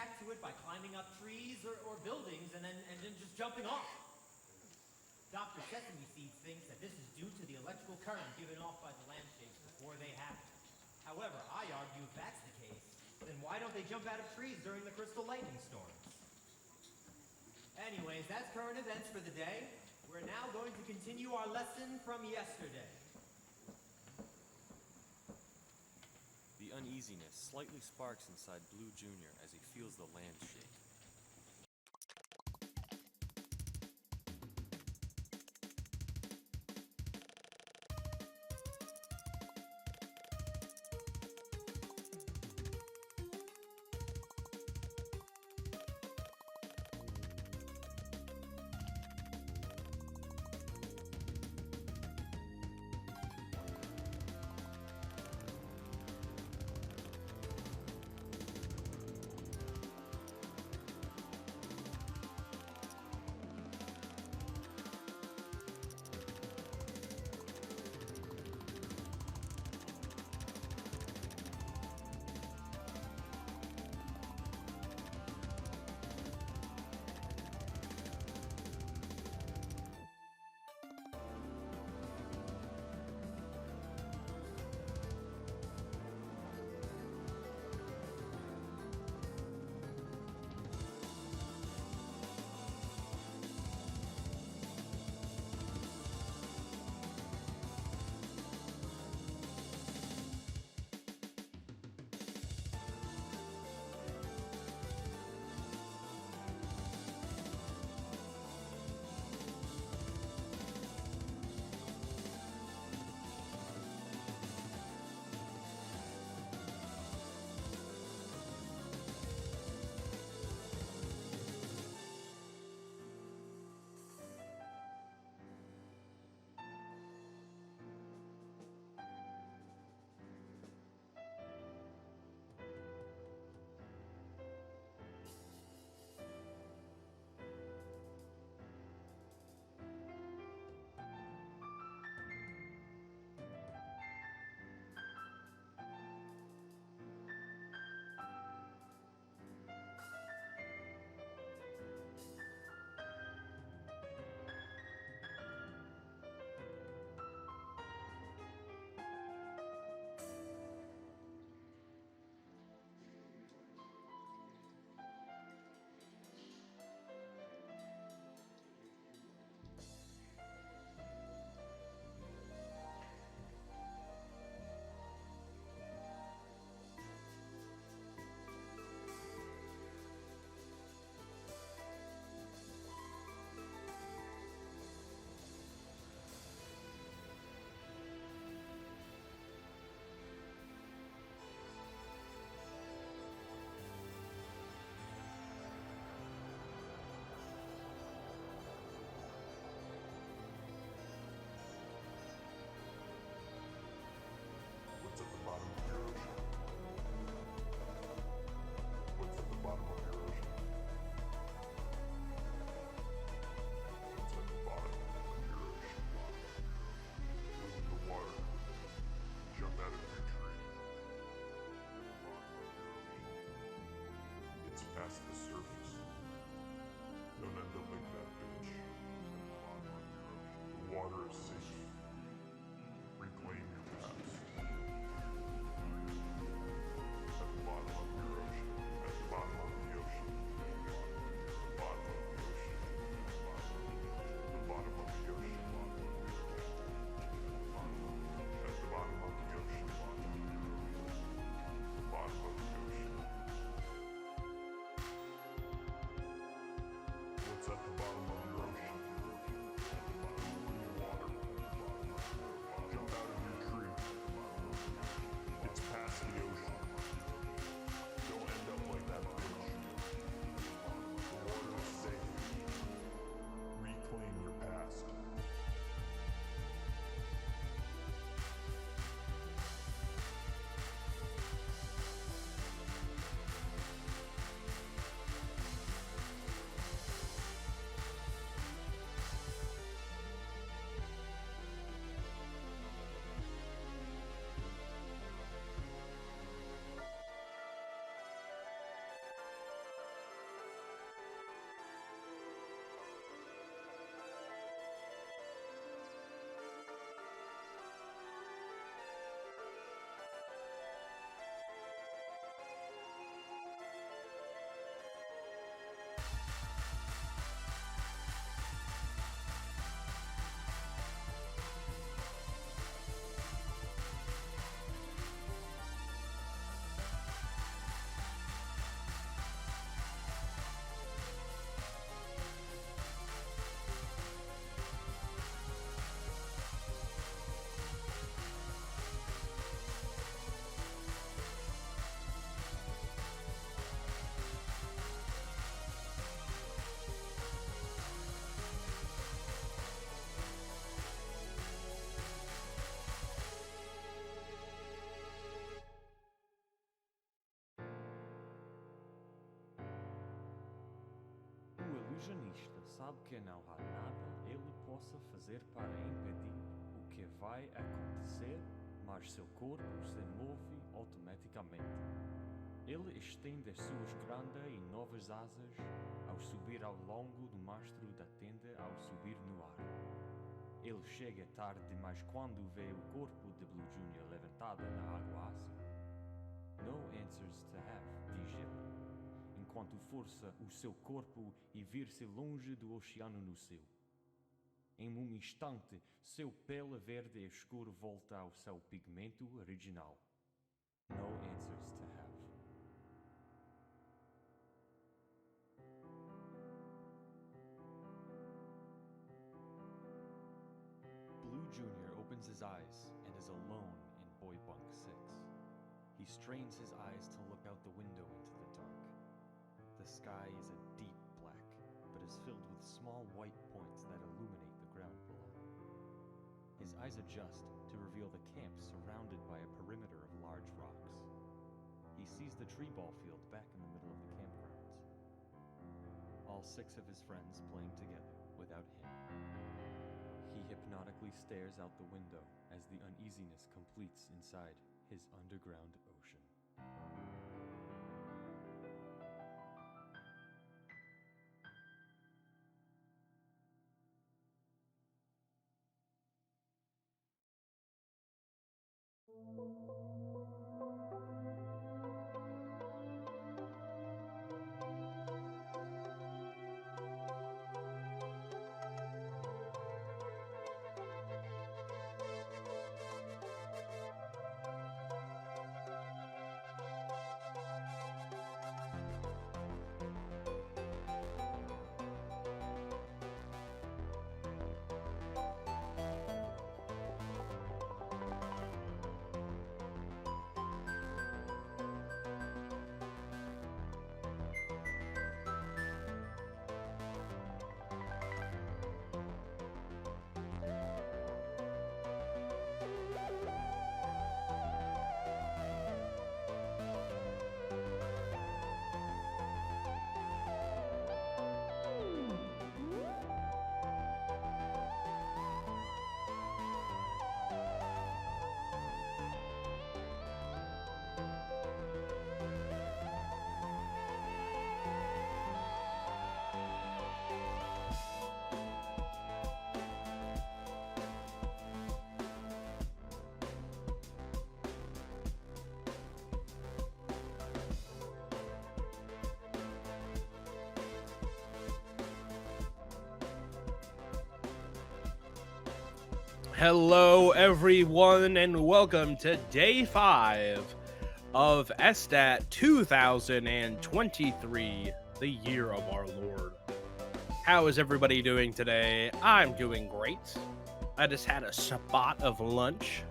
react to it by climbing up trees or buildings and then just jumping off. Dr. Sesame Seed thinks that this is due to the electrical current given off by the lampshades before they happen. However, I argue if that's the case, then why don't they jump out of trees during the crystal lightning storms? Anyways, that's current events for the day. We're now going to continue our lesson from yesterday. The uneasiness slightly sparks inside Blue Jr. as he feels the land shake. sabe que não há nada ele possa fazer para impedir o que vai acontecer, mas seu corpo se move automaticamente. Ele estende suas grandes e novas asas ao subir ao longo do mastro da tenda ao subir no ar. Ele chega tarde, mas quando vê o corpo de Blue Junior levantado na água assim, "No answers to have", diz ele, enquanto força o seu corpo e vir-se longe do oceano no céu. Em um instante, seu pele verde escuro volta ao seu pigmento original. No answers to have. Blue Jr. opens his eyes and is alone in Boy Bunk 6. He strains his eyes to look out the window into the dark. The sky is a deep black, but is filled with small white points that illuminate the ground below. His eyes adjust to reveal the camp surrounded by a perimeter of large rocks. He sees the tree ball field back in the middle of the campgrounds. All 6 of his friends playing together without him. He hypnotically stares out the window as the uneasiness completes inside his underground ocean. Hello, everyone, and welcome to Day 5 of SDAT 2023, the year of our Lord. How is everybody doing today? I'm doing great. I just had a spot of lunch.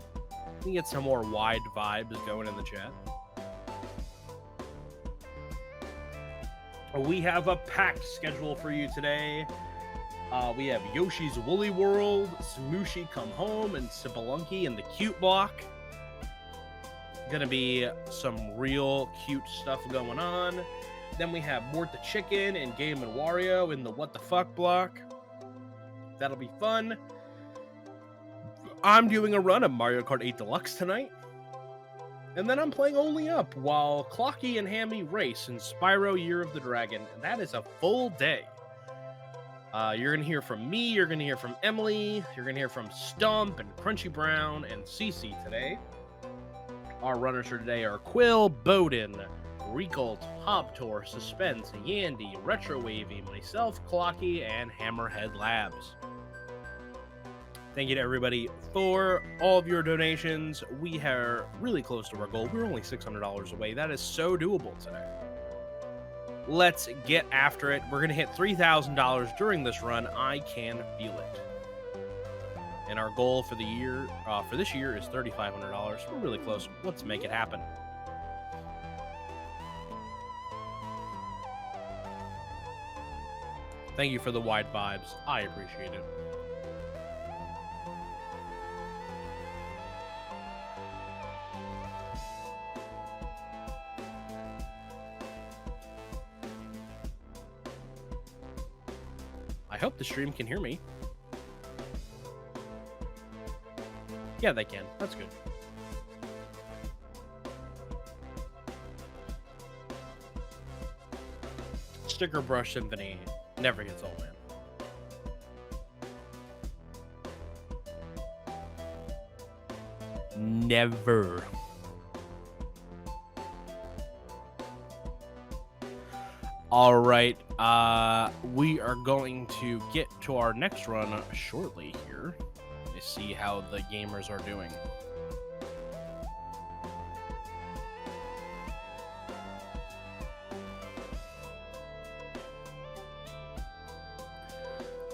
Let me get some more wide vibes going in the chat. We have a packed schedule for you today. We have Yoshi's Woolly World, Smooshy Come Home, and Spelunky in the Cute Block. Gonna be some real cute stuff going on. Then we have Mort the Chicken and Game and Wario in the What the Fuck block. That'll be fun. I'm doing a run of Mario Kart 8 Deluxe tonight. And then I'm playing Only Up while Clocky and Hammy race in Spyro Year of the Dragon. And that is a full day. You're going to hear from me, you're going to hear from Emily, you're going to hear from Stump and Crunchy Brown and Cece today. Our runners for today are Quill, Bowden, Recolt, Hobtor, Suspense, Yandy, Retro Wavy, myself, Clocky, and Hammerhead Labs. Thank you to everybody for all of your donations. We are really close to our goal. We're only $600 away. That is so doable today. Let's get after it. We're going to hit $3,000 during this run. I can feel it. And our goal for the year, for this year, is $3,500. We're really close. Let's make it happen. Thank you for the wide vibes. I appreciate it. I hope the stream can hear me. Yeah, they can. That's good. Sticker Brush Symphony never gets old, man. Never. All right, we are going to get to our next run shortly here to see how the gamers are doing.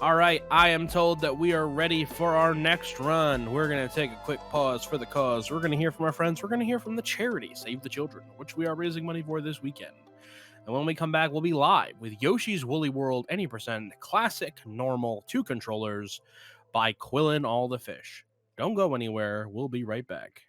All right, I am told that we are ready for our next run. We're going to take a quick pause for the cause. We're going to hear from our friends. We're going to hear from the charity, Save the Children, which we are raising money for this weekend. And when we come back, we'll be live with Yoshi's Woolly World Any Percent Classic Normal 2 controllers by qwillinallthefish. Don't go anywhere. We'll be right back.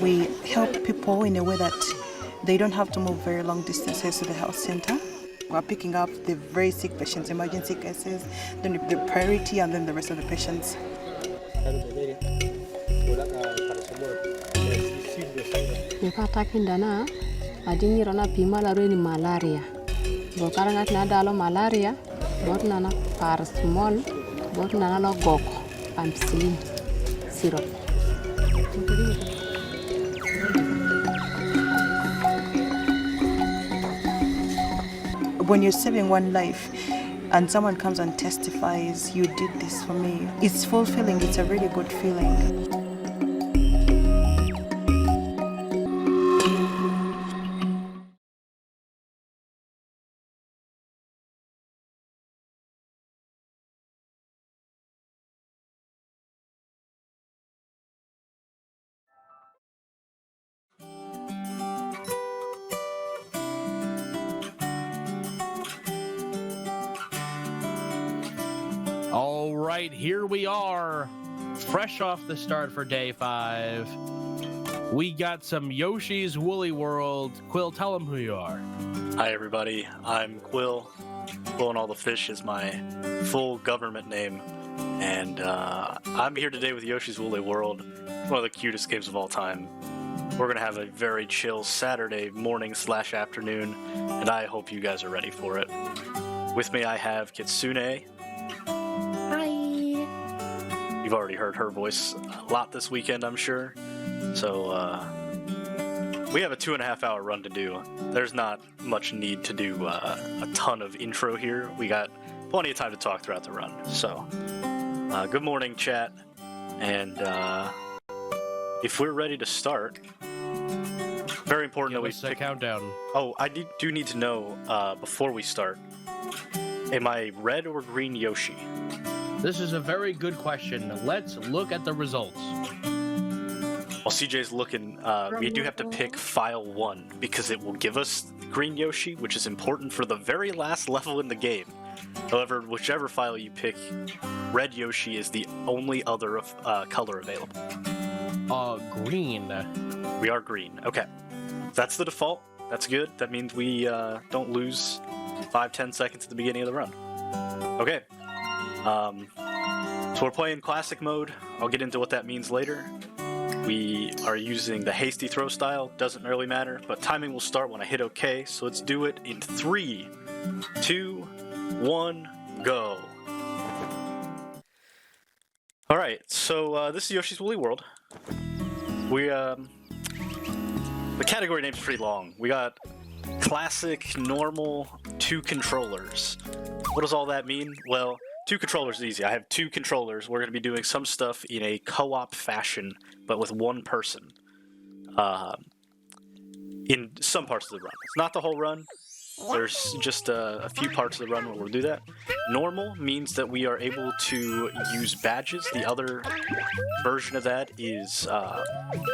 We help people in a way that they don't have to move very long distances to the health center. We're picking up the very sick patients, emergency cases, then the priority, and then the rest of the patients. Malaria. Bokaranga na dalo malaria, bot nana paracetamol, bot nana lo goko, ampicillin syrup. When you're saving one life and someone comes and testifies, you did this for me, it's fulfilling, it's a really good feeling. All right, here we are, fresh off the start for day 5. We got some Yoshi's Woolly World. Quill, tell them who you are. Hi, everybody. I'm Quill. QwillinalltheFish is my full government name, and I'm here today with Yoshi's Woolly World, one of the cutest games of all time. We're going to have a very chill Saturday morning/afternoon, and I hope you guys are ready for it. With me, I have Kitsune. Hi. You've already heard her voice a lot this weekend, I'm sure. So, we have a 2.5-hour run to do. There's not much need to do a ton of intro here. We got plenty of time to talk throughout the run. So, good morning, chat. And if we're ready to start, very important Give that we us a countdown. Oh, I do need to know before we start. Am I red or green Yoshi? This is a very good question. Let's look at the results. While CJ's looking, we do have to pick file 1 because it will give us green Yoshi, which is important for the very last level in the game. However, whichever file you pick, red Yoshi is the only other color available. Green. We are green. Okay. That's the default. That's good. That means we don't lose 5-10 seconds at the beginning of the run. Okay. So we're playing classic mode. I'll get into what that means later. We are using the hasty throw style. Doesn't really matter, but timing will start when I hit OK. So let's do it in 3, 2, 1, go. All right. So this is Yoshi's Woolly World. The category name's pretty long. We got classic, normal, 2 controllers. What does all that mean? Well, 2 controllers is easy. I have 2 controllers. We're going to be doing some stuff in a co-op fashion, but with 1 person. In some parts of the run. It's not the whole run. There's just a few parts of the run where we'll do that. Normal means that we are able to use badges. The other version of that is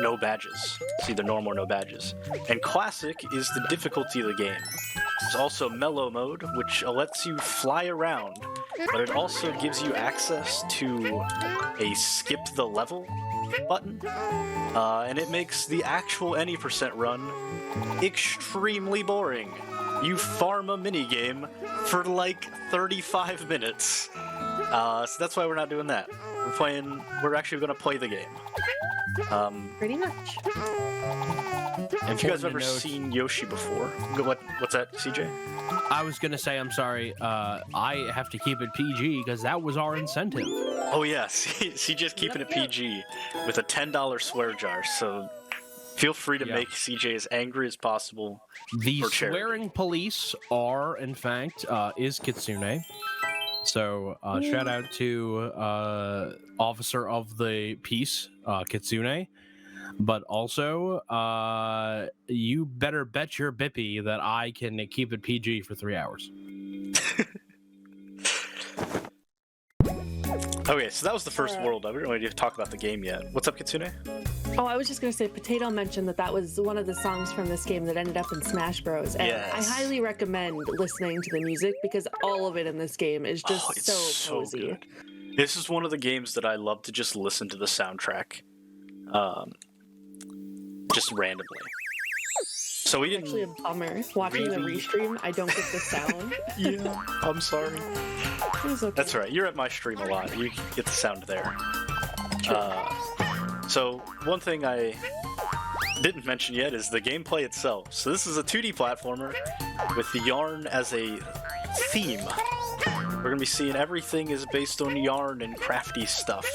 no badges. It's either normal or no badges. And classic is the difficulty of the game. There's also mellow mode, which lets you fly around, but it also gives you access to a skip the level button. And it makes the actual any % run extremely boring. You farm a minigame for like 35 minutes. So that's why we're not doing that. We're actually going to play the game. Pretty much. Have you guys ever seen Yoshi before? What's that, CJ? I was gonna say, I'm sorry, I have to keep it PG because that was our incentive. Oh yeah, CJ's keeping it PG with a $10 swear jar, so feel free to make CJ as angry as possible. The for charity. swearing police are, in fact, is Kitsune. So shout out to Officer of the Peace, Kitsune. But also, you better bet your bippy that I can keep it PG for 3 hours. Okay, so that was the first world. I didn't really talk about the game yet. What's up, Kitsune? Oh, I was just going to say, Potato mentioned that was one of the songs from this game that ended up in Smash Bros. And yes. I highly recommend listening to the music because all of it in this game is just so cozy. Good. This is one of the games that I love to just listen to the soundtrack. Just randomly. So we didn't. Actually, a bummer. Watching the restream, I don't get the sound. Yeah, I'm sorry. It's okay. That's all right. You're at my stream a lot. You get the sound there. So one thing I didn't mention yet is the gameplay itself. So this is a 2D platformer with the yarn as a theme. We're gonna be seeing everything is based on yarn and crafty stuff,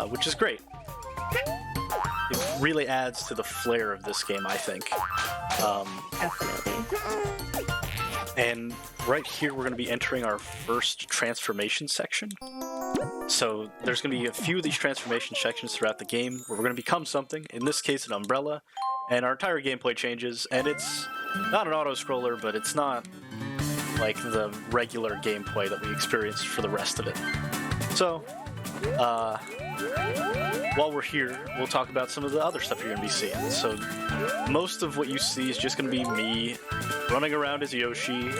which is great. It really adds to the flair of this game, I think. Definitely. And right here, we're going to be entering our first transformation section. So there's going to be a few of these transformation sections throughout the game where we're going to become something, in this case an umbrella, and our entire gameplay changes, and it's not an auto-scroller, but it's not like the regular gameplay that we experienced for the rest of it. So, while we're here, we'll talk about some of the other stuff you're going to be seeing. So, most of what you see is just going to be me running around as Yoshi,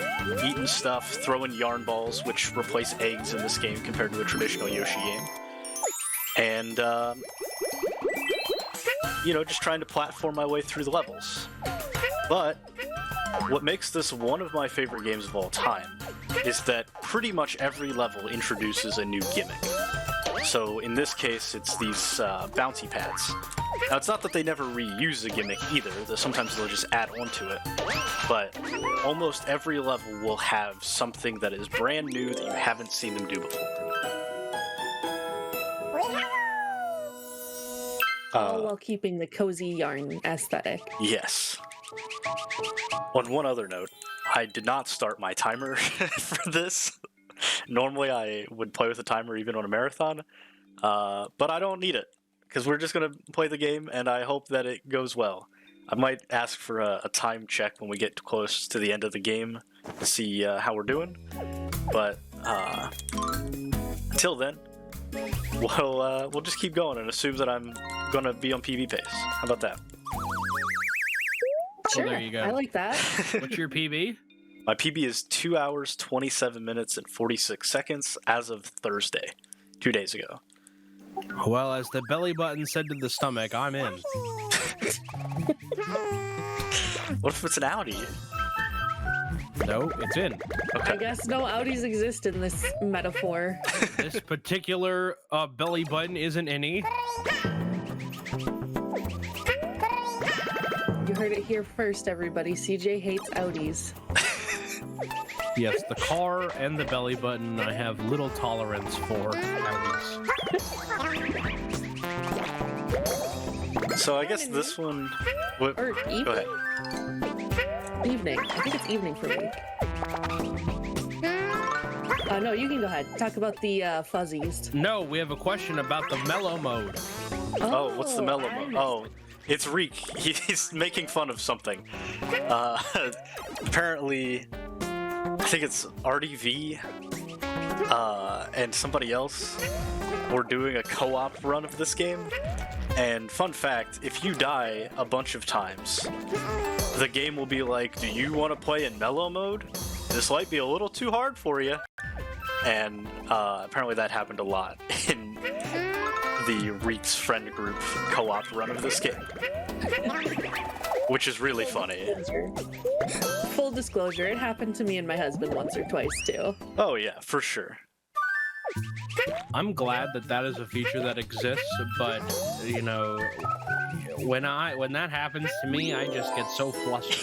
eating stuff, throwing yarn balls, which replace eggs in this game compared to a traditional Yoshi game. And, just trying to platform my way through the levels. But what makes this one of my favorite games of all time is that pretty much every level introduces a new gimmick. So in this case, it's these bouncy pads. Now, it's not that they never reuse a gimmick either. Sometimes they'll just add on to it. But almost every level will have something that is brand new that you haven't seen them do before. All while keeping the cozy yarn aesthetic. Yes. On one other note, I did not start my timer for this. Normally I would play with a timer even on a marathon, but I don't need it, because we're just going to play the game, and I hope that it goes well. I might ask for a time check when we get close to the end of the game to see how we're doing, but until then, we'll just keep going and assume that I'm gonna be on PB pace. How about that? Sure, there you go. I like that. What's your PB? My PB is 2 hours, 27 minutes, and 46 seconds as of Thursday, 2 days ago. Well, as the belly button said to the stomach, I'm in. What if it's an Audi? No, it's in. I guess no Audis exist in this metaphor. This particular belly button isn't any. You heard it here first, everybody. CJ hates Audis. Yes, the car and the belly button I have little tolerance for. So I guess this one... What? Or Go evening? ahead. Evening. I think it's evening for me. No, you can go ahead. Talk about the fuzzies. No, we have a question about the mellow mode. Oh, what's the mellow I mode? missed Oh, it's Reek. He's making fun of something. Apparently, I think it's RDV and somebody else were doing a co-op run of this game. And fun fact, if you die a bunch of times, the game will be like, do you want to play in mellow mode? This might be a little too hard for you. And apparently that happened a lot in the Reek's friend group co-op run of this game. Which is really funny. Full disclosure, it happened to me and my husband once or twice too. Oh yeah, for sure. I'm glad that that is a feature that exists, but you know, when that happens to me, I just get so flustered.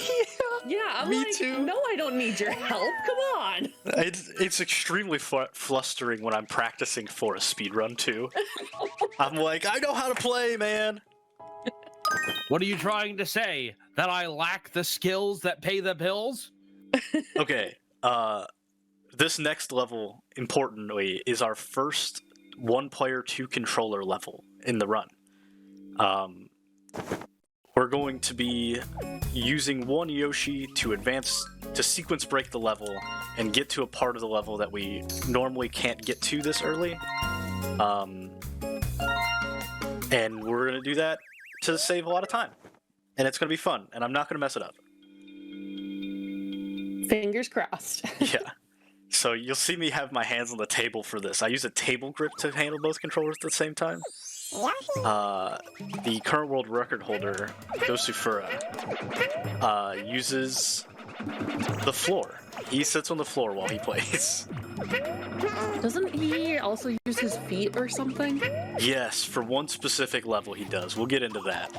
Yeah, I'm Me like, too. no, I don't need your help. Come on. It's extremely flustering when I'm practicing for a speedrun too. I'm like, I know how to play, man. What are you trying to say? That I lack the skills that pay the bills? Okay, this next level, importantly, is our first one-player, two-controller level in the run. We're going to be using one Yoshi to sequence break the level and get to a part of the level that we normally can't get to this early. And we're going to do that to save a lot of time. And it's going to be fun, and I'm not going to mess it up. Fingers crossed. Yeah. So you'll see me have my hands on the table for this. I use a table grip to handle both controllers at the same time. The current world record holder, Gosufura, uses the floor. He sits on the floor while he plays. Doesn't he also use his feet or something? Yes, for one specific level he does. We'll get into that.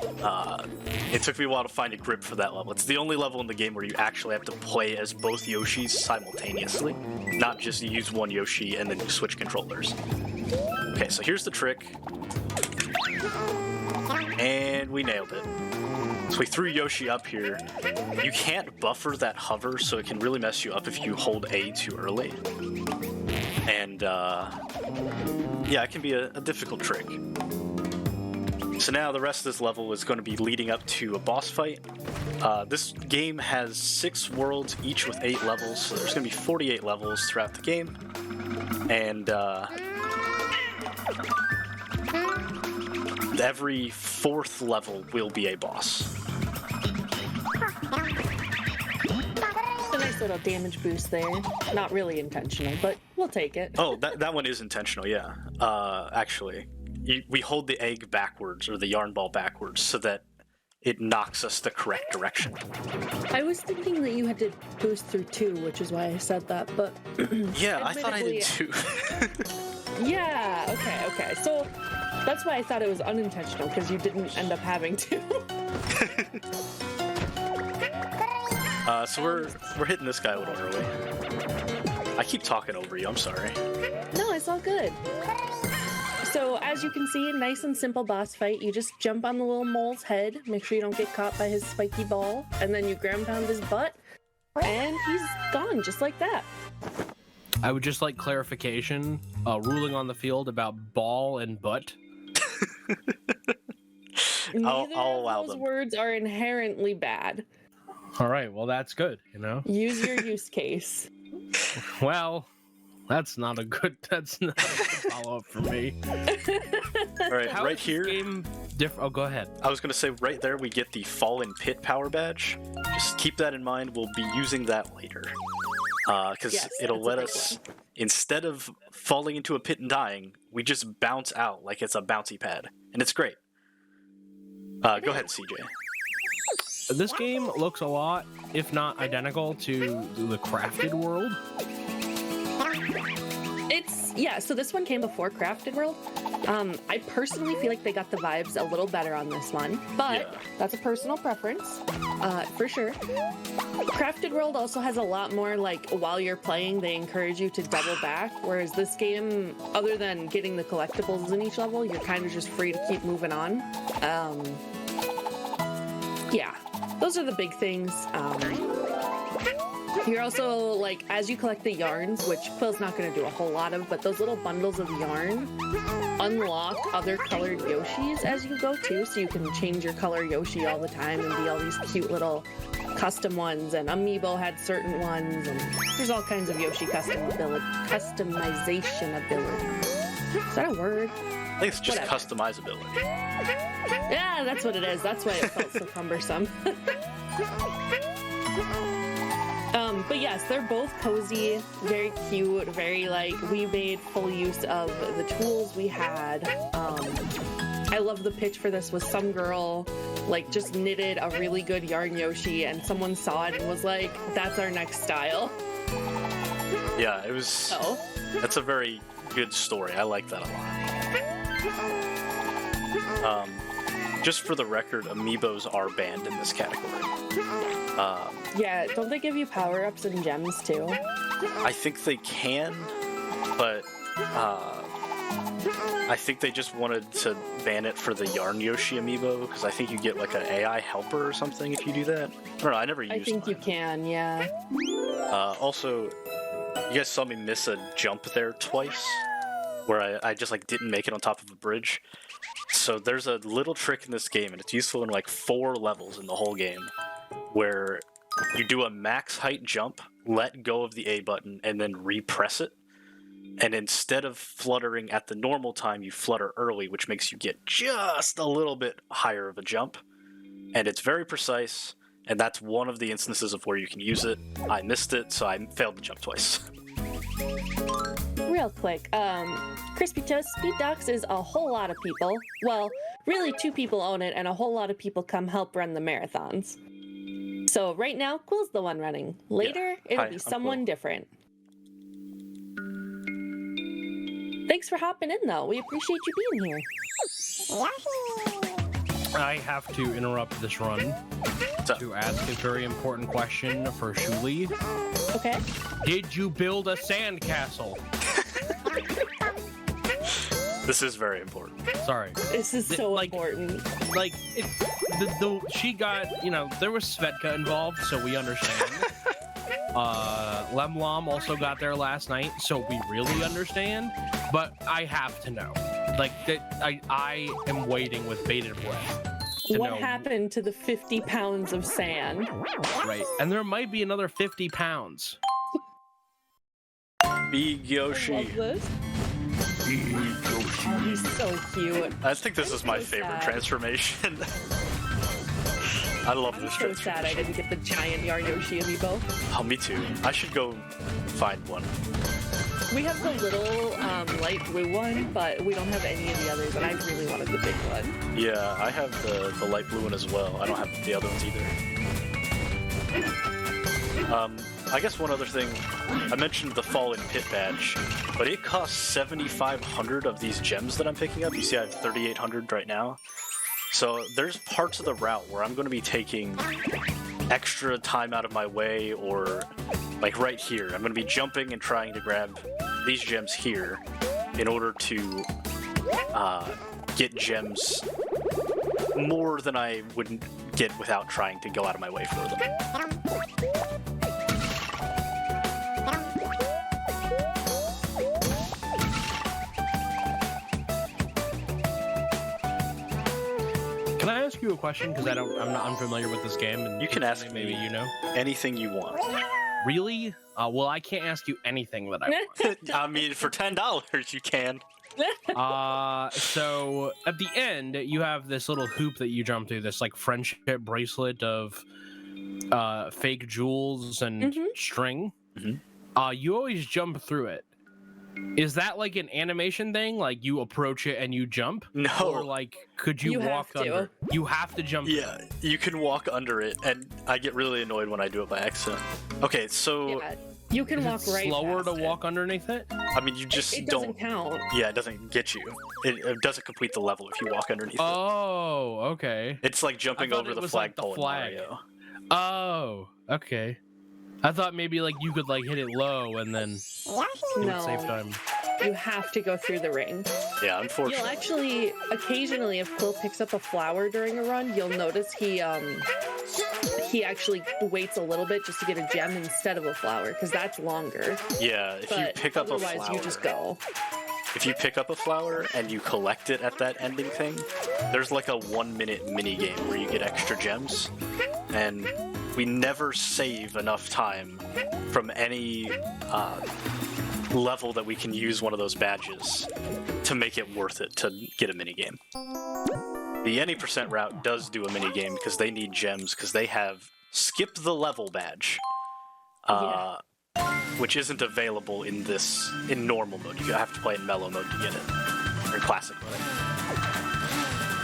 It took me a while to find a grip for that level. It's the only level in the game where you actually have to play as both Yoshis simultaneously, not just use one Yoshi and then you switch controllers. Okay, so here's the trick. And we nailed it. So we threw Yoshi up here. You can't buffer that hover, so it can really mess you up if you hold A too early. And, yeah, it can be a difficult trick. So now the rest of this level is going to be leading up to a boss fight. This game has 6 worlds, each with 8 levels, so there's going to be 48 levels throughout the game. And, every 4th level will be a boss. A nice little damage boost there. Not really intentional, but we'll take it. Oh, that one is intentional, yeah. Actually, we hold the egg backwards, or the yarn ball backwards, so that it knocks us the correct direction. I was thinking that you had to boost through 2, which is why I said that, but... Yeah, I thought I did too. Yeah, okay. So that's why I thought it was unintentional, because you didn't end up having to. So we're hitting this guy a little early. I keep talking over you, I'm sorry. No, it's all good. So as you can see, nice and simple boss fight. You just jump on the little mole's head, make sure you don't get caught by his spiky ball, and then you ground pound his butt, and he's gone just like that. I would just like clarification, ruling on the field about ball and butt. Neither I'll allow of those them. words are inherently bad. All right, well, that's good, you know? Use your use case. Well, That's not a good follow up for me. All right, How right is this here. game oh, go ahead. I was going to say right there we get the Fallen Pit power badge. Just keep that in mind. We'll be using that later. Because Yes, it'll that's a let big us, instead of falling into a pit and dying, we just bounce out like it's a bouncy pad. And it's great. Go ahead, CJ. This game looks a lot, if not identical, to the Crafted World. So this one came before Crafted World. I personally feel like they got the vibes a little better on this one, but Yeah. that's a personal preference, for sure. Crafted World also has a lot more, like, while you're playing, they encourage you to double back, whereas this game, other than getting the collectibles in each level, you're kind of just free to keep moving on. Yeah, those are the big things. You're also, like, as you collect the yarns, which Quill's not going to do a whole lot of, but those little bundles of yarn unlock other colored Yoshis as you go, too, so you can change your color Yoshi all the time and be all these cute little custom ones, and Amiibo had certain ones, and there's all kinds of Yoshi customization ability. Is that a word? I think it's just Whatever. customizability. Yeah, that's what it is. That's why it felt so cumbersome. But yes, they're both cozy, very cute, very, like, we made full use of the tools we had. I love the pitch for this was some girl, like, just knitted a really good yarn Yoshi, and someone saw it and was like, that's our next style. Yeah, it was. So, That's a very good story. I like that a lot. Just for the record, Amiibos are banned in this category. yeah, don't they give you power-ups and gems, too? I think they can, but I think they just wanted to ban it for the Yarn Yoshi amiibo, because I think you get like an AI helper or something if you do that. I don't know, I never used I think mine. you can, yeah. Also, you guys saw me miss a jump there twice, where I just like didn't make it on top of a bridge. So there's a little trick in this game, and it's useful in like 4 levels in the whole game, where you do a max height jump, let go of the A button, and then repress it. And instead of fluttering at the normal time, you flutter early, which makes you get just a little bit higher of a jump. And it's very precise, and that's one of the instances of where you can use it. I missed it, so I failed the jump twice. Real quick, Crispy Toast Speed Docs is a whole lot of people. Well, really 2 people own it, and a whole lot of people come help run the marathons. So right now, Quill's the one running. Later, it'll Hi, be I'm someone Quill. different. Thanks for hopping in, though. We appreciate you being here. I have to interrupt this run to ask a very important question for Shuli. Okay. Did you build a sandcastle? This is very important. Sorry. This is so important. Like, she got, there was Svetka involved, so we understand. Lemlom also got there last night, so we really understand. But I have to know. Like, I am waiting with bated breath. What happened to the 50 pounds of sand? Right. And there might be another 50 pounds. Big Yoshi. Love this. Oh, he's so cute. I think this is my so favorite sad. transformation. I love I'm this so transformation. sad I didn't get the giant Yarn Yoshi amiibo. Oh, me too. I should go find one. We have the little light blue one, but we don't have any of the others, and I really wanted the big one. Yeah, I have the light blue one as well. I don't have the other ones either. I guess one other thing, I mentioned the Fallen Pit badge, but it costs 7,500 of these gems that I'm picking up. You see I have 3,800 right now. So there's parts of the route where I'm going to be taking extra time out of my way, or like right here, I'm going to be jumping and trying to grab these gems here in order to get gems more than I would get without trying to go out of my way for them. Can I ask you a question? Because I'm not unfamiliar with this game. And You can ask maybe me you know. anything you want. Really? Well, I can't ask you anything that I want. I mean, for $10, you can. So at the end, you have this little hoop that you jump through, this like friendship bracelet of fake jewels and string. You always jump through it. Is that like an animation thing? Like you approach it and you jump? No. Or like, could you walk have to. under? You have to jump. Yeah, you can walk under it, and I get really annoyed when I do it by accident. Okay, so Yeah, you can Is walk it right slower to past it. walk underneath it? I mean, you just It don't. doesn't count. Yeah, it doesn't get you. It doesn't complete the level if you walk underneath it. Oh, okay. It's like jumping I thought over it the was like the flagpole in flag. Mario. Oh, okay. I thought maybe like you could like hit it low and then it would save No, time. you have to go through the ring. Yeah, unfortunately. You'll actually, occasionally, if Quill picks up a flower during a run, you'll notice he actually waits a little bit just to get a gem instead of a flower, because that's longer. Yeah, if you But pick up a otherwise, flower, you just go. if you pick up a flower and you collect it at that ending thing, there's like a 1-minute mini game where you get extra gems, and we never save enough time from any level that we can use one of those badges to make it worth it to get a mini game. The any % route does do a mini game because they need gems because they have skip the level badge, which isn't available in normal mode. You have to play in mellow mode to get it, or classic mode.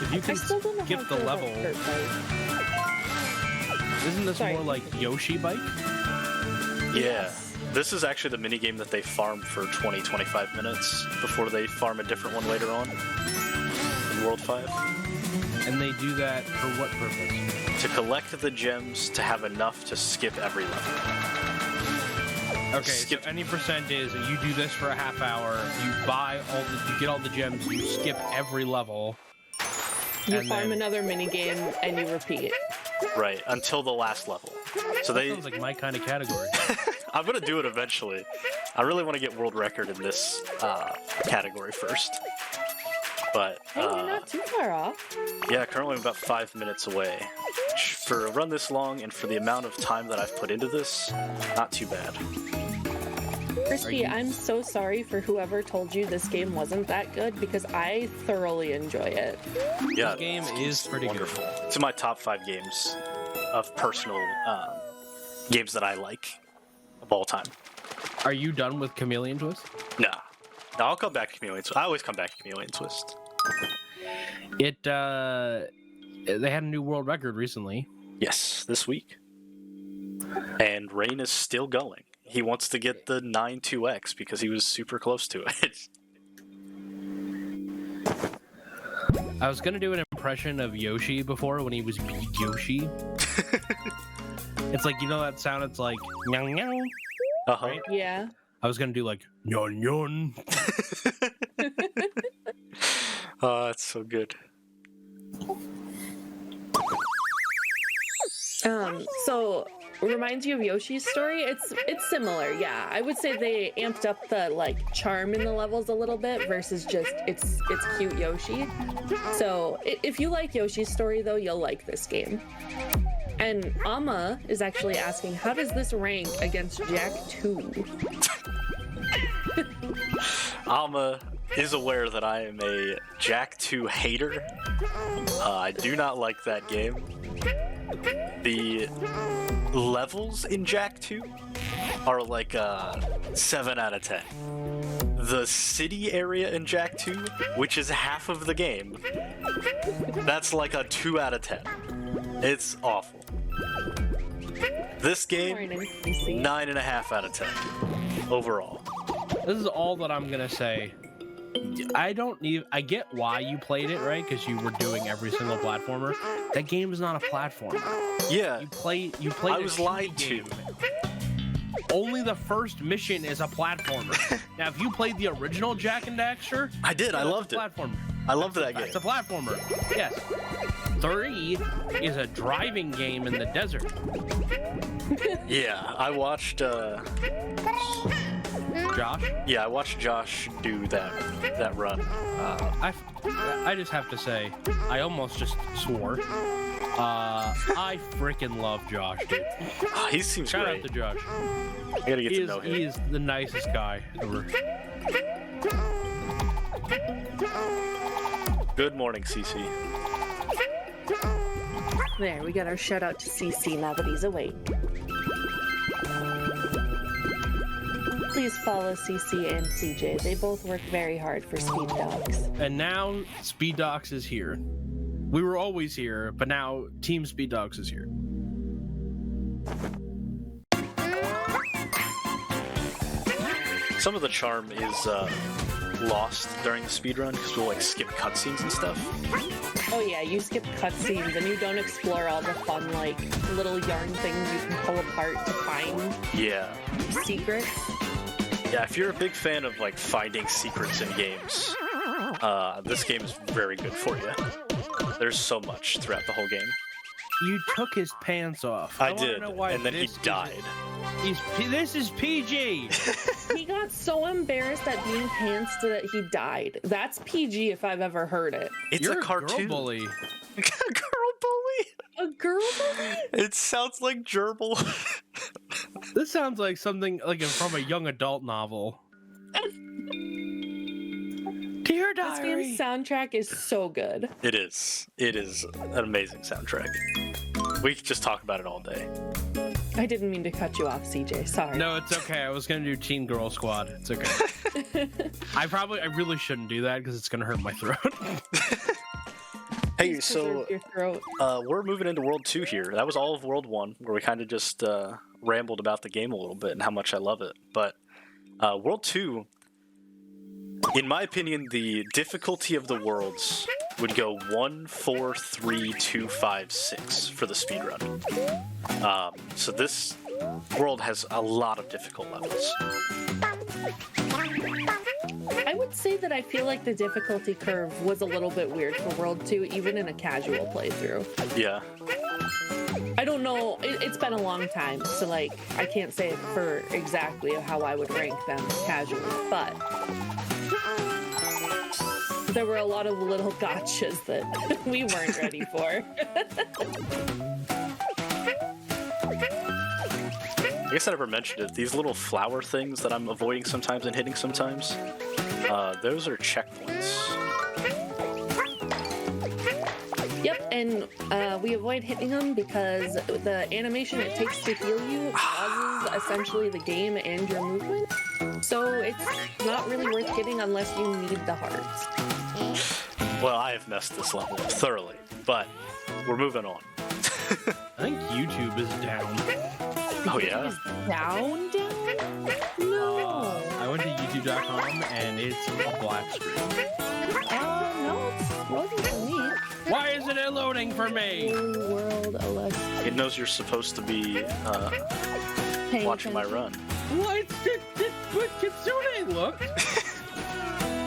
If you I can still don't know skip how the to level, dirt bike. isn't this Sorry. more like Yoshi bike? Yeah. This is actually the mini game that they farm for 20-25 minutes before they farm a different one later on in World 5. And they do that for what purpose? To collect the gems to have enough to skip every level. Okay, Skip- so any percent is you do this for a half hour, you get all the gems, you skip every level. You and farm then- another mini game and you repeat. Right, until the last level. So That they... sounds like my kind of category. I'm gonna do it eventually. I really want to get world record in this category first. But, Hey, you're not too far off. yeah, currently I'm about 5 minutes away. Which, for a run this long and for the amount of time that I've put into this, not too bad. Crispy, I'm so sorry for whoever told you this game wasn't that good because I thoroughly enjoy it. Yeah, This game is pretty wonderful. It's in my top 5 games of personal games that I like of all time. good. Are you done with Chameleon Twist? No, I'll come back to Chameleon Twist. I always come back to Chameleon Twist. They had a new world record recently. Yes, this week. And Rain is still going. He wants to get the 9-2X because he was super close to it. I was gonna do an impression of Yoshi before when he was Big Yoshi. It's like, you know that sound? It's like nyang nyang. Uh-huh. Right? Yeah. I was gonna do like nyon nyon. Oh, that's so good. So reminds you of Yoshi's story? It's similar, yeah. I would say they amped up the like charm in the levels a little bit versus just it's cute Yoshi. So if you like Yoshi's story though, you'll like this game. And Amma is actually asking, how does this rank against Jack 2? Alma is aware that I am a Jack 2 hater. I do not like that game. The levels in Jack 2 are like a 7 out of 10. The city area in Jack 2, which is half of the game, that's like a 2 out of 10. It's awful. This game, Morning, PC. 9.5 out of 10 overall. This is all that I'm gonna say. I get why you played it, right? Because you were doing every single platformer. That game is not a platformer. Yeah, You played. I a was 2D lied to. game. Only the first mission is a platformer. Now, if you played the original Jack and Daxter, I did. I that's loved a it. platformer. I loved that game. It's a platformer. Yes. 3 is a driving game in the desert. Yeah, I watched Josh? Yeah, I watched Josh do that run. I just have to say, I almost just swore. I freaking love Josh, dude. He seems Shout great. out to Josh. I gotta get to know him. He is the nicest guy ever. Good morning, CC. There, we got our shout out to CC now that he's awake. Please follow CC and CJ. They both work very hard for Speed Dogs. And now Speed Dogs is here. We were always here, but now Team Speed Dogs is here. Some of the charm is lost during the speedrun because we'll like skip cutscenes and stuff. Oh yeah, you skip cutscenes and you don't explore all the fun, like, little yarn things you can pull apart to find Yeah. secrets. Yeah, if you're a big fan of like finding secrets in games, this game is very good for you. There's so much throughout the whole game. You took his pants off. I wanna did, know why and then he this died. This is PG. He got so embarrassed at being pantsed that he died. That's PG if I've ever heard it. It's You're a cartoon. girl bully. Girl bully? A girl bully? It sounds like gerbil. This sounds like something like from a young adult novel. Dear This Diary. game's soundtrack is so good. It is. It is an amazing soundtrack. We could just talk about it all day. I didn't mean to cut you off, CJ. Sorry. No, it's okay. I was gonna do Teen Girl Squad. It's okay. I really shouldn't do that because it's gonna hurt my throat. Hey, Please so preserve your throat. we're moving into World 2 here. That was all of World 1, where we kind of just rambled about the game a little bit and how much I love it. But World 2, in my opinion, the difficulty of the worlds would go 1, 4, 3, 2, 5, 6 for the speedrun. So this world has a lot of difficult levels. I would say that I feel like the difficulty curve was a little bit weird for World 2, even in a casual playthrough. Yeah. I don't know. It's been a long time, so like I can't say for exactly how I would rank them casually, but there were a lot of little gotchas that we weren't ready for. I guess I never mentioned it. These little flower things that I'm avoiding sometimes and hitting sometimes, those are checkpoints. Yep, and we avoid hitting them because the animation it takes to heal you pauses essentially the game and your movement. So it's not really worth getting unless you need the hearts. Well, I have messed this level up thoroughly, but we're moving on. I think YouTube is down. Oh yeah? Down? No. I went to youtube.com and it's a black screen. No, it's loading for me. Why isn't it loading for me? World Alexa. It knows you're supposed to be Paying watching my attention. run. What? But Kitsune looked.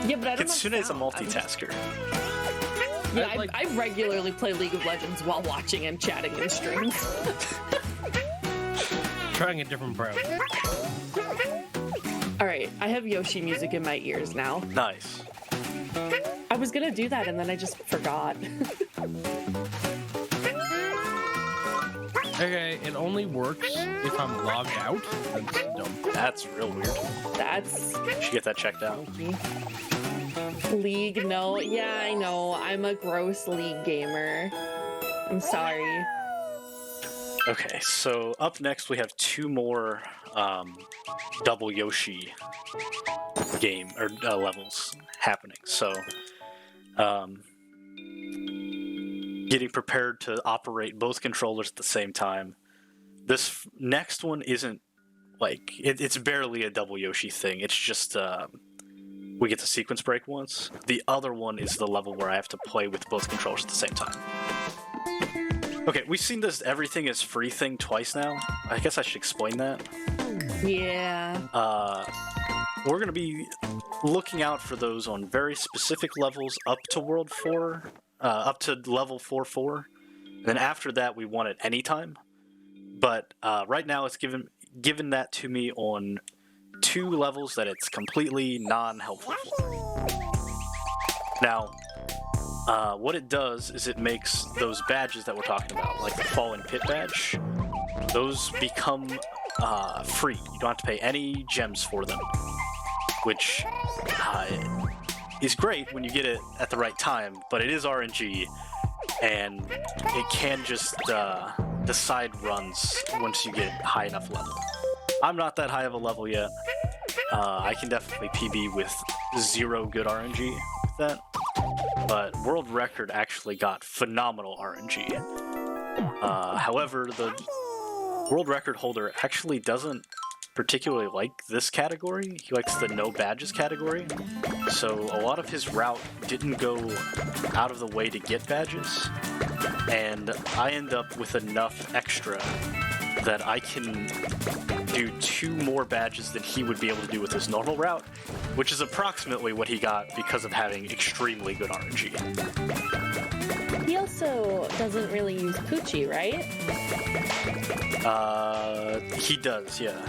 Yeah, but I don't Kitsune's a know. multitasker. Yeah, I like- I regularly play League of Legends while watching and chatting in streams. Trying a different browser. All right, I have Yoshi music in my ears now. Nice. I was gonna do that and then I just forgot. Okay, it only works if I'm logged out. That's dumb. That's real weird. That's Should get that checked out. League. No, yeah, I know. I'm a gross League gamer. I'm sorry. Okay, so up next we have two more double Yoshi game or levels happening. So, getting prepared to operate both controllers at the same time. This next one isn't like it's barely a double Yoshi thing. It's just we get the sequence break once. The other one is the level where I have to play with both controllers at the same time. Okay, we've seen this everything is free thing twice now. I guess I should explain that. Yeah. We're going to be looking out for those on very specific levels up to World 4, up to level 4-4. And then after that, we want it anytime. But right now, it's given that to me on 2 levels that it's completely non-helpful for. Now, what it does is it makes those badges that we're talking about, like the Fallen Pit badge, those become free. You don't have to pay any gems for them, which is great when you get it at the right time, but it is RNG, and it can just decide runs once you get high enough level. I'm not that high of a level yet. I can definitely PB with 0 good RNG with that, but World Record actually got phenomenal RNG. However, the World Record holder actually doesn't particularly like this category. He likes the no badges category, so a lot of his route didn't go out of the way to get badges, and I end up with enough extra that I can do 2 more badges than he would be able to do with his normal route, which is approximately what he got because of having extremely good RNG. He also doesn't really use Poochie, right? He does, yeah.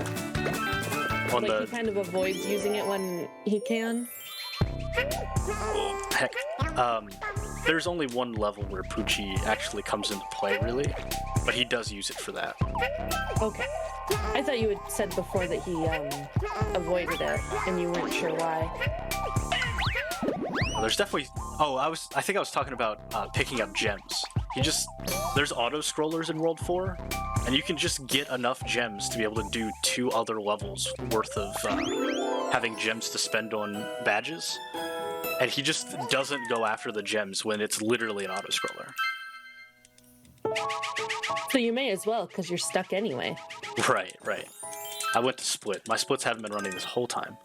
He kind of avoids using it when he can. Heck, there's only one level where Poochie actually comes into play, really, but he does use it for that. Okay. I thought you had said before that he avoided it, and you weren't sure why. Well, there's definitely... Oh, I think I was talking about picking up gems. There's auto-scrollers in World 4, and you can just get enough gems to be able to do 2 other levels worth of having gems to spend on badges. And he just doesn't go after the gems when it's literally an auto-scroller. So you may as well, because you're stuck anyway. Right. I went to split. My splits haven't been running this whole time.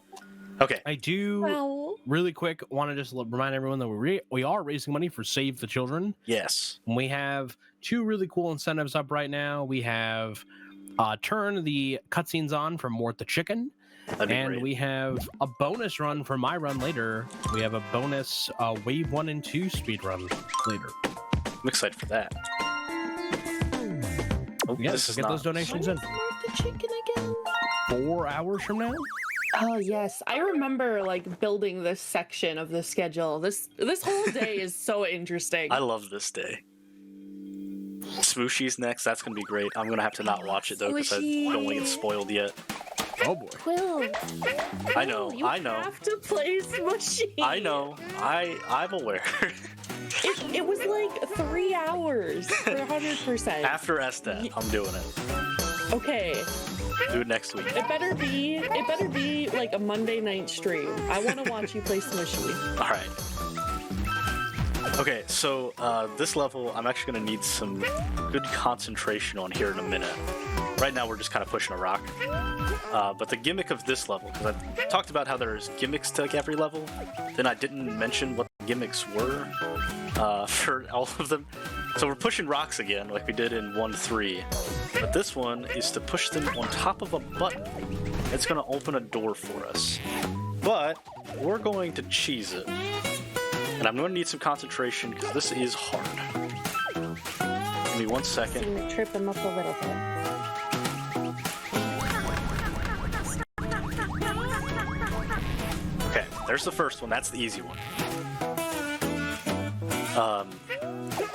Okay. I do, really quick, want to just remind everyone that we are raising money for Save the Children. Yes. We have 2 really cool incentives up right now. We have Turn the Cutscenes On from Mort the Chicken. And great. We have a bonus run for my run later. We have a bonus Wave 1 and 2 speed run later. I'm excited for that. Oh, yes, so get those donations in. Mort the Chicken again? 4 hours from now? Oh yes, I remember building this section of the schedule. This whole day is so interesting. I love this day. Smooshy's next. That's gonna be great. I'm gonna have to not watch it though because I don't want to get spoiled yet. Oh boy. Quill. I know. You have to play Smushy. I know. I'm aware. It was 3 hours for 100%. After SDAT, I'm doing it. Okay. Do it next week. It better be a Monday night stream. I want to watch you play Smushy. All right. Okay, so this level, I'm actually going to need some good concentration on here in a minute. Right now, we're just kind of pushing a rock. But the gimmick of this level, because I talked about how there's gimmicks to every level, then I didn't mention what the gimmicks were for all of them. So we're pushing rocks again, like we did in 1-3. But this one is to push them on top of a button. It's going to open a door for us. But we're going to cheese it. And I'm going to need some concentration because this is hard. Give me 1 second. I'm going to trip him up a little bit. Okay, there's the first one. That's the easy one.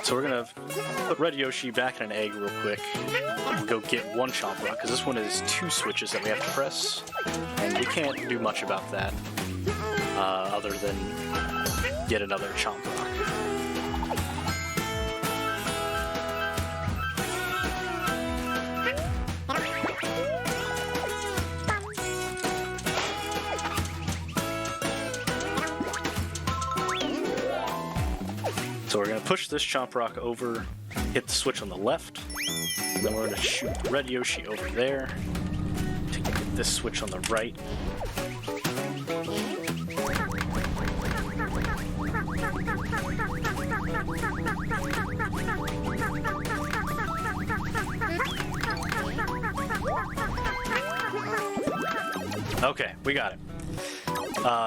So we're going to put Red Yoshi back in an egg real quick. And go get 1 Chomp Rock, because this one is 2 switches that we have to press. And we can't do much about that other than get another Chomp Rock. So we're going to push this Chomp Rock over, hit the switch on the left, and then we're going to shoot Red Yoshi over there to get this switch on the right. Okay, we got it.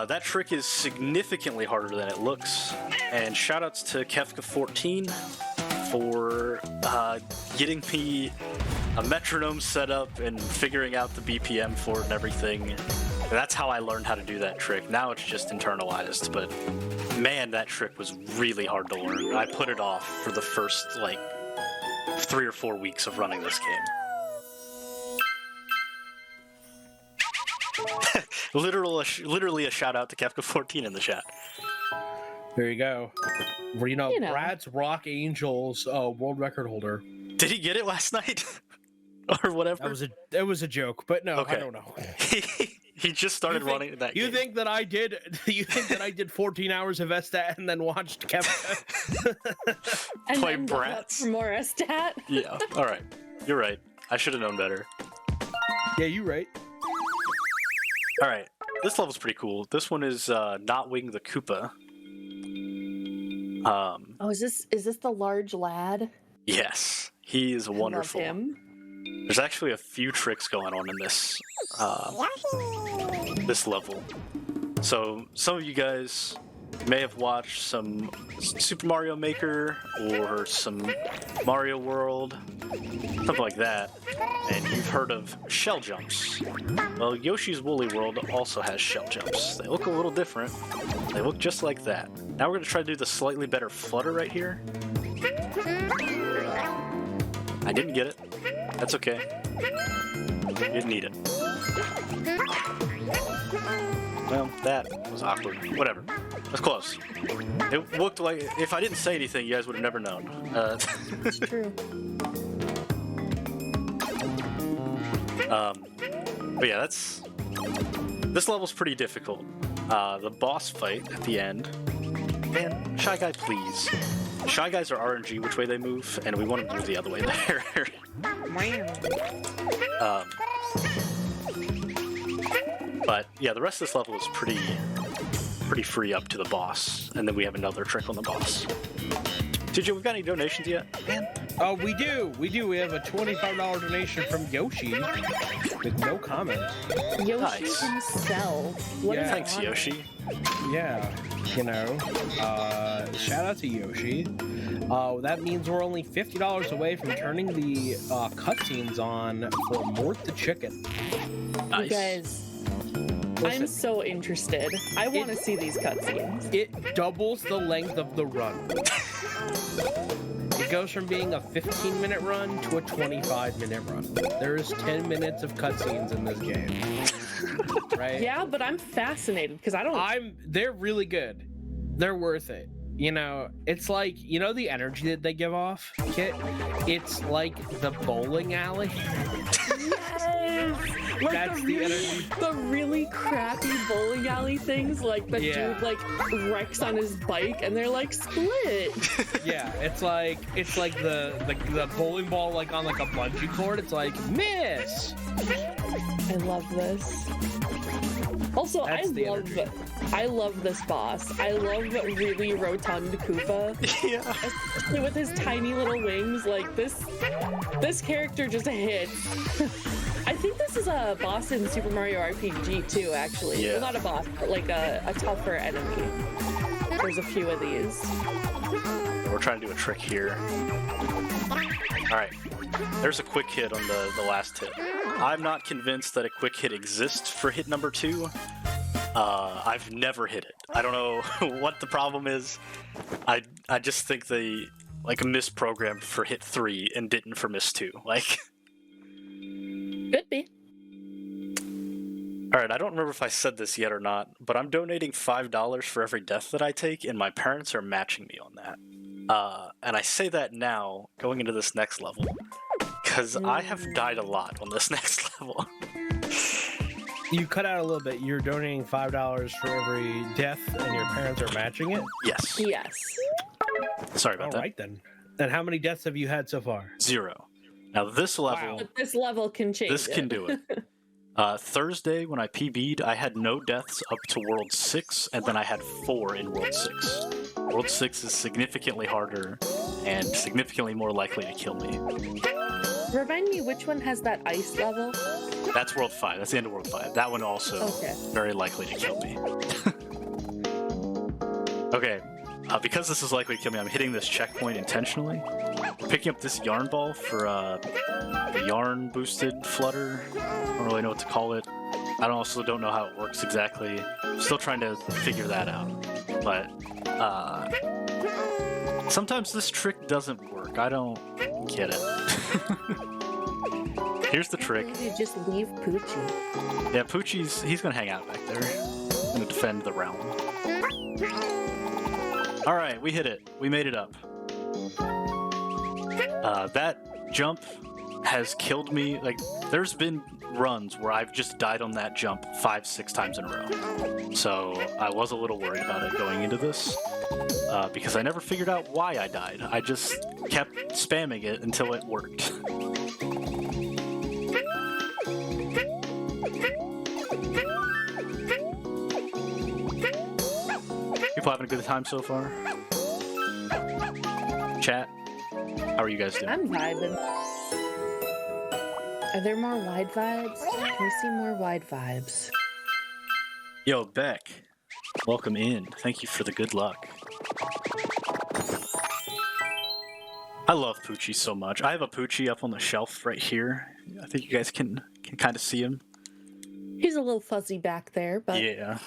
That trick is significantly harder than it looks, and shoutouts to Kefka14 for getting me a metronome set up and figuring out the BPM for it and everything. That's how I learned how to do that trick. Now it's just internalized, but man, that trick was really hard to learn. I put it off for the first, like, 3 or 4 weeks of running this game. Literally a shout out to Kefka14 in the chat. There you go. Well, you know, You know. Brad's Rock Angels world record holder. Did he get it last night? Or whatever? That was a joke, but no, Okay. I don't know. He just started running that You game. think that I did? You think that I did 14 hours of SDAT and then watched Kevin? And Play then got up brats. for more SDAT. Yeah, alright. You're right. I should have known better. Yeah, you right. Alright. This level's pretty cool. This one is Notwing the Koopa. Oh, is this the large lad? Yes. He is wonderful. I love him. There's actually a few tricks going on in this this level. So some of you guys may have watched some Super Mario Maker or some Mario World, something like that, and you've heard of shell jumps. Well, Yoshi's Woolly World also has shell jumps. They look a little different. They look just like that. Now we're going to try to do the slightly better flutter right here. I didn't get it. That's okay. Didn't need it. Well, that was awkward. Whatever. That's close. It looked like, if I didn't say anything, you guys would have never known. It's true. But yeah, this level's pretty difficult. The boss fight at the end. Man, Shy Guy, please. Shy Guys are RNG which way they move, and we want to move the other way there. But yeah, the rest of this level is pretty free up to the boss, and then we have another trick on the boss. TJ, we've got any donations yet? Man. Oh, we do. We have a $25 donation from Yoshi with no comment. Yoshi Nice. himself. What Yeah. an Thanks, honor. Yoshi. Yeah, you know, shout out to Yoshi. That means we're only $50 away from turning the cutscenes on for Mort the Chicken. You guys, I'm Listen. so interested. I want to see these cutscenes. It doubles the length of the run. It goes from being a 15-minute run to a 25-minute run. There is 10 minutes of cutscenes in this game. Right? Yeah, but I'm fascinated because I don't. They're really good. They're worth it. You know, it's like, you know the energy that they give off, Kit? It's like the bowling alley. Like That's the energy. The really crappy bowling alley things, like the Yeah. dude like wrecks on his bike, and they're like split. Yeah, it's like the bowling ball like on like a bungee cord. It's like miss. I love this. Also, That's the I love this boss. I love really rotund Koopa, Yeah. especially with his tiny little wings. Like this character just hits. I think this is a boss in Super Mario RPG too, actually. Yeah. Well, not a boss, but like a tougher enemy. There's a few of these. We're trying to do a trick here. Alright. There's a quick hit on the last hit. I'm not convinced that a quick hit exists for hit number 2. I've never hit it. I don't know what the problem is. I just think they misprogrammed for hit 3 and didn't for miss 2. Could be. Alright, I don't remember if I said this yet or not, but I'm donating $5 for every death that I take, and my parents are matching me on that. And I say that now, going into this next level, because I have died a lot on this next level. You cut out a little bit. You're donating $5 for every death, and your parents are matching it. Yes. Yes. Sorry All about that. right then. And how many deaths have you had so far? 0. Now this level, But this level can change. this can do it. Thursday, when I PB'd, I had no deaths up to World 6, and then I had 4 in World 6. World 6 is significantly harder and significantly more likely to kill me. Remind me, which one has that ice level? That's World 5. That's the end of World 5. That one also Okay. very likely to kill me. Okay, because this is likely to kill me, I'm hitting this checkpoint intentionally. We're picking up this yarn ball for the yarn boosted flutter. I don't really know what to call it. I also don't know how it works exactly. I'm still trying to figure that out. But sometimes this trick doesn't work. I don't get it. Here's the trick. You just leave Poochie. Yeah, he's gonna hang out back there. Gonna defend the realm. Alright, we hit it. We made it up. That jump has killed me. Like, there's been runs where I've just died on that jump 5-6 times in a row. So I was a little worried about it going into this, because I never figured out why I died. I just kept spamming it until it worked. People having a good time so far? Chat, how are you guys doing? I'm vibing. Are there more wide vibes? Can we see more wide vibes? Yo, Beck, welcome in. Thank you for the good luck. I love Poochie so much. I have a Poochie up on the shelf right here. I think you guys can kind of see him. He's a little fuzzy back there, but Yeah.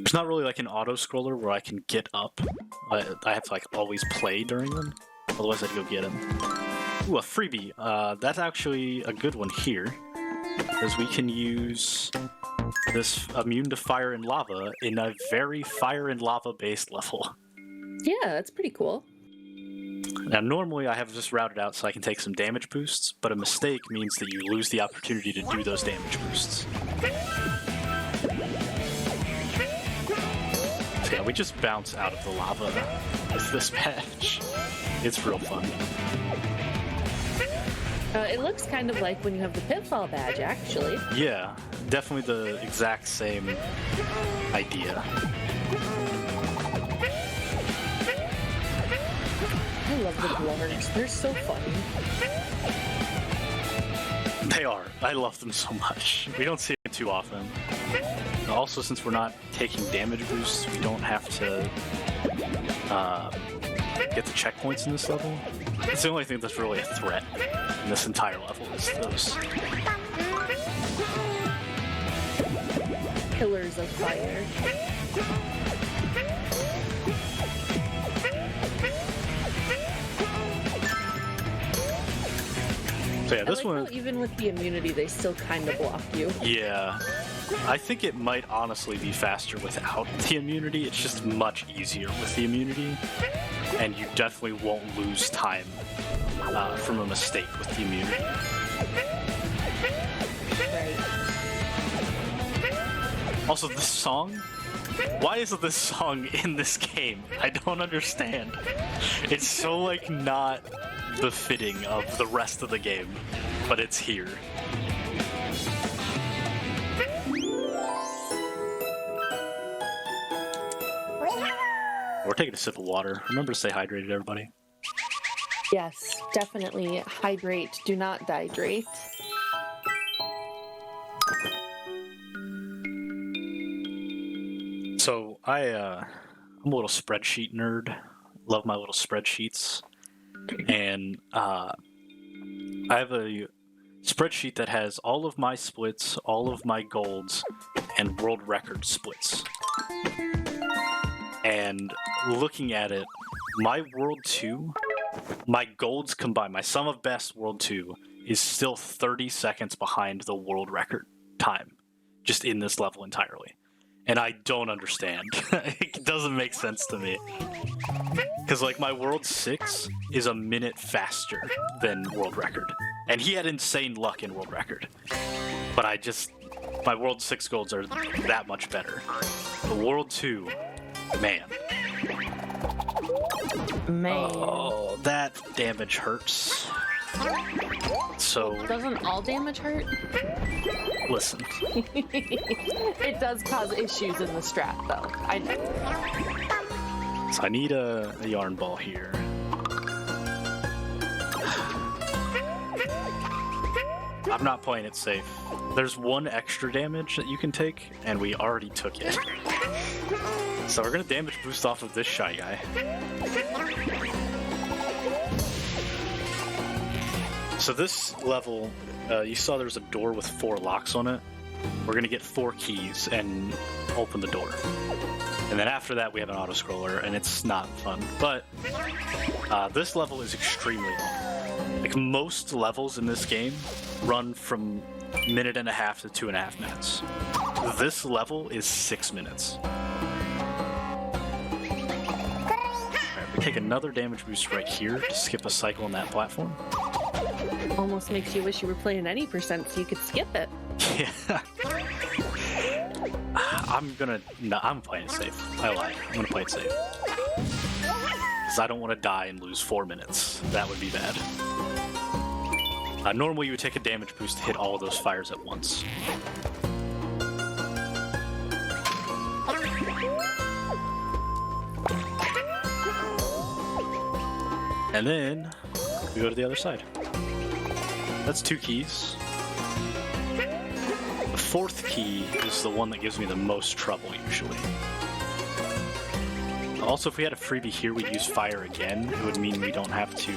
There's not really like an auto scroller where I can get up. I have to like always play during them. Otherwise I'd go get him. Ooh, a freebie. That's actually a good one here. Because we can use this immune to fire and lava in a very fire and lava based level. yeah, that's pretty cool. Now normally I have this routed out so I can take some damage boosts, but a mistake means that you lose the opportunity to do those damage boosts. So yeah, we just bounce out of the lava with this patch. It's real fun. It looks kind of like when you have the Pitfall badge, actually. Yeah, definitely the exact same idea. I love the blowers. They're so funny. They are. I love them so much. We don't see them too often. Also, since we're not taking damage boosts, we don't have to get the checkpoints in this level. It's the only thing that's really a threat in this entire level is those. Pillars of fire. So yeah, this I like one... how even with the immunity, they still kind of block you. Yeah. I think it might honestly be faster without the immunity. It's just much easier with the immunity. And you definitely won't lose time from a mistake with the immunity. Right. Also, this song? Why isn't this song in this game? I don't understand. It's so, like, not befitting of the rest of the game, but it's here. We're taking a sip of water. Remember to stay hydrated, everybody. Yes, definitely hydrate. Do not dehydrate. So I'm a little spreadsheet nerd. Love my little spreadsheets, and I have a spreadsheet that has all of my splits, all of my golds, and world record splits. And looking at it, my World 2, my golds combined, my sum of best World 2 is still 30 seconds behind the world record time, just in this level entirely. And I don't understand. It doesn't make sense to me. Because, like, my World 6 is a minute faster than world record. And he had insane luck in world record. But my World 6 golds are that much better. The World 2... Man. Oh, that damage hurts. So... Doesn't all damage hurt? Listen. It does cause issues in the strat, though. I know. So I need a yarn ball here. I'm not playing it safe. There's one extra damage that you can take, and we already took it. So we're gonna damage boost off of this shy guy. So this level, you saw there was a door with 4 locks on it. We're gonna get 4 keys and open the door. And then after that, we have an auto-scroller, and it's not fun. But this level is extremely long. Like, most levels in this game run from 1.5 minutes to 2.5 minutes. This level is 6 minutes. Alright, we take another damage boost right here to skip a cycle on that platform. Almost makes you wish you were playing any percent so you could skip it. Yeah. I'm playing it safe. I lied. I'm gonna play it safe. Because I don't want to die and lose 4 minutes. That would be bad. Normally you would take a damage boost to hit all of those fires at once. And then we go to the other side. That's 2 keys. The 4th key is the one that gives me the most trouble, usually. Also, if we had a freebie here, we'd use fire again. It would mean we don't have to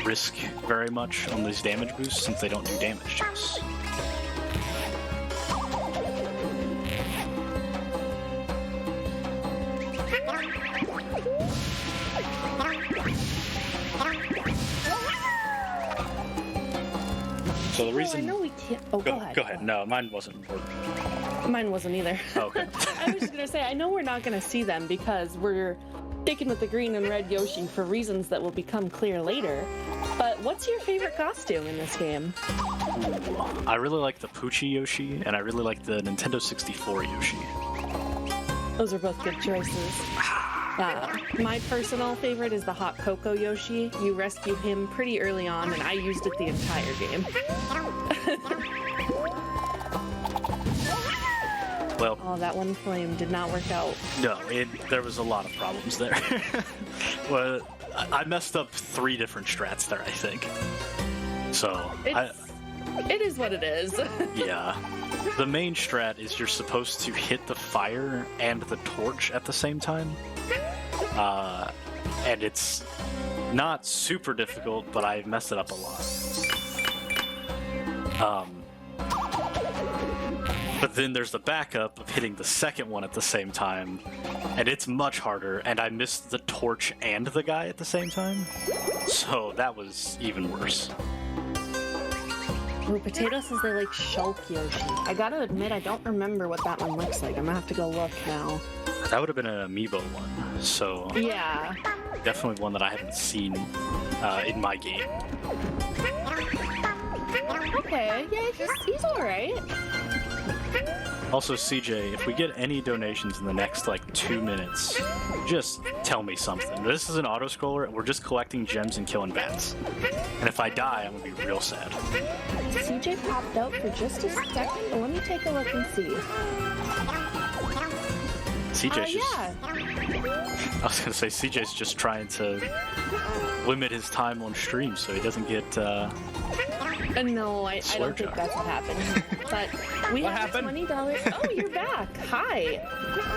risk very much on these damage boosts, since they don't do damage to us. So the reason... I know we can't... Oh, go ahead. Go ahead. No, mine wasn't important. Mine wasn't either. Oh, okay. I was just going to say, I know we're not going to see them because we're sticking with the green and red Yoshi for reasons that will become clear later. But what's your favorite costume in this game? I really like the Poochie Yoshi, and I really like the Nintendo 64 Yoshi. Those are both good choices. My personal favorite is the Hot Cocoa Yoshi. You rescue him pretty early on, and I used it the entire game. Well, oh, that one flame did not work out. No, there was a lot of problems there. Well, I messed up 3 different strats there, I think. So, it is what it is. Yeah. The main strat is you're supposed to hit the fire and the torch at the same time. And it's not super difficult, but I messed it up a lot. But then there's the backup of hitting the second one at the same time, and it's much harder, and I missed the torch and the guy at the same time, so that was even worse. Ooh, Potato says they like Shulk Yoshi. I gotta admit, I don't remember what that one looks like. I'm gonna have to go look now. That would have been an amiibo one, so... Yeah. Definitely one that I haven't seen in my game. Okay, yeah, he's alright. Also, CJ, if we get any donations in the next, 2 minutes, just tell me something. This is an auto-scroller, and we're just collecting gems and killing bats. And if I die, I'm gonna be real sad. CJ popped out for just a second, but let me take a look and see. CJ's just... Yeah. I was gonna say, CJ's just trying to limit his time on stream so he doesn't get, No, I don't think that's what happened. But we have $20. Oh, you're back. Hi.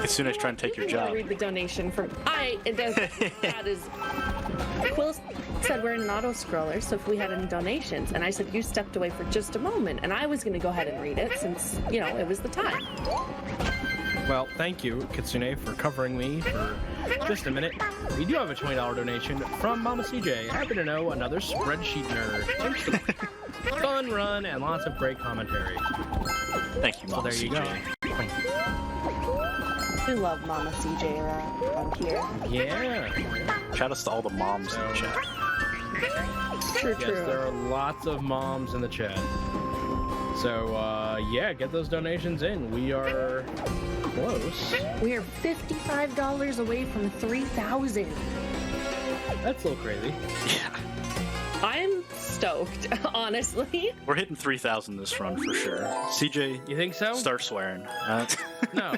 Kitsune trying to take your job. Read the donation from... That is... Quill said we're in an auto-scroller, so if we had any donations, and I said you stepped away for just a moment, and I was going to go ahead and read it since, it was the time. Well, thank you, Kitsune, for covering me for just a minute. We do have a $20 donation from Mama CJ. Happy to know another spreadsheet nerd. Thanks so much. Fun run and lots of great commentary. Thank you, Mama there you CJ. go. We love Mama CJ around here. Yeah. Shout outs to all the moms in the chat. True. Yes, there are lots of moms in the chat. So, yeah, get those donations in. We are close. We are $55 away from 3,000. That's a little crazy. Yeah. I'm stoked, honestly. We're hitting 3,000 this run for sure. CJ, You think so? start swearing. No.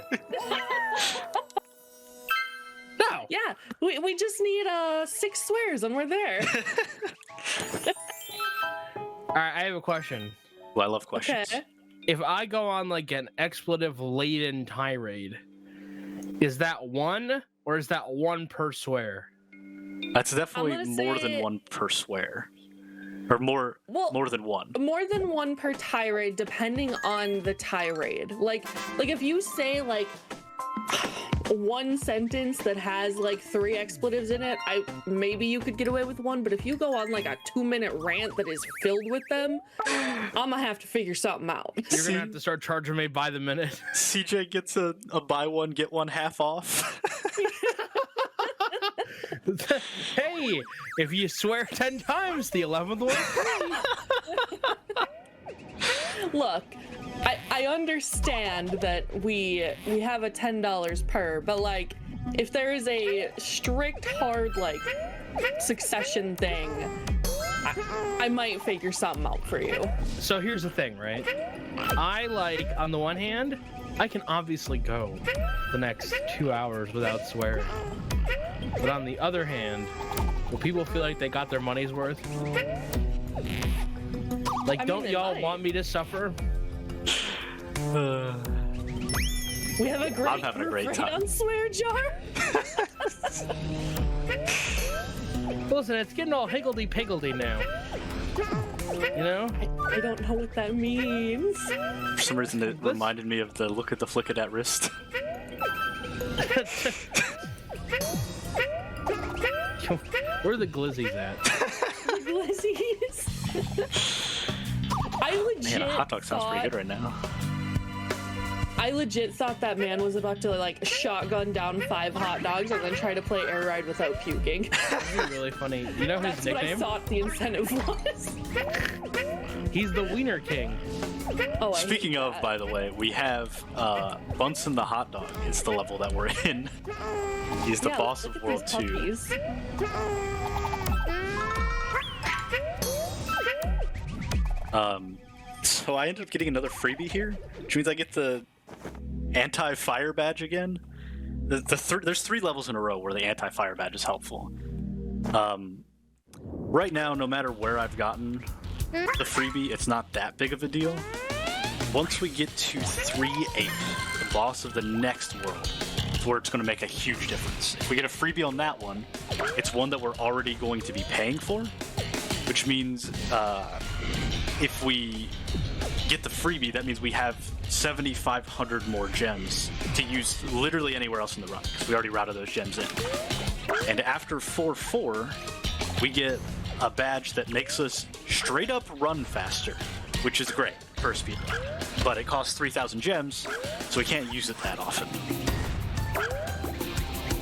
No. Yeah, we just need 6 swears and we're there. All right, I have a question. Well, I love questions. Okay. If I go on an expletive-laden tirade, is that one or is that one per swear? That's definitely I'm gonna more say- than one per swear. Or more Well, more than one. More than one per tirade, depending on the tirade. Like if you say like one sentence that has like 3 expletives in it, maybe you could get away with one. But if you go on like a 2-minute rant that is filled with them, I'm gonna have to figure something out. You're gonna have to start charging me by the minute. CJ gets a buy one get one half off. Hey, if you swear 10 times, the 11th one free. Look, I understand that we have a $10 per, but like if there is a strict hard like succession thing, I might figure something out for you. So here's the thing, right? I like, on the one hand, I can obviously go the next 2 hours without swearing. But on the other hand, will people feel like they got their money's worth? Like, don't y'all want me to suffer? We have a great I'm having a great group time. on swear jar. Listen, it's getting all higgledy-piggledy now. You know? I don't know what that means. For some reason, it reminded me of the look at the flick of that wrist. Where are the glizzies at? Glizzies. I legit Man, a hot dog sounds pretty good right now. I legit thought that man was about to like shotgun down 5 hot dogs and then try to play air ride without puking. That'd be really funny. You know his That's nickname? what I thought the incentive was. He's the Wiener King. Oh, I Speaking hate of, that. by the way, we have Bunsen the hot dog is the level that we're in. He's the Yeah, boss look of at World these 2. puppies. So I ended up getting another freebie here, which means I get the anti-fire badge again. There's 3 levels in a row where the anti-fire badge is helpful. Right now, no matter where I've gotten the freebie, it's not that big of a deal. Once we get to 3-8, the boss of the next world, is where it's going to make a huge difference. If we get a freebie on that one, it's one that we're already going to be paying for, which means if we get the freebie, that means we have 7,500 more gems to use literally anywhere else in the run, because we already routed those gems in. And after 4-4, we get a badge that makes us straight up run faster, which is great for a speedrun. But it costs 3,000 gems, so we can't use it that often.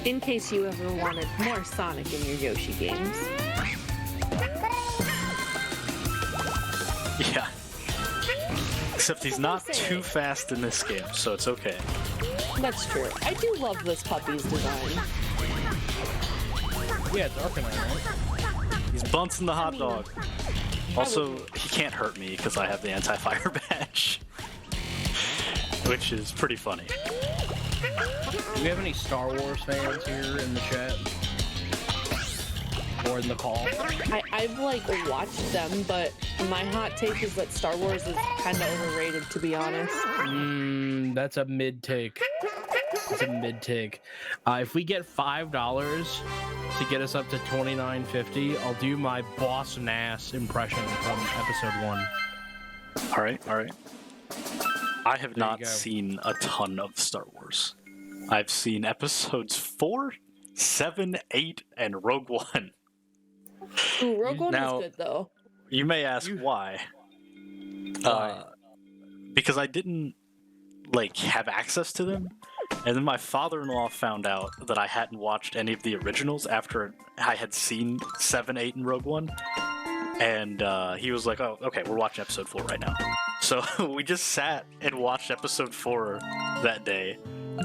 In case you ever wanted more Sonic in your Yoshi games. Yeah. Except he's not too fast in this game, so it's okay. That's true. I do love this puppy's design. Yeah, it's Arcanine, right? He's Bunsen the hot dog. Also, he can't hurt me because I have the anti-fire badge. Which is pretty funny. Do we have any Star Wars fans here in the chat? Or in the call? I've like watched them, but my hot take is that Star Wars is kind of overrated, to be honest. That's a mid take. It's a mid take. If we get $5 to get us up to $29.50, I'll do my Boss Nass impression from episode 1. All right. I have There you not go. seen a ton of Star Wars. I've seen episodes 4, 7, 8, and Rogue One. Ooh, Rogue One Now- was good though. You may ask why. Because I didn't have access to them, and then my father-in-law found out that I hadn't watched any of the originals after I had seen 7, 8, and Rogue One, and he was like, "Oh, okay, we're watching episode 4 right now." So we just sat and watched episode 4 that day,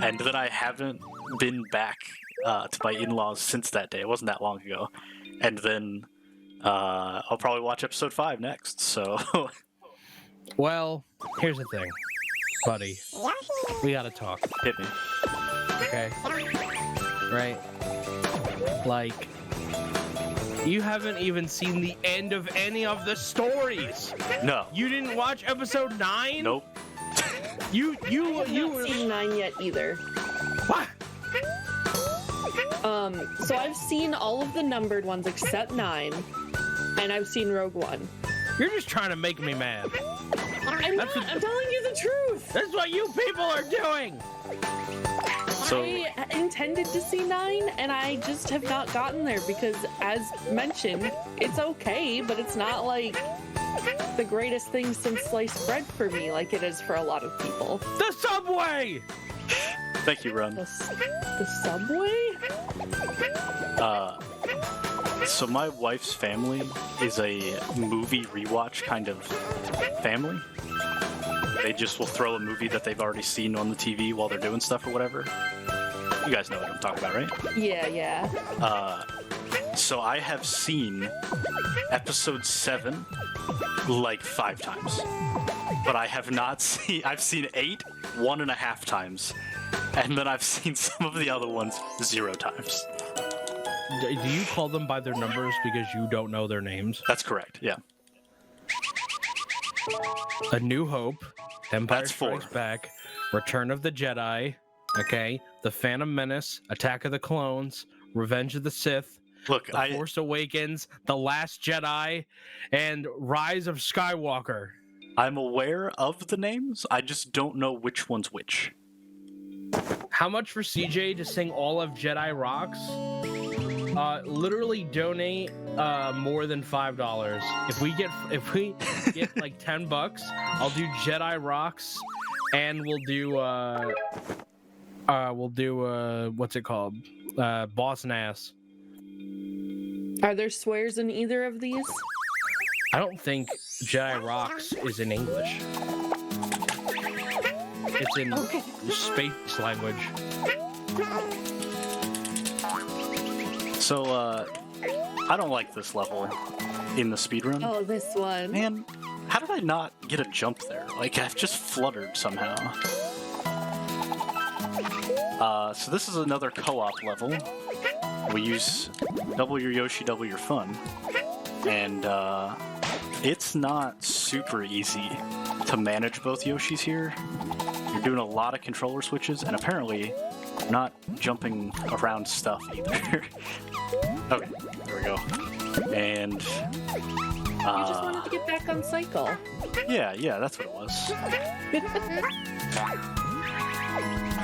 and then I haven't been back to my in-laws since that day. It wasn't that long ago, and then I'll probably watch episode 5 next. So Well, here's the thing, buddy. We gotta talk, hit me. okay? Right? Like, you haven't even seen the end of any of the stories. No. You didn't watch episode 9? Nope. You I've not were... seen 9 yet either. What? So I've seen all of the numbered ones except 9. and I've seen Rogue One. You're just trying to make me mad. I'm telling you the truth. That's what you people are doing. So I intended to see 9, and I just have not gotten there because, as mentioned, it's okay, but it's not like the greatest thing since sliced bread for me, like it is for a lot of people. The subway. thank you, Ron. The subway? So my wife's family is a movie rewatch kind of family. They just will throw a movie that they've already seen on the TV while they're doing stuff or whatever. You guys know what I'm talking about, right? Yeah. So I have seen episode 7 like 5 times. But I have not seen... I've seen 8 1.5 times. And then I've seen some of the other ones 0 times. Do you call them by their numbers because you don't know their names? That's correct, yeah. A New Hope, Empire That's 4. Strikes Back, Return of the Jedi, okay, The Phantom Menace, Attack of the Clones, Revenge of the Sith, Look, The Force Awakens, The Last Jedi, and Rise of Skywalker. I'm aware of the names, I just don't know which one's which. How much for CJ to sing all of Jedi Rocks? Literally donate more than $5. If we get like $10, I'll do Jedi Rocks, and we'll do what's it called? Boss and Ass. Are there swears in either of these? I don't think Jedi Rocks is in English. It's in space language. So, I don't like this level in the speedrun. Oh, this one. Man, how did I not get a jump there? Like, I've just fluttered somehow. So this is another co-op level. We use double your Yoshi, double your fun. And, it's not super easy to manage both Yoshis here. You're doing a lot of controller switches, and apparently not jumping around stuff either. Okay, there we go. And You just wanted to get back on cycle. yeah, that's what it was.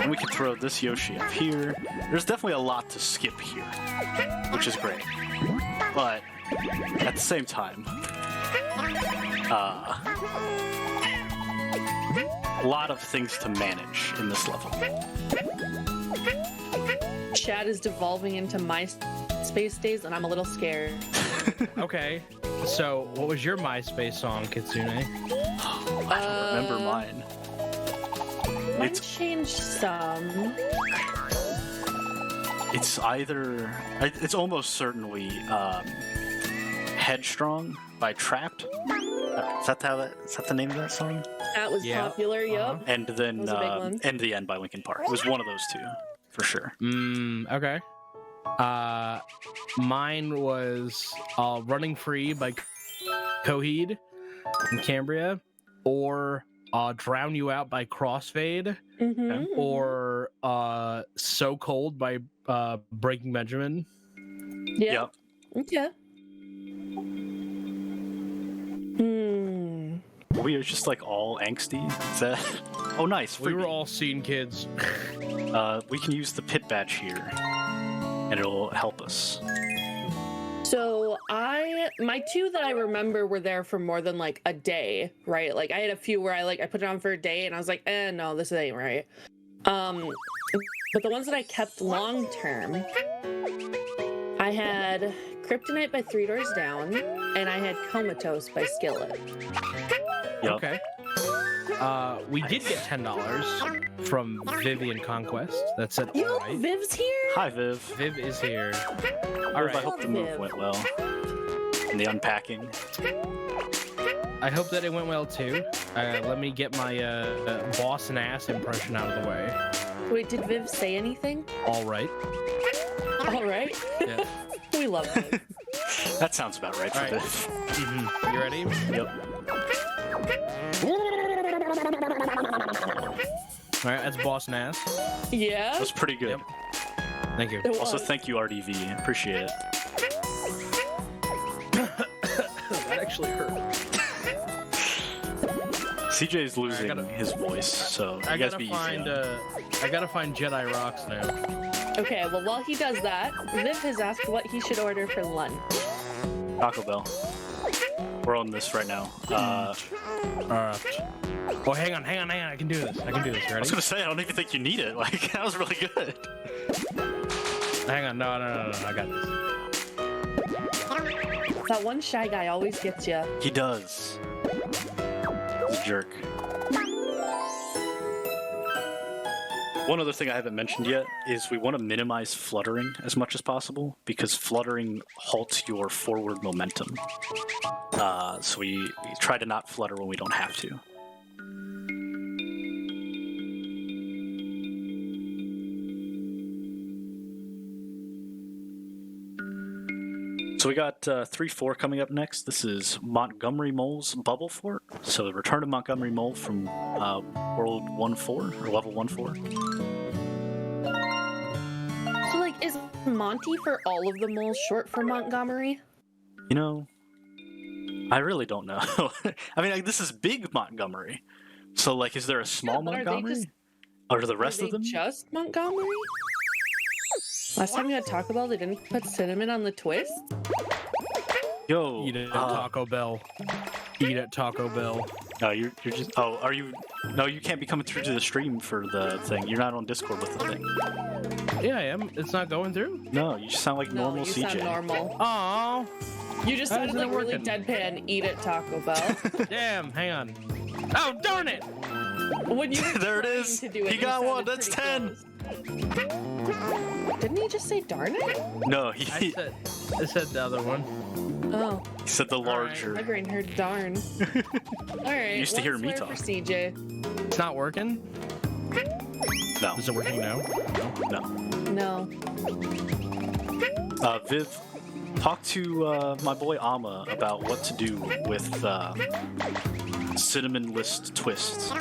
And we can throw this Yoshi up here. There's definitely a lot to skip here, which is great. But at the same time, a lot of things to manage in this level. Chat is devolving into MySpace days, and I'm a little scared. Okay, so what was your MySpace song, Kitsune? I don't remember mine. Mine changed some. It's almost certainly Headstrong by Trapped. Is that the name of that song? That was popular, yup. And then That was a big one. End the End by Linkin Park. It was one of those two, for sure. Okay. Mine was Running Free by Coheed in Cambria, or Drown You Out by Crossfade, or So Cold by Breaking Benjamin. Yeah. Okay. We are just like all angsty. Is that? Oh, nice. We were freebie. all scene kids. We can use the pit badge here, and it'll help us. So my 2 that I remember were there for more than like a day, right? Like I had a few where I put it on for a day and I was like, no, this ain't right. But the ones that I kept long term, I had Kryptonite by Three Doors Down, and I had Comatose by Skillet. Yep. Okay. We did get $10 from Vivian Conquest. That's it. Yo, Right? Viv's here? Hi, Viv. Viv is here. All I right. hope the move Viv. went well. And the unpacking. I hope that it went well too. Let me get my boss and ass impression out of the way. Wait, did Viv say anything? All right. All right. Yeah. We love Viv. That sounds about right for All right. Viv. You ready? Yep. All right. That's boss and ass. Yeah? That was pretty good. Yep. Thank you. It Also, was. thank you, RDV. Appreciate it. actually hurt. CJ's losing gotta- his voice, so I you guys gotta be find easy. I gotta find Jedi rocks now. Okay, well, while he does that, Viv has asked what he should order for lunch. Taco Bell. We're on this right now. Oh, hang on. I can do this. You I ready? was gonna say I don't even think you need it. Like that was really good. Hang on. No. I got this. That one shy guy always gets you. He does. He's a jerk. One other thing I haven't mentioned yet is we want to minimize fluttering as much as possible because fluttering halts your forward momentum. So we try to not flutter when we don't have to. So we got 3-4 coming up next. This is Montgomery Mole's Bubble Fort. So the return of Montgomery Mole from World 1-4 or Level 1-4. So, like, is Monty for all of the moles short for Montgomery? You know, I really don't know. I mean, like, this is big Montgomery. So, like, is there a small but are they Montgomery? just- Or the rest Are of they them? just Montgomery? Last time you had Taco Bell, they didn't put cinnamon on the twist? Yo, Eat it at Taco Bell. Eat at Taco Bell. no, you're just. Oh, are you? No, you can't be coming through to the stream for the thing. You're not on Discord with the thing. Yeah, I am. It's not going through. No, you just sound like No, normal you CJ. sound normal. Oh, You just How sounded isn't it like really working? deadpan, eat at Taco Bell. damn. Hang on. Oh, darn it. When you were There it trying is. to do it, He you got one. sounded That's pretty 10. close. Didn't he just say darn it? No, I he said the other one. Oh, said the right. larger. my brain heard darn. Alright, Used to hear me swear talk. for CJ. It's not working. No, Is it working now? no. No. Viv, talk to my boy Amma about what to do with cinnamon list twists.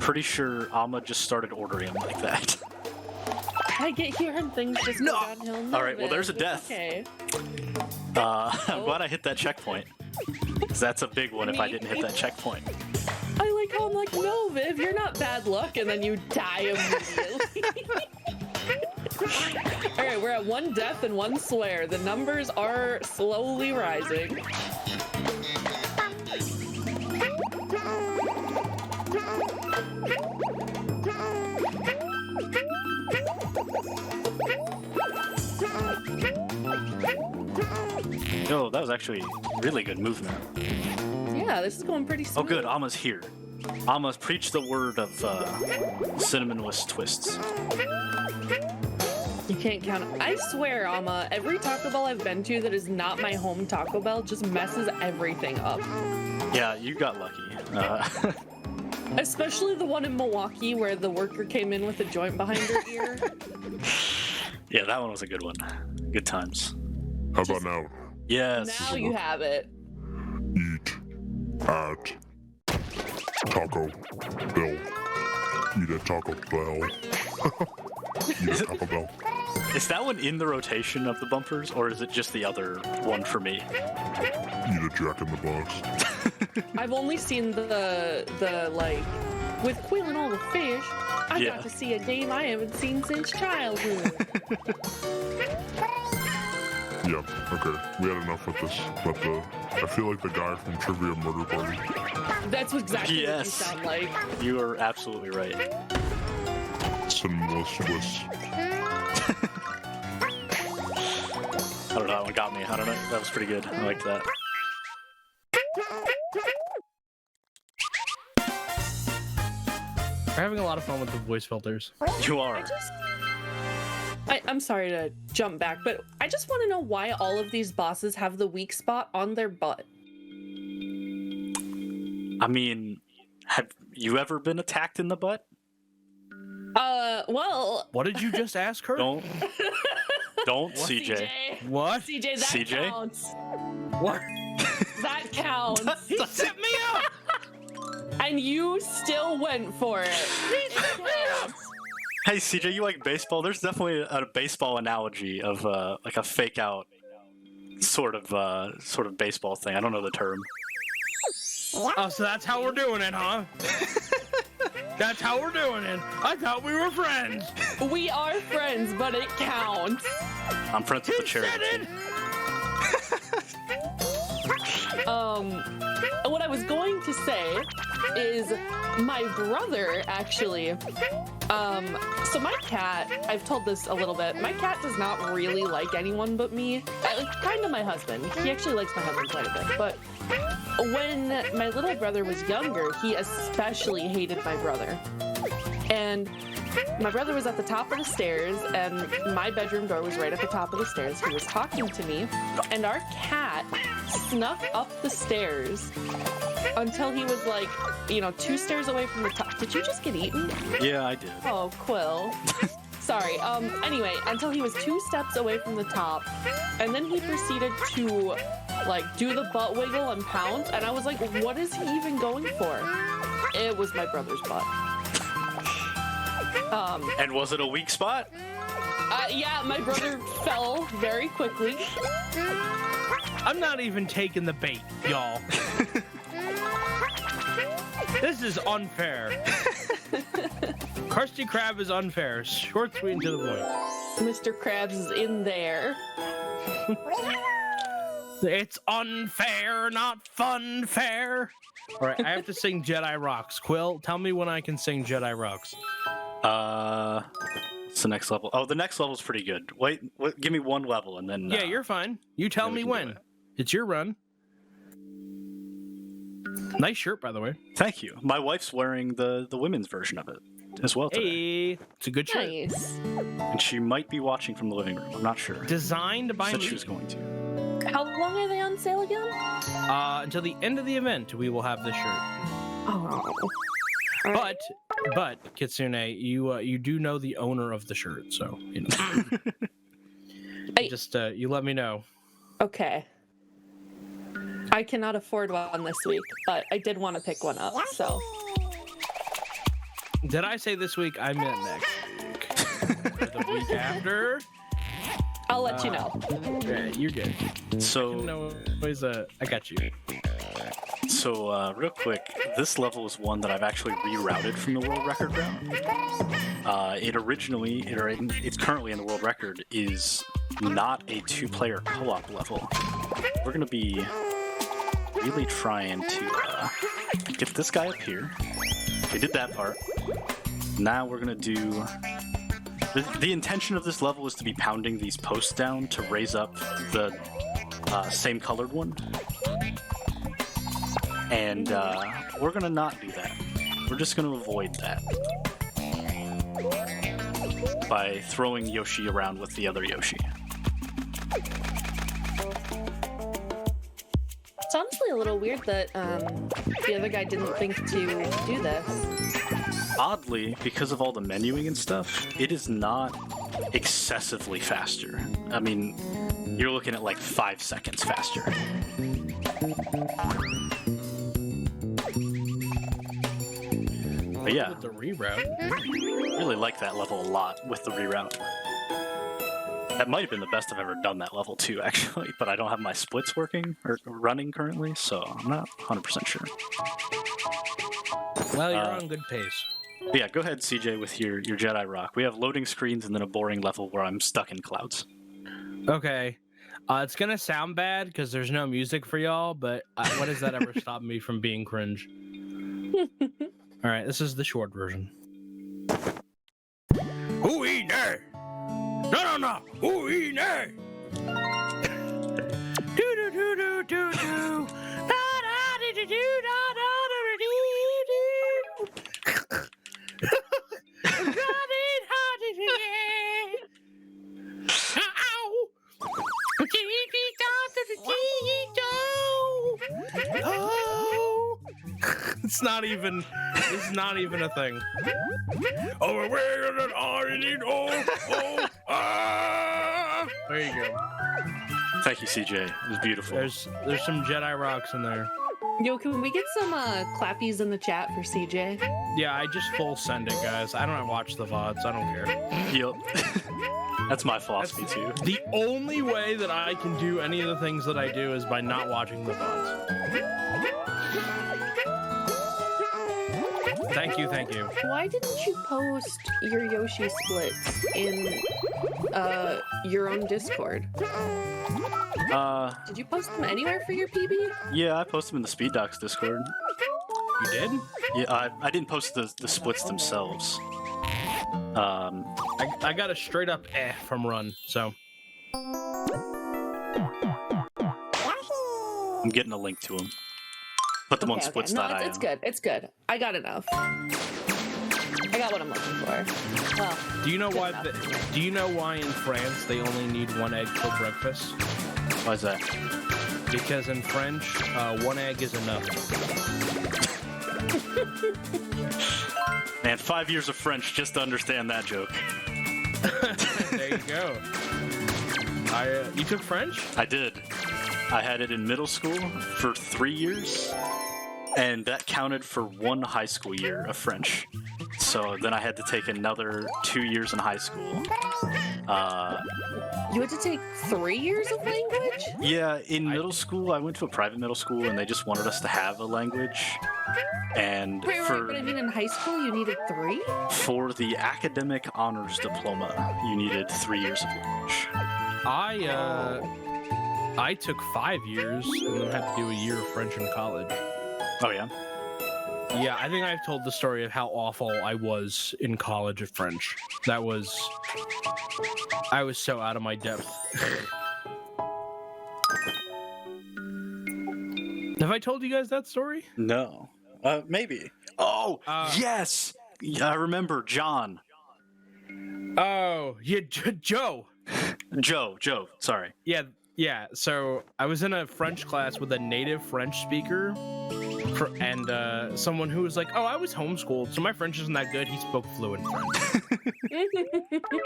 Pretty sure Amma just started ordering them like that. I get hearing things just go downhill. All right, well, there's a It's death. Okay. I'm glad I hit that checkpoint. 'Cause that's a big one if I didn't hit that checkpoint. I like how I'm like, no, Viv, you're not bad luck, and then you die immediately. Alright, we're at 1 death and 1 swear. The numbers are slowly rising. Yo, that was actually really good movement. Yeah, this is going pretty smooth. Oh, good. Amma's here. Amma's preach the word of cinnamon list twists. You can't count. I swear, Amma, every Taco Bell I've been to that is not my home Taco Bell just messes everything up. Yeah, you got lucky. Especially the one in Milwaukee where the worker came in with a joint behind her ear. Yeah, that one was a good one. Good times. How about now? Yes. Now you have it. Eat at Taco Bell. Eat at Taco Bell. Eat at Taco Bell. Is that one in the rotation of the bumpers, or is it just the other one for me? Eat a Jack in the Box. I've only seen the like with qwillinallthefish. I Yeah. got to see a game I haven't seen since childhood. Yeah, okay. We had enough with this. But I feel like the guy from Trivia Murder Party. That's exactly what you Yes. sound like. You are absolutely right. Cinnamon Swiss. I don't know, that one got me. I don't know. That was pretty good. I liked that. We're having a lot of fun with the voice filters. You are. I'm sorry to jump back, but I just want to know why all of these bosses have the weak spot on their butt. I mean, have you ever been attacked in the butt? Well, What did you just ask her? Don't. Don't, CJ. What? CJ, that CJ? counts. What? That counts. He set me up! And you still went for it. It counts. Hey, CJ, you like baseball? There's definitely a baseball analogy of like a fake out sort of baseball thing. I don't know the term. Oh, so that's how we're doing it, huh? That's how we're doing it. I thought we were friends. We are friends, but it counts. I'm friends with the Said charity. it. What I was going to say is my brother actually. So my cat, I've told this a little bit. My cat does not really like anyone but me. Kind of my husband. He actually likes my husband quite a bit, but. When my little brother was younger, he especially hated my brother. And my brother was at the top of the stairs, and my bedroom door was right at the top of the stairs. He was talking to me, and our cat snuck up the stairs until he was like, 2 stairs away from the top. Did you just get eaten? Yeah, I did. Oh, Quill. Sorry. Anyway, until he was 2 steps away from the top, and then he proceeded to do the butt wiggle and pounce, and I was like, what is he even going for? It was my brother's butt. And was it a weak spot? Yeah, my brother fell very quickly. I'm not even taking the bait, y'all. This is unfair. Krusty Krab is unfair. Short, sweet, and to the point. Mr. Krabs is in there. It's unfair, not fun fair. All right, I have to sing Jedi Rocks. Quill, tell me when I can sing Jedi Rocks. What's the next level? Oh, the next level's pretty good. Wait, give me one level and then... Yeah, you're fine. You tell me when. It's your run. Nice shirt, by the way. Thank you. My wife's wearing the women's version of it as well today. Hey, it's a good shirt. Nice. And she might be watching from the living room. I'm not sure. Designed by Said me. she was going to. How long are they on sale again? Until the end of the event, we will have this shirt. Oh. But Kitsune, you do know the owner of the shirt, so you let me know. Okay. I cannot afford one this week, but I did want to pick one up, so. Did I say this week? I meant next week. Or the week after? I'll let you know. Yeah, you're good. So, I got you. So, real quick, this level is one that I've actually rerouted from the world record round. It's currently in the world record, is not a 2-player co-op level. We're gonna be really trying to get this guy up here. We did that part. Now we're gonna do... The intention of this level is to be pounding these posts down to raise up the same colored one. And we're gonna not do that. We're just gonna avoid that by throwing Yoshi around with the other Yoshi. It's honestly a little weird that the other guy didn't think to do this. Oddly, because of all the menuing and stuff, it is not excessively faster. I mean, you're looking at like 5 seconds faster. But yeah, With the reroute. really like that level a lot with the reroute. That might have been the best I've ever done that level too, actually, but I don't have my splits working or running currently, so I'm not 100% sure. Well, you're on good pace. But yeah, go ahead, CJ, with your Jedi Rock. We have loading screens and then a boring level where I'm stuck in clouds. Okay. It's gonna sound bad because there's no music for y'all, but what does that ever stop me from being cringe? All right, this is the short version. Ooh, nay! No! Ooh, nay! Do do do do do do. Da da do do do da da do do do. It's not even a thing. Oh, there you go. Thank you, CJ. It was beautiful. There's some Jedi rocks in there. Yo, can we get some clappies in the chat for CJ? Yeah, I just full send it, guys. I don't watch the VODs. I don't care. Yep. That's my philosophy, too. The only way that I can do any of the things that I do is by not watching the VODs. Thank you, thank you. Why didn't you post your Yoshi splits in your own Discord? Did you post them anywhere for your PB? Yeah, I posted them in the Speed Docs Discord. You did? Yeah, I didn't post the splits themselves. I got a straight up from Run, so. I'm getting a link to them. Put them on splits.io. No, it's good. It's good. I got enough. I got what I'm looking for. Well, Do you know why? Do you know why in France they only need 1 egg for breakfast? Why is that? Because in French, 1 egg is enough. Man, 5 years of French just to understand that joke. There you go. You took French? I did. I had it in middle school for 3 years, and that counted for 1 high school year of French. So then I had to take another 2 years in high school. you had to take 3 years of language? Yeah, in middle school, I went to a private middle school, and they just wanted us to have a language. And Wait, but I mean, in high school, you needed 3? For the academic honors diploma, you needed 3 years of language. I took 5 years and then had to do a year of French in college. Oh, yeah? Yeah, I think I've told the story of how awful I was in college at French. I was so out of my depth. Have I told you guys that story? No. Maybe. Oh, yes! Yeah, I remember John. Oh, yeah, Joe. Joe, sorry. Yeah, so I was in a French class with a native French speaker and someone who was like, oh, I was homeschooled, so my French isn't that good. He spoke fluent French.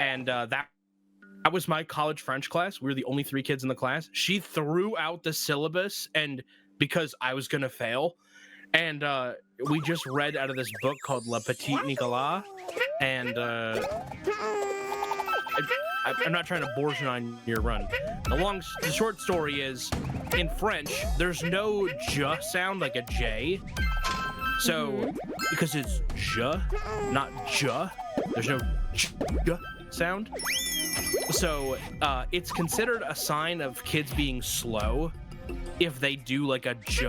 And that was my college French class. We were the only 3 kids in the class. She threw out the syllabus and because I was going to fail. And we just read out of this book called Le Petit Nicolas. And I'm not trying to bore you on your run. The short story is, in French, there's no j sound like a J. So, because it's je, not j, there's no j sound. So, it's considered a sign of kids being slow if they do like a j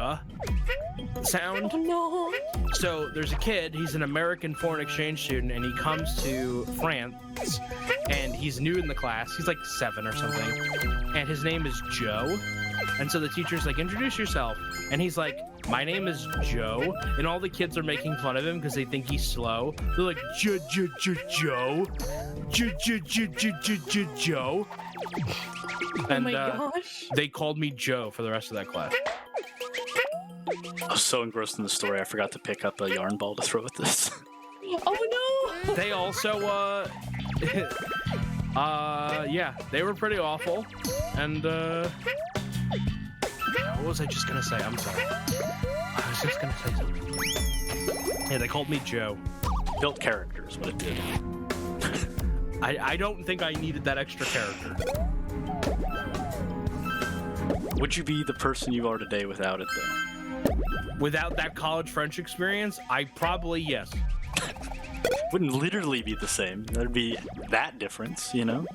sound. Oh, no. So there's a kid, he's an American foreign exchange student, and he comes to France, and he's new in the class. He's like 7 or something, and his name is Joe. And so the teacher's like, introduce yourself. And he's like, my name is Joe. And all the kids are making fun of him because they think he's slow. They're like, Joe. Joe. And my gosh. they called me Joe for the rest of that class. I was so engrossed in the story, I forgot to pick up a yarn ball to throw at this. Oh no! They also, yeah, they were pretty awful. And, what was I just gonna say? I'm sorry. I was just gonna say something. Yeah, they called me Joe. Built character is what it did. I don't think I needed that extra character. Would you be the person you are today without it, though? Without that college French experience, I probably, yes. Wouldn't literally be the same. There'd be that difference, you know?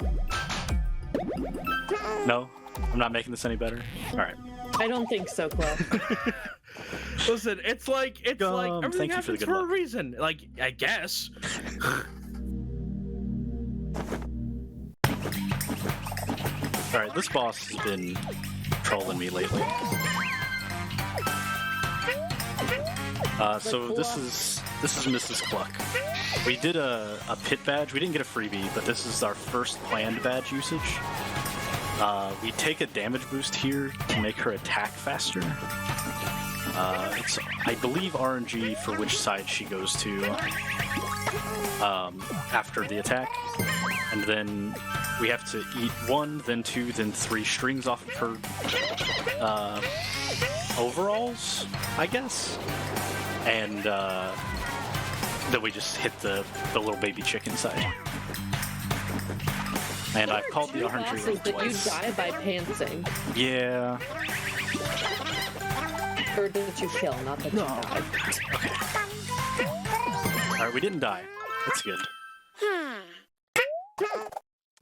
No? I'm not making this any better? Alright. I don't think so, Quill. Listen, it's like everything Thank you for the happens good for a luck. reason. Like, I guess. Alright, this boss has been trolling me lately. So this is Mrs. Cluck. We did a pit badge. We didn't get a freebie, but this is our first planned badge usage. We take a damage boost here to make her attack faster. It's, I believe, RNG for which side she goes to after the attack. And then we have to eat 1, then 2, then 3 strings off of her overalls, I guess. And then we just hit the little baby chicken side. And I've called the RNG bosses that twice. you die by pantsing. Yeah. Or that you kill, not that you die. Alright, we didn't die. That's good.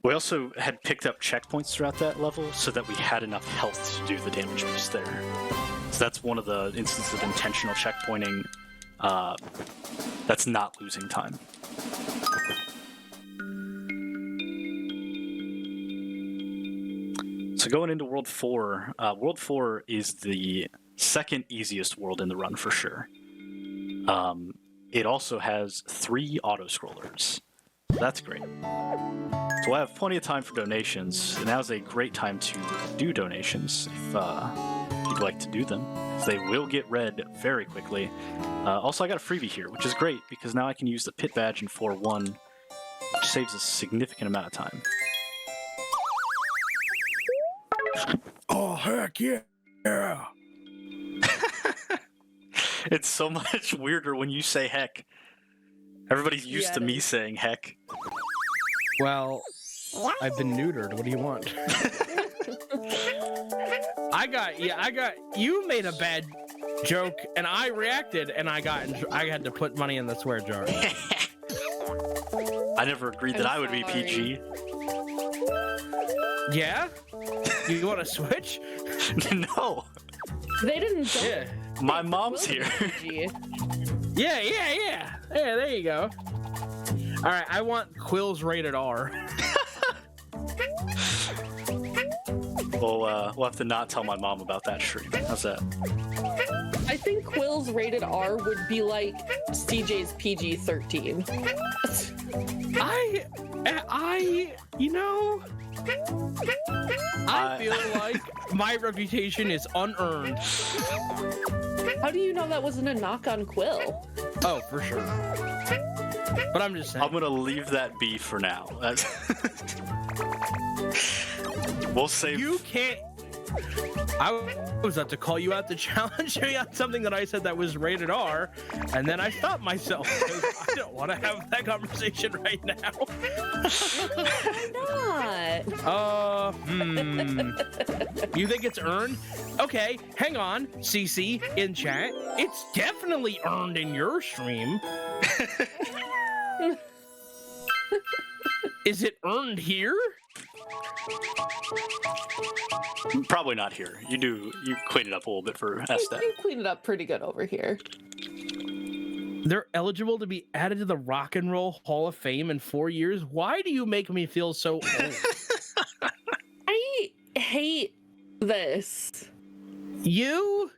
We also had picked up checkpoints throughout that level so that we had enough health to do the damage boost there. So that's one of the instances of intentional checkpointing that's not losing time. So going into World 4, World 4 is the second easiest world in the run for sure. It also has 3 auto-scrollers. That's great. So I have plenty of time for donations, and now's a great time to do donations if you'd like to do them. They will get read very quickly. Also, I got a freebie here, which is great because now I can use the pit badge in 4.1, which saves a significant amount of time. Oh, heck yeah. Yeah. It's so much weirder when you say heck. Everybody's used to me saying heck. Well, I've been neutered. What do you want? You made a bad joke, and I reacted, and I had to put money in the swear jar. I never agreed that I would be PG. Yeah? You want to switch? No. They didn't. Yeah. My mom's here. Yeah. Yeah, there you go. All right, I want Quills rated R. We'll have to not tell my mom about that stream. How's that? I think Quill's rated R would be like CJ's PG-13. I feel like my reputation is unearned. How do you know that wasn't a knock on Quill? Oh, for sure. But I'm just saying. I'm gonna leave that be for now. We'll save. You can't. I was about to call you out to challenge me on something that I said that was rated R, and then I stopped myself because I don't want to have that conversation right now. Why not? You think it's earned? Okay, hang on, CC in chat. It's definitely earned in your stream. Is it earned here? Probably not here. You clean it up a little bit for SDAT. You cleaned it up pretty good over here. They're eligible to be added to the Rock and Roll Hall of Fame in 4 years. Why do you make me feel so old? I hate this. You?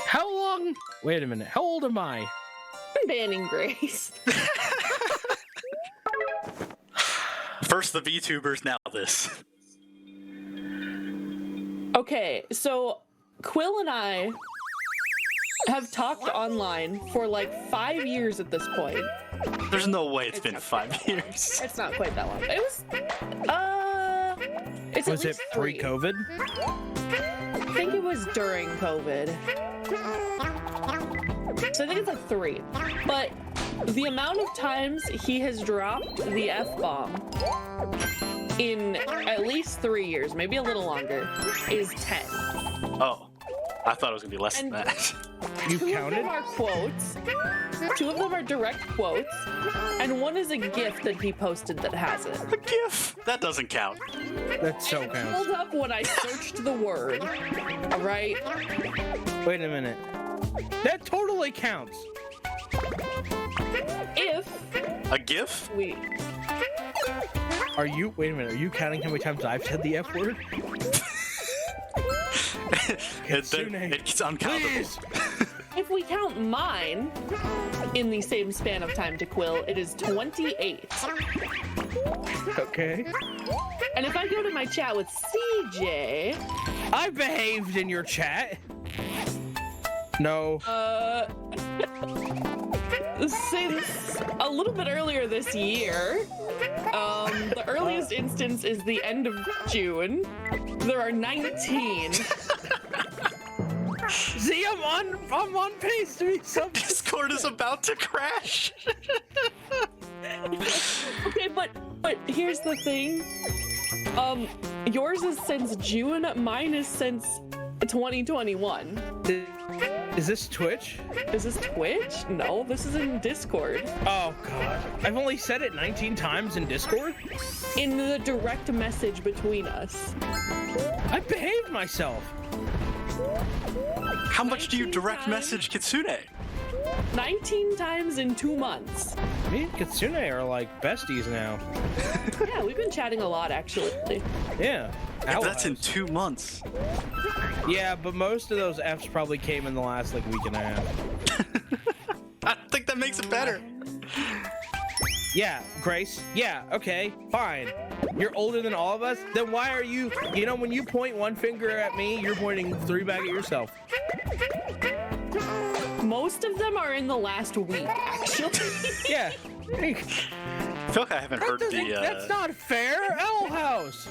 How long? Wait a minute. How old am I? I'm banning Grace. First the VTubers, now this. Okay, so Quill and I have talked online for like 5 years at this point. There's no way it's been 5 years. It's not quite that long. It was, it's Was at it least 3. pre-COVID? I think it was during COVID. So I think it's like 3. But the amount of times he has dropped the F-bomb in at least 3 years, maybe a little longer, is 10. Oh, I thought it was gonna be less than that. You Two counted? of them are quotes. 2 of them are direct quotes, and 1 is a GIF that he posted that has it. A GIF? That doesn't count. That so It counts. pulled up when I searched the word. All right. Wait a minute. That totally counts. If A GIF? we Wait a minute, are you counting how many times I've said the F word? It's uncountable. Please. if we count mine in the same span of time to Quill, it is 28. Okay. And if I go to my chat with CJ, I behaved in your chat. No. since a little bit earlier this year, the earliest instance is the end of June. There are 19. See, I'm on pace to be something. Discord is about to crash. Okay, but here's the thing. Yours is since June, mine is since 2021. Is this Twitch? Is this Twitch? No, this is in Discord. Oh god. I've only said it 19 times in Discord? In the direct message between us. I behaved myself. How much do you direct message Kitsune? 19 times in 2 months. Me and Kitsune are like besties now. Yeah, we've been chatting a lot actually. Yeah. That's in 2 months. Yeah, but most of those Fs probably came in the last like week and a half. I think that makes it better. Yeah, Grace. Yeah, okay, fine. You're older than all of us? Then why are you, when you point one finger at me, you're pointing 3 back at yourself. Most of them are in the last week, actually. Yeah. I feel like I haven't heard the. That's not fair. Owl House.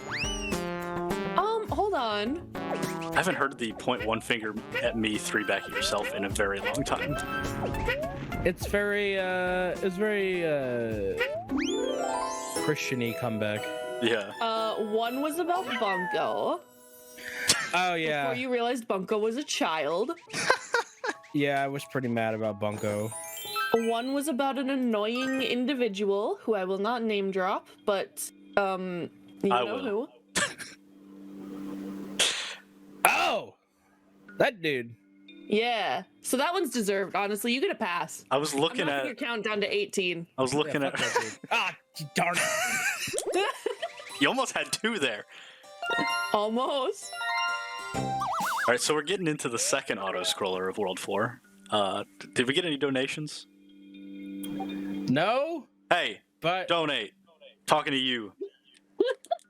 Hold on. I haven't heard the point one finger at me, 3 back at yourself in a very long time. It's very Christian-y comeback. Yeah. One was about Bunko. Oh yeah. Before you realized Bunko was a child. Yeah, I was pretty mad about Bunko. One was about an annoying individual who I will not name drop, but you know who. Oh! That dude. Yeah. So that one's deserved, honestly. You get a pass. I was looking at your count down to 18. I was looking at Ah, darn it. You almost had 2 there. Almost. Alright, so we're getting into the second auto-scroller of World 4. Did we get any donations? No. Hey, but donate. Talking to you.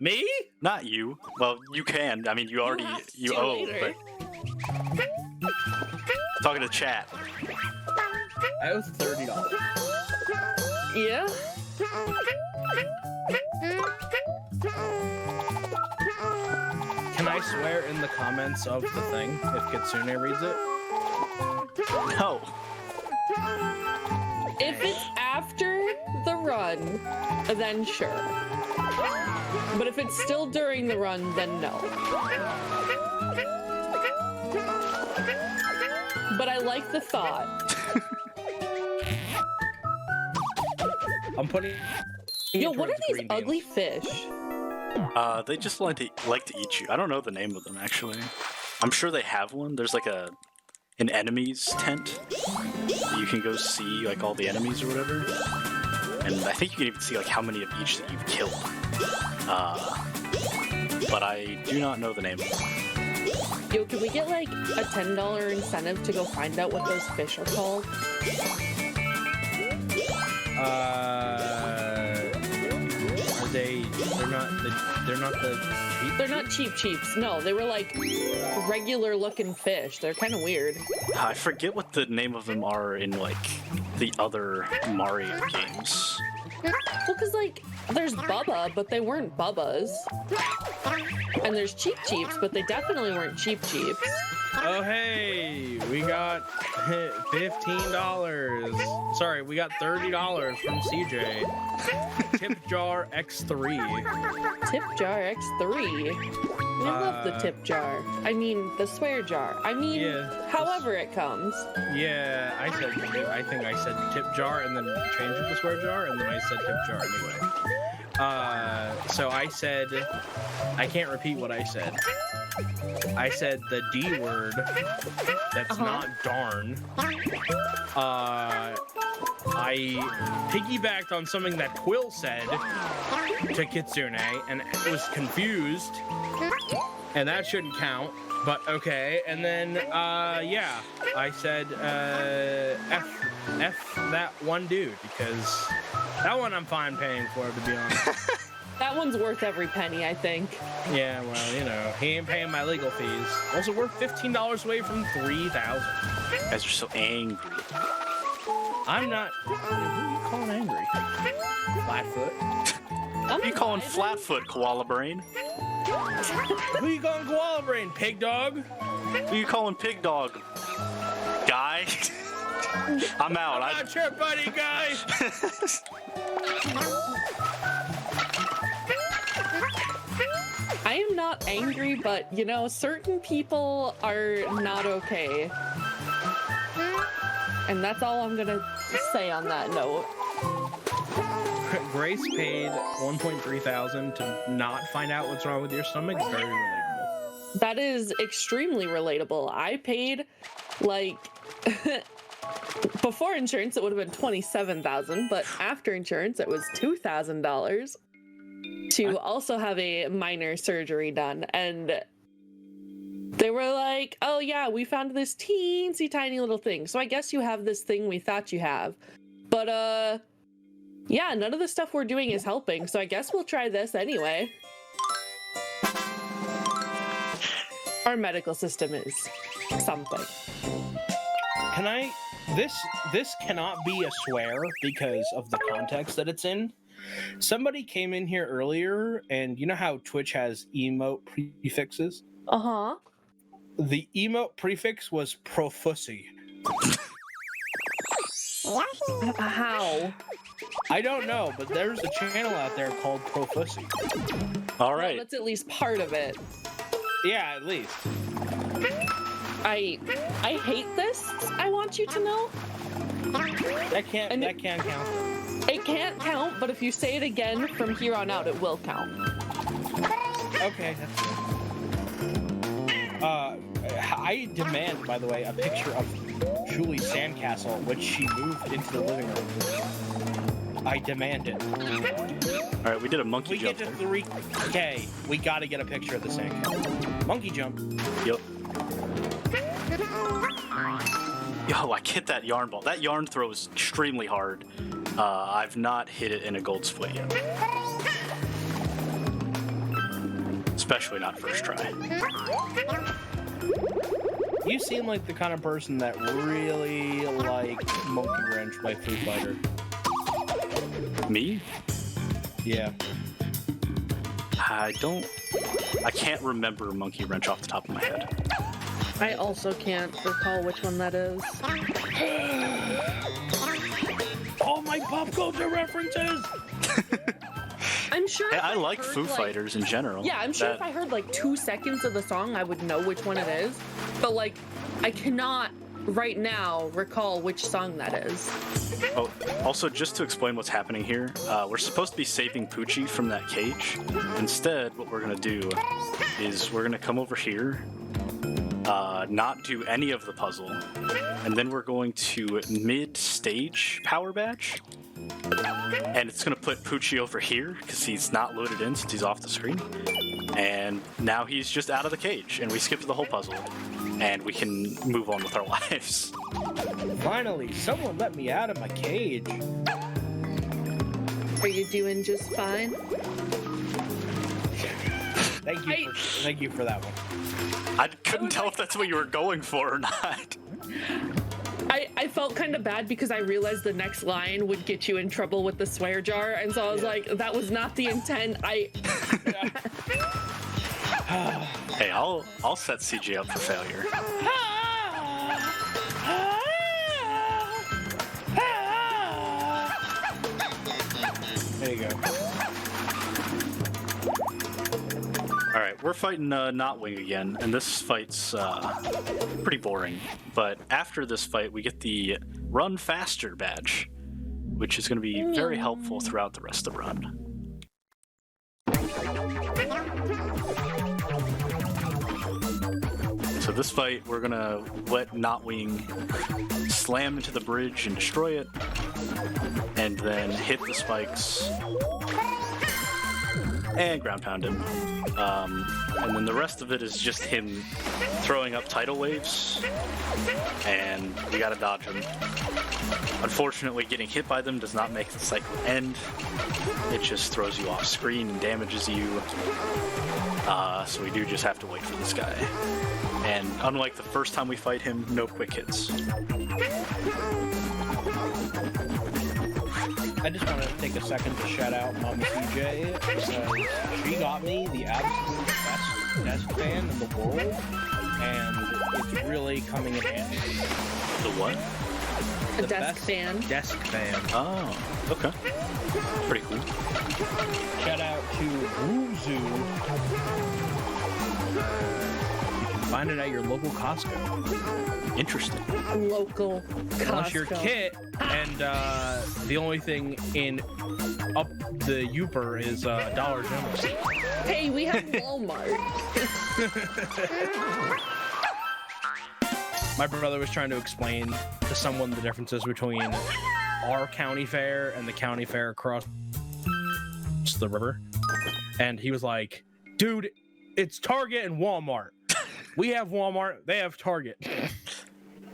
Me? Not you. Well, you can. I mean, you owe, later. but... Talking to chat. I owe $30. Yeah. Can I swear in the comments of the thing if Kitsune reads it? No. If it's after the run, then sure. But if it's still during the run, then no. But I like the thought. I'm putting. Yo, what are these ugly fish? They just like to eat you. I don't know the name of them actually. I'm sure they have one. There's like an enemies tent. You can go see like all the enemies or whatever. And I think you can even see like how many of each that you've killed. But I do not know the name of them. Yo, can we get like a $10 incentive to go find out what those fish are called? They're not cheap cheeps. No, they were like regular looking fish. They're kind of weird. I forget what the name of them are in like the other Mario games. Well, cause like there's Bubba, but they weren't Bubbas. And there's Cheep Cheeps, but they definitely weren't Cheep Cheeps. Oh hey, we got $15. Sorry, we got $30 from CJ. Tip jar X3. Tip jar X3. We love the tip jar. I mean, the swear jar. I mean, yeah, however it comes. Yeah, I think I said tip jar and then changed it to swear jar, and then I said tip jar anyway. So I said, I can't repeat what I said. I said the D word. That's not darn. I piggybacked on something that Quill said to Kitsune and was confused, and that shouldn't count, but okay. And then yeah, I said F that one dude, because that one I'm fine paying for, to be honest. That one's worth every penny, I think. Yeah, well, you know, he ain't paying my legal fees. Also, we're $15 away from 3,000. You guys are so angry. I'm not. Who are you calling angry? Flatfoot. Who are you calling Flatfoot, Koala Brain? Who you calling Koala Brain? Pig Dog? Who are you calling Pig Dog? Guy? I'm out. I'm not your buddy, guy. I am not angry, but you know, certain people are not okay. And that's all I'm gonna say on that note. Grace paid 1.3 thousand to not find out what's wrong with your stomach. Very relatable. That is extremely relatable. I paid like before insurance it would have been $27,000, but after insurance it was $2,000 to also have a minor surgery done. And they were like, "Oh yeah, we found this teensy tiny little thing. So I guess you have this thing we thought you have, but yeah, none of the stuff we're doing is helping. So I guess we'll try this anyway." Our medical system is something. Can I? This cannot be a swear because of the context that it's in. Somebody came in here earlier, and you know how Twitch has emote prefixes? Uh-huh. The emote prefix was profussy. How? I don't know, but there's a channel out there called Profussy. All Well, right. that's at least part of it. Yeah, at least. I hate this. I want you to know. That can't count. It can't count, but if you say it again from here on out, it will count. Okay. I demand, by the way, a picture of Julie's sandcastle, which she moved into the living room. I demand it. All right, we did a monkey We jump get to there. 3K. We gotta get a picture of the sandcastle. Monkey jump. Yep. Yo, I hit that yarn ball. That yarn throw is extremely hard. I've not hit it in a gold split yet. Especially not first try. You seem like the kind of person that really liked Monkey Wrench by Foo Fighter. Me? Yeah. I can't remember Monkey Wrench off the top of my head. I also can't recall which one that is. All my pop culture references! I'm sure. Hey, if I like heard, Foo Fighters in general. Yeah, I'm sure That- if I heard like 2 seconds of the song, I would know which one it is. But like, I cannot right now recall which song that is. Oh, also, just to explain what's happening here, we're supposed to be saving Poochie from that cage. Instead, what we're gonna do is we're gonna come over here, not do any of the puzzle, and then we're going to mid-stage power badge, and it's gonna put Poochie over here because he's not loaded in since he's off the screen, and now he's just out of the cage, and we skipped the whole puzzle, and we can move on with our lives. Finally, someone let me out of my cage. Are you doing just fine? Thank you for that one. I couldn't tell if that's what you were going for or not. I felt kind of bad because I realized the next line would get you in trouble with the swear jar, and so I was like, that was not the intent. Hey, I'll set CJ up for failure. There you go. All right, we're fighting Notwing again, and this fight's pretty boring. But after this fight, we get the Run Faster badge, which is going to be very helpful throughout the rest of the run. So this fight, we're going to let Notwing slam into the bridge and destroy it, and then hit the spikes and ground pound him. And then the rest of it is just him throwing up tidal waves, and we gotta dodge him. Unfortunately, getting hit by them does not make the cycle end. It just throws you off screen and damages you. So we do just have to wait for this guy. And unlike the first time we fight him, no quick hits. I just want to take a second to shout out Mama CJ because she got me the absolute best desk fan in the world, and it's really coming in handy. The what? A The desk best fan. Desk fan. Oh, okay. Pretty cool. Shout out to Wuzu. You can find it at your local Costco. Interesting. Local Unless you're Costco. Kit, and the only thing in up the Youper is Dollar General. Hey, we have Walmart. My brother was trying to explain to someone the differences between our county fair and the county fair across the river. And he was like, dude, it's Target and Walmart. We have Walmart, they have Target.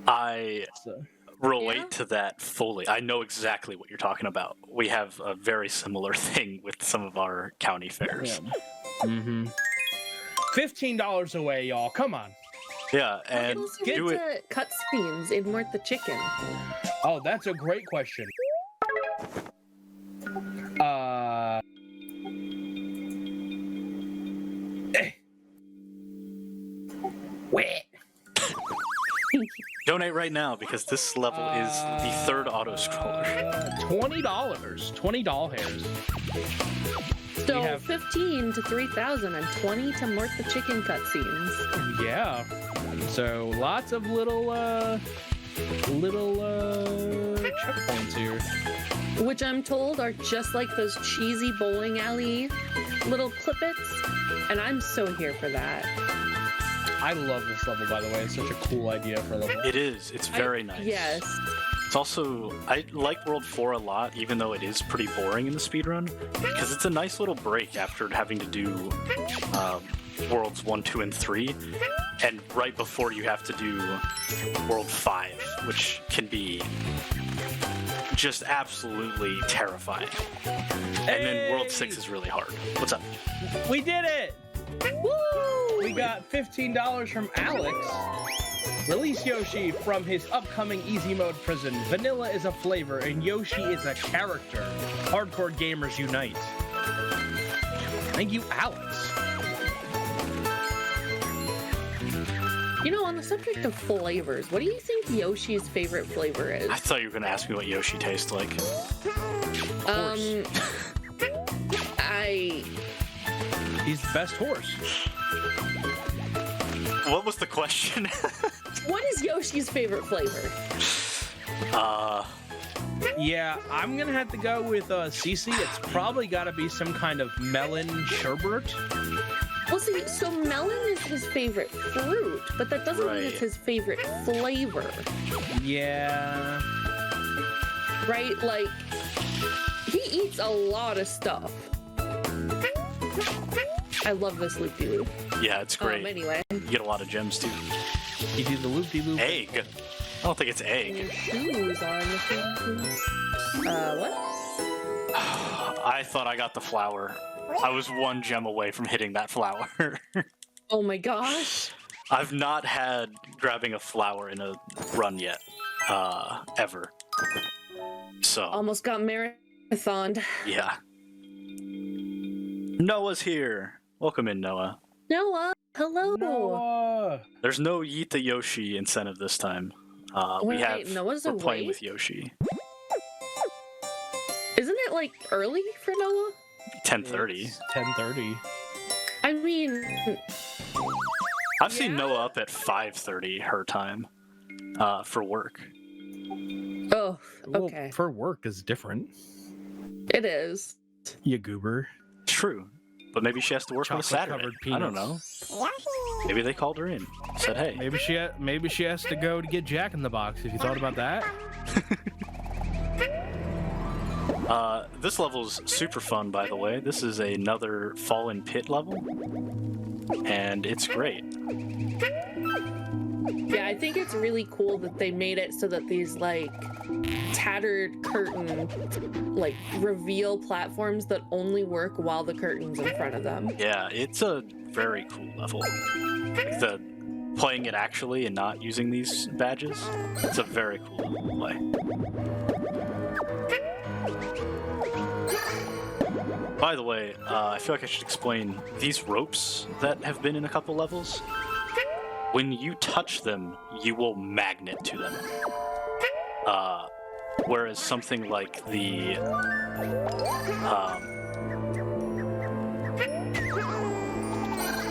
I So, relate to that fully. I know exactly what you're talking about. We have a very similar thing with some of our county fairs. mm-hmm. $15 away, y'all. Come on. Yeah, and Let's do it. to cutscenes in Worth the Chicken. Oh, that's a great question. Donate right now because this level is the third auto scroller. $20. $20 hairs. So have- 15 to 3,000 and 20 to Mort the Chicken cutscenes. Yeah. So lots of little checkpoints here. Which I'm told are just like those cheesy bowling alley little clippets. And I'm so here for that. I love this level, by the way. It's such a cool idea for a level. It is. It's very nice. Yes. It's also, I like World 4 a lot, even though it is pretty boring in the speedrun, because it's a nice little break after having to do Worlds 1, 2, and 3, and right before you have to do World 5, which can be just absolutely terrifying. And then World 6 is really hard. What's up? We did it! Woo! We got $15 from Alex. Release Yoshi from his upcoming easy mode prison. Vanilla is a flavor and Yoshi is a character. Hardcore gamers unite. Thank you, Alex. You know, on the subject of flavors, what do you think Yoshi's favorite flavor is? I thought you were going to ask me what Yoshi tastes like. He's the best horse. What was the question? What is Yoshi's favorite flavor? Yeah, I'm gonna have to go with CC. It's probably gotta be some kind of melon sherbet. Well, see, so melon is his favorite fruit, but that doesn't mean it's his favorite flavor. Yeah. Right? Like, he eats a lot of stuff. I love this loop-de-loop. Yeah, it's great. Anyway. You get a lot of gems, too. You do the loop-de-loop. Egg. I don't think it's Your egg. shoes are looking. What? I thought I got the flower. I was one gem away from hitting that flower. Oh my gosh. I've not had grabbing a flower in a run yet. Ever. So, Almost got marathoned. yeah. Noah's here. Welcome in, Noah. Noah, hello. Noah. There's no Yeet the Yoshi incentive this time. Wait, Noah's we're playing awake? with Yoshi. Isn't it like early for Noah? 10:30. 10:30. I mean, I've seen Noah up at 5:30 her time for work. oh, Well, okay. for work is different. It is. You goober. True. But maybe she has to work on a Saturday. Chocolate-covered I don't know. peanuts. Maybe they called her in. Said, hey. Maybe she has to go to get Jack in the Box. Have you thought about that? This level's super fun, by the way. This is another Fallen Pit level. And it's great. Yeah, I think it's really cool that they made it so that these like tattered curtain like reveal platforms that only work while the curtain's in front of them. Yeah, it's a very cool level. Like the playing it actually and not using these badges. It's a very cool level to play. By the way, I feel like I should explain these ropes that have been in a couple levels. When you touch them, you will magnet to them. Whereas something like the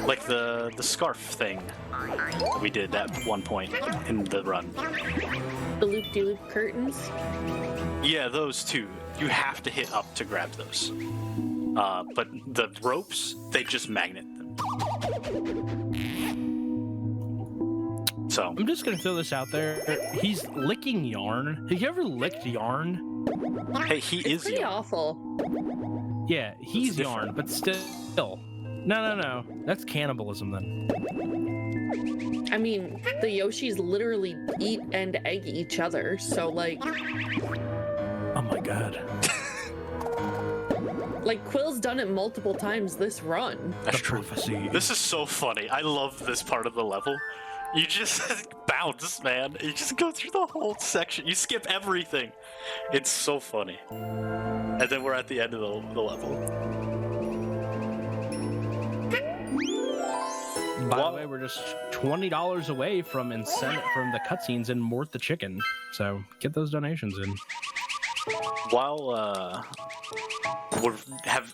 Like the scarf thing that we did at one point in the run. The loop-de-loop curtains. Yeah, those two. You have to hit up to grab those. But the ropes, they just magnet them. So I'm just gonna throw this out there. He's licking yarn. Have you ever licked yarn? hey, he It's is pretty young. awful. Yeah, he's That's yarn, different. but still. No. That's cannibalism then. I mean, the Yoshis literally eat and egg each other, so like, Oh my god. like Quill's done it multiple times this run. That's The true. prophecy. This is so funny. I love this part of the level. You just bounce, man. You just go through the whole section. You skip everything. It's so funny. And then we're at the end of the level. By Well- the way, we're just $20 away from the cutscenes in Mort the Chicken. So get those donations in. While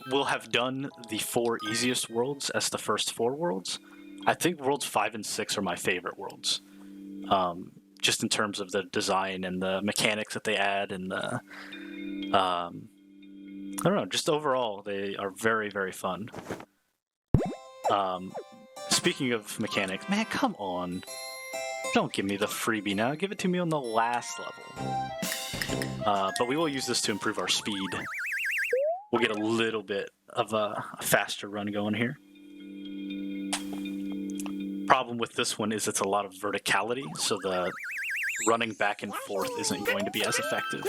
we'll have done the 4 easiest worlds as the first 4 worlds, I think worlds 5 and 6 are my favorite worlds. Just in terms of the design and the mechanics that they add, and the I don't know, just overall they are very, very fun. Speaking of mechanics, man, come on. Don't give me the freebie now. Give it to me on the last level. But we will use this to improve our speed. We'll get a little bit of a faster run going here. Problem with this one is it's a lot of verticality, so the running back and forth isn't going to be as effective.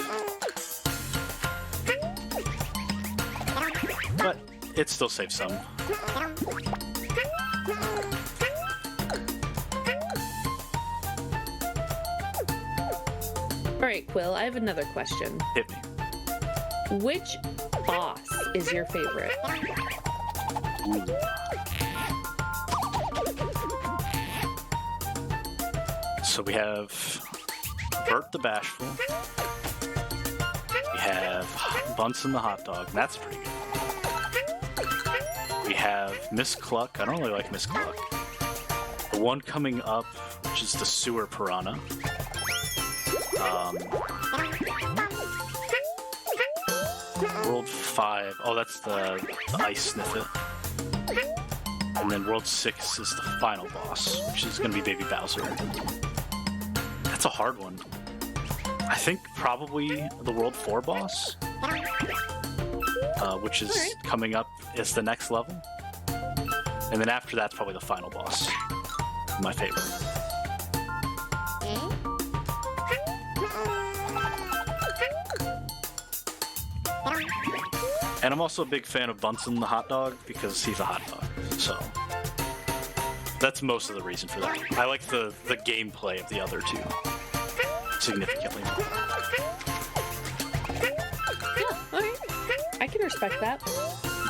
But it still saves some. All right, Quill, I have another question. Hit me. Which boss is your favorite? So we have Bert the Bashful. We have Bunsen the Hot Dog. That's pretty good. We have Miss Cluck. I don't really like Miss Cluck. The one coming up, which is the Sewer Piranha. World 5. Oh, that's the Ice Sniffet. And then World 6 is the final boss, which is going to be Baby Bowser. That's a hard one. I think probably the World 4 boss, which is coming up as the next level. And then after that's probably the final boss. My favorite. And I'm also a big fan of Bunsen the Hot Dog because he's a hot dog. So that's most of the reason for that. I like the gameplay of the other two significantly more. Yeah, all right. I can respect that.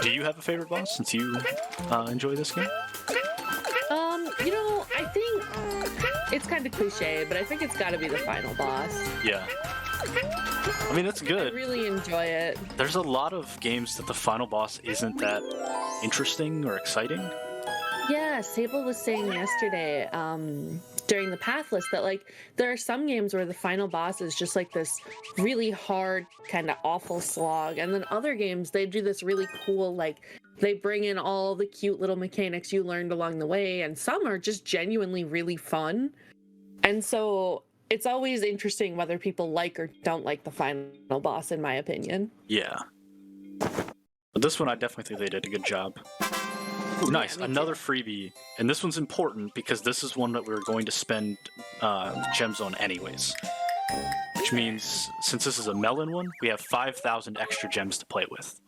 Do you have a favorite boss since you enjoy this game? You know, I think it's kind of cliche, but I think it's got to be the final boss. Yeah. I mean, it's I good. really enjoy it. There's a lot of games that the final boss isn't that interesting or exciting. Yeah, Sable was saying yesterday during the path list that like there are some games where the final boss is just like this really hard kind of awful slog, and then other games they do this really cool, like they bring in all the cute little mechanics you learned along the way, and some are just genuinely really fun. And so it's always interesting whether people like or don't like the final boss, in my opinion. Yeah. But this one, I definitely think they did a good job. Ooh, nice. me Another freebie. And this one's important because this is one that we're going to spend gems on anyways. Which means, since this is a melon one, we have 5,000 extra gems to play with.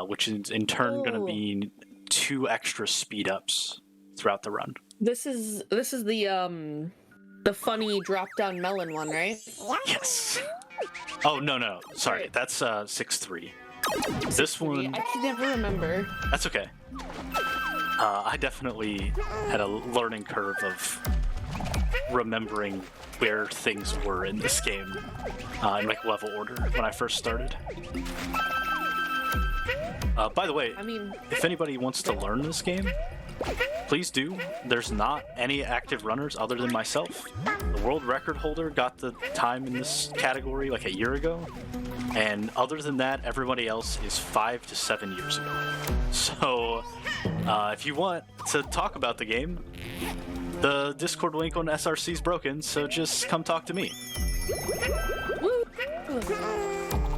Which is in turn going to be 2 extra speed ups throughout the run. This is the funny drop down melon one, right? Yes. Oh, no. Sorry, that's 6-3. This one... I can never remember. That's okay. I definitely had a learning curve of remembering where things were in this game in like level order when I first started. By the way, I mean, if anybody wants to learn this game, please do. There's not any active runners other than myself. The world record holder got the time in this category like a year ago, and other than that, everybody else is 5 to 7 years ago. So, if you want to talk about the game, the Discord link on SRC is broken, so just come talk to me. Woo.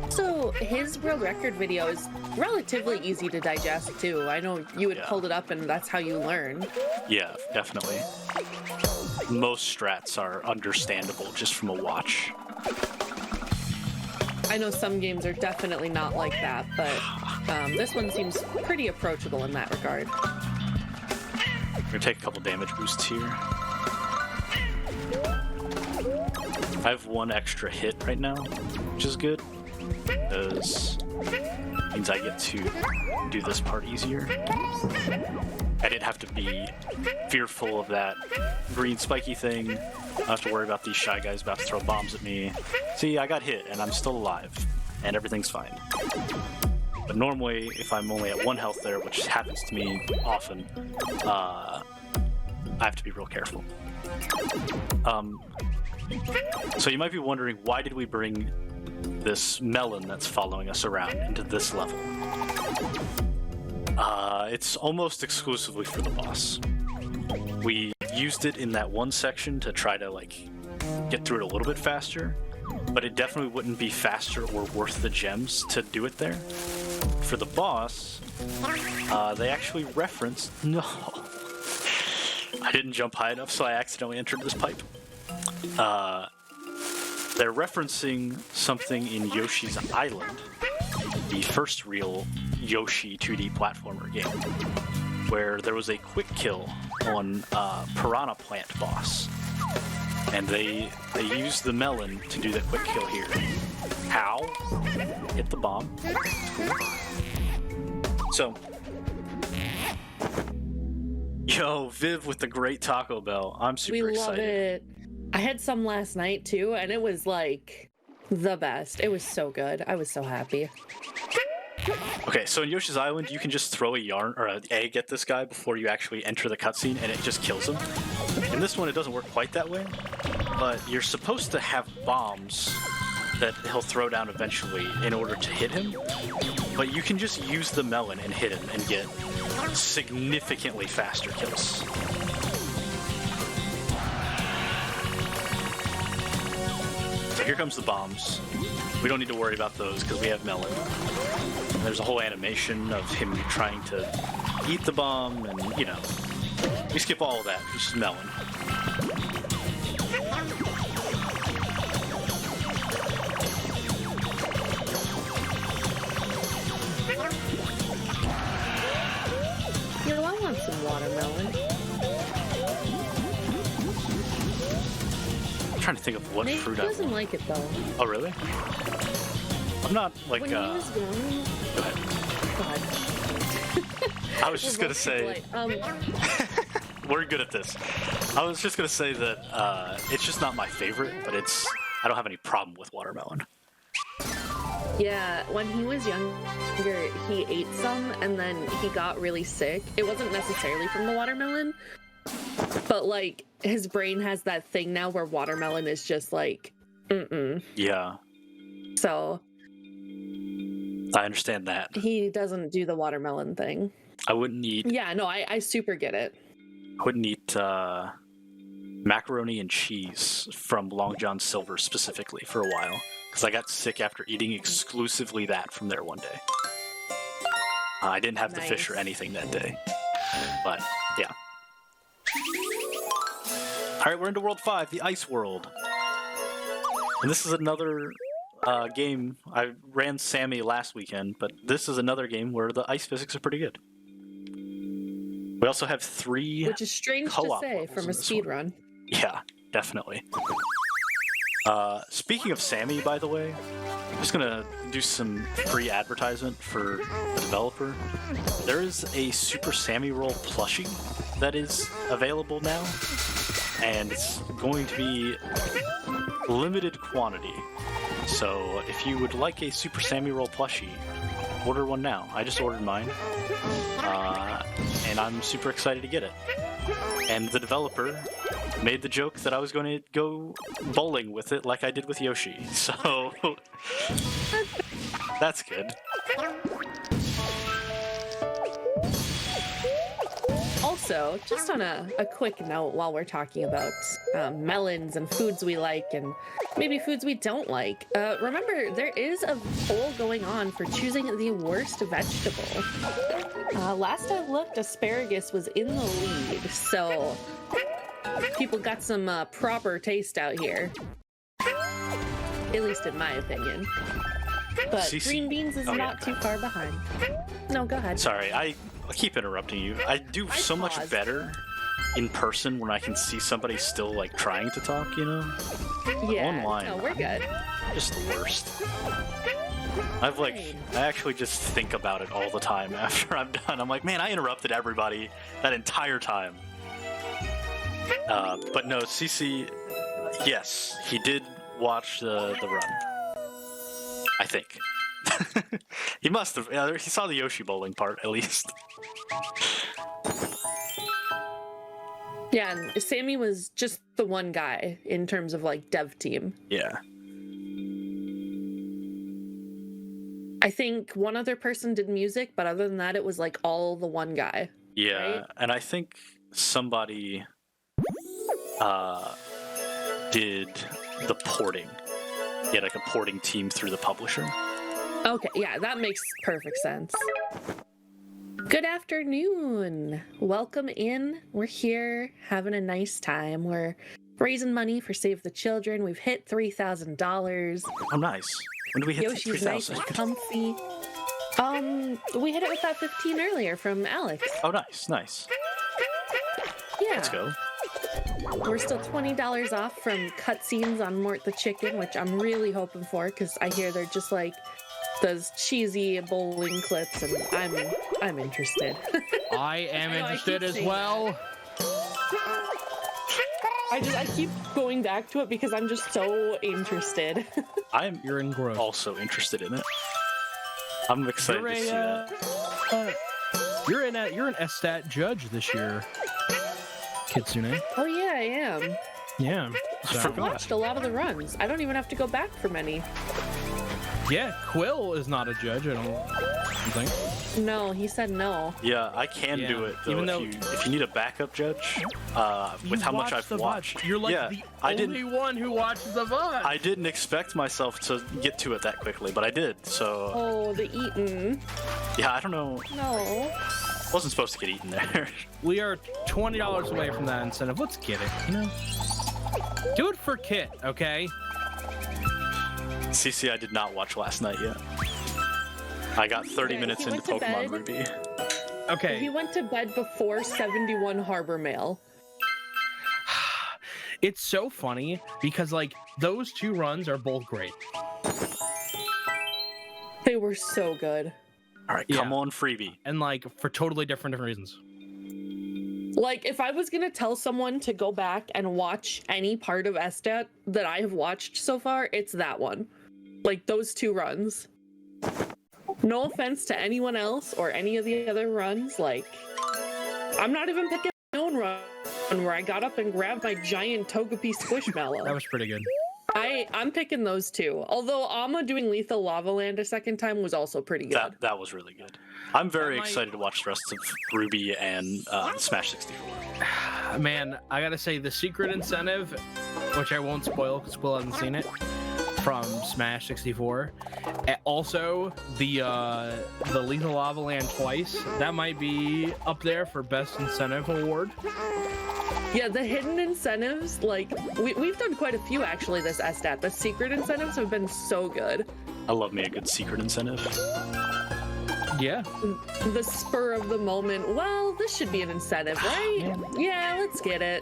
So his world record video is relatively easy to digest too. I know you had pulled it up and that's how you learn. Yeah, definitely. Most strats are understandable just from a watch. I know some games are definitely not like that, but this one seems pretty approachable in that regard. I'm gonna take a couple damage boosts here. I have 1 extra hit right now, which is good, because it means I get to do this part easier. I didn't have to be fearful of that green spiky thing. I don't have to worry about these shy guys about to throw bombs at me. See, I got hit, and I'm still alive, and everything's fine. But normally, if I'm only at 1 health there, which happens to me often, I have to be real careful. So you might be wondering, why did we bring this melon that's following us around into this level? It's almost exclusively for the boss. We used it in that one section to try to, like, get through it a little bit faster, but it definitely wouldn't be faster or worth the gems to do it there. For the boss, they actually referenced... No! I didn't jump high enough, so I accidentally entered this pipe. They're referencing something in Yoshi's Island, the first real Yoshi 2D platformer game, where there was a quick kill on Piranha Plant boss. And they used the melon to do the quick kill here. How? Hit the bomb. Cool. So, yo, Viv with the great Taco Bell. I'm super excited. We love it. I had some last night too, and it was like the best. It was so good. I was so happy. Okay, so in Yoshi's Island, you can just throw a yarn or an egg at this guy before you actually enter the cutscene, and it just kills him. In this one, it doesn't work quite that way, but you're supposed to have bombs that he'll throw down eventually in order to hit him. But you can just use the melon and hit him and get significantly faster kills. So here comes the bombs. We don't need to worry about those because we have melon. And there's a whole animation of him trying to eat the bomb, and, you know, we skip all of that. It's just melon. You know, I want some watermelon. I'm trying to think of what Nate fruit I doesn't want. like it though. Oh, really? I'm not like. When he was young. Go ahead. God. I was just gonna say. We're good at this. I was just gonna say that it's just not my favorite, but it's. I don't have any problem with watermelon. Yeah, when he was younger, he ate some and then he got really sick. It wasn't necessarily from the watermelon, but like his brain has that thing now where watermelon is just like, Yeah. So I understand that. he doesn't do the watermelon thing. I wouldn't eat. Yeah, no, I super get it. I wouldn't eat macaroni and cheese from Long John Silver specifically for a while, because I got sick after eating exclusively that from there one day. I didn't have the fish or anything that day, but yeah. All right, we're into World 5, the Ice World. And this is another game. I ran Sammy last weekend, but this is another game where the ice physics are pretty good. We also have 3 Which is strange to co-op say levels from in a this speed one. run. Yeah, definitely. Speaking of Sammy, by the way, I'm just gonna do some free advertisement for the developer. There is a Super Sammy Roll plushie that is available now, and it's going to be limited quantity. So if you would like a Super Sammy Roll plushie, order one now. I just ordered mine, and and I'm super excited to get it. And the developer made the joke that I was going to go bowling with it like I did with Yoshi, so that's good. Also, just on a quick note while we're talking about melons and foods we like and maybe foods we don't like, remember there is a poll going on for choosing the worst vegetable. Last I looked, asparagus was in the lead, so people got some proper taste out here. At least in my opinion. But green beans is not too far behind. No, go ahead. Sorry, I keep interrupting you. I do so much better in person when I can see somebody still like trying to talk, you know? Yeah, online. no, we're good. Just the worst. I actually just think about it all the time after I'm done. I'm like, man, I interrupted everybody that entire time. But no, CC, yes, he did watch the run. I think. He must have. Yeah, he saw the Yoshi bowling part, at least. Yeah, and Sammy was just the one guy in terms of like dev team. Yeah. I think one other person did music, but other than that, it was like all the one guy. Yeah, right? and I think somebody did the porting. Yeah, like a porting team through the publisher. Okay, yeah, that makes perfect sense. Good afternoon. Welcome in. We're here having a nice time. We're raising money for Save the Children. We've hit $3,000. Oh, nice. When do we hit Yoshi's nice 3,000? and comfy. We hit it with that 15 earlier from Alex. Oh, nice, nice. Yeah. Let's go. We're still $20 off from cutscenes on Mort the Chicken, which I'm really hoping for because I hear they're just like those cheesy bowling clips, and I'm interested. I am interested as well. I keep going back to it because I'm just so interested. You're engrossed. Also interested in it. I'm excited to see that. You're an SDAT judge this year, Kitsune. Oh yeah, I am. Yeah. So. I've watched a lot of the runs. I don't even have to go back for many. Yeah, Quill is not a judge, I don't think. No, he said no. Yeah, I can do it though. Even though if you need a backup judge, with how much I've watched. You're like the only one who watches the VOD. I didn't expect myself to get to it that quickly, but I did. So. Oh, the eaten. Yeah, I don't know. No. Wasn't supposed to get eaten there. We are $20 away from that incentive. Let's get it. You know. Do it for Kit, okay? CC, I did not watch last night yet. I got 30 minutes into Pokemon Ruby. Okay. He went to bed before 71 Harbor Mail. It's so funny because, like, those two runs are both great. They were so good. All right, come on, freebie. And, like, for totally different reasons. Like, if I was gonna tell someone to go back and watch any part of SDAT that I have watched so far, it's that one. Like, those two runs. No offense to anyone else or any of the other runs, like, I'm not even picking my own run where I got up and grabbed my giant Togepi Squishmallow. That was pretty good. I'm picking those two. Although Amma doing Lethal Lava Land a second time was also pretty good. That was really good. I'm very excited to watch the rest of Ruby and Smash 64. Man, I gotta say, the secret incentive, which I won't spoil because Quill hasn't seen it, from Smash 64. Also, the Lethal Lava Land twice, that might be up there for Best Incentive Award. Yeah, the hidden incentives, like, we've done quite a few actually this SDAT. The secret incentives have been so good. I love me a good secret incentive. Yeah. The spur of the moment, well, this should be an incentive, right? Yeah, let's get it.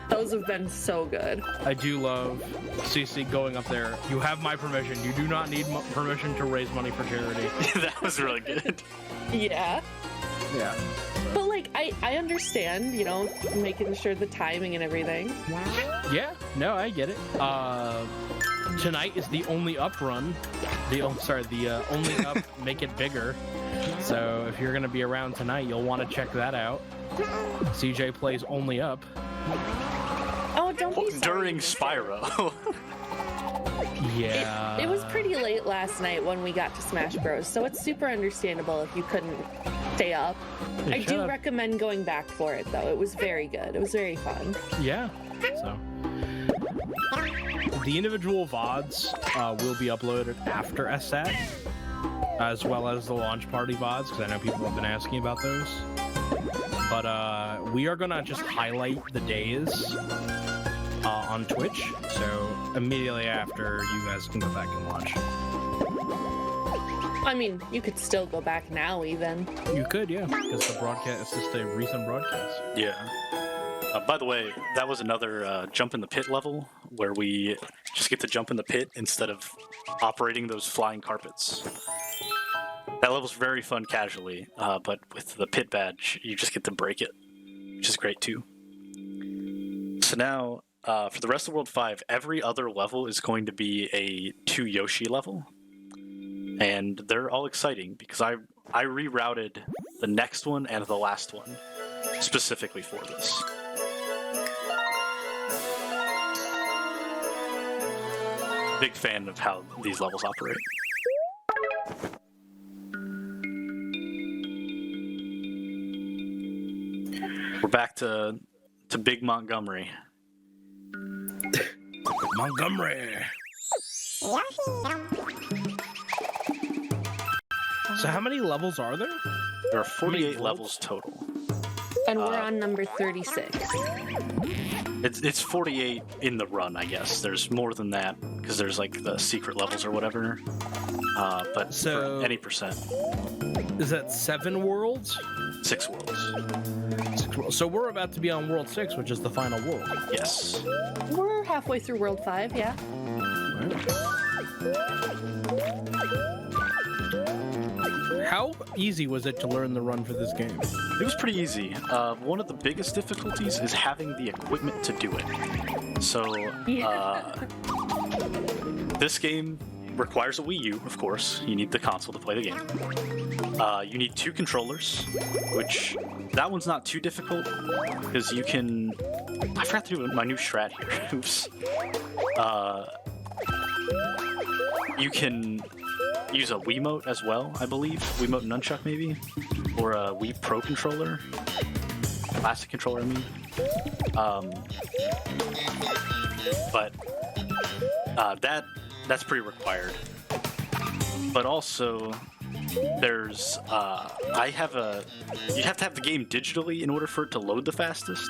Those have been so good. I do love CC going up there. You have my permission. You do not need permission to raise money for charity. That was really good. Yeah. Yeah. But, like, I understand, you know, making sure the timing and everything. Yeah, no, I get it. Tonight is the only up run The Only Up Make It Bigger. So if you're gonna be around tonight, you'll want to check that out. CJ plays Only Up. Oh, don't be sorry. During Spyro. Yeah. It was pretty late last night when we got to Smash Bros, so it's super understandable if you couldn't stay up. Yeah, I do shut up. recommend going back for it, though. It was very good. It was very fun. Yeah. So the individual VODs will be uploaded after SDAT, as well as the launch party VODs, because I know people have been asking about those. But we are gonna just highlight the days on Twitch, so immediately after you guys can go back and watch. I mean, you could still go back now, even. You could, yeah, because the broadcast is just a recent broadcast. Yeah. By the way, that was another jump in the pit level where we just get to jump in the pit instead of operating those flying carpets. That level's very fun casually, but with the pit badge, you just get to break it, which is great too. So now, for the rest of World 5, every other level is going to be a 2 Yoshi level. And they're all exciting because I rerouted the next one and the last one specifically for this. Big fan of how these levels operate. We're back to Big Montgomery. Montgomery! So how many levels are there? There are 48 levels total. And we're on number 36. It's 48 in the run, I guess. There's more than that because there's like the secret levels or whatever. But So- for any percent, Is that 7 worlds? 6 worlds. 6 worlds. So we're about to be on World 6, which is the final world. Yes. We're halfway through World 5, yeah. How easy was it to learn the run for this game? It was pretty easy. One of the biggest difficulties is having the equipment to do it. So, this game requires a Wii U, of course. You need the console to play the game. You need 2 controllers, which that one's not too difficult because you can. I forgot to do my new strat here. Oops. You can use a Wiimote as well, I believe. Wiimote Nunchuck, maybe? Or a Wii Pro controller. Classic controller, I mean. But that's pretty required. But also, there's you'd have to have the game digitally in order for it to load the fastest,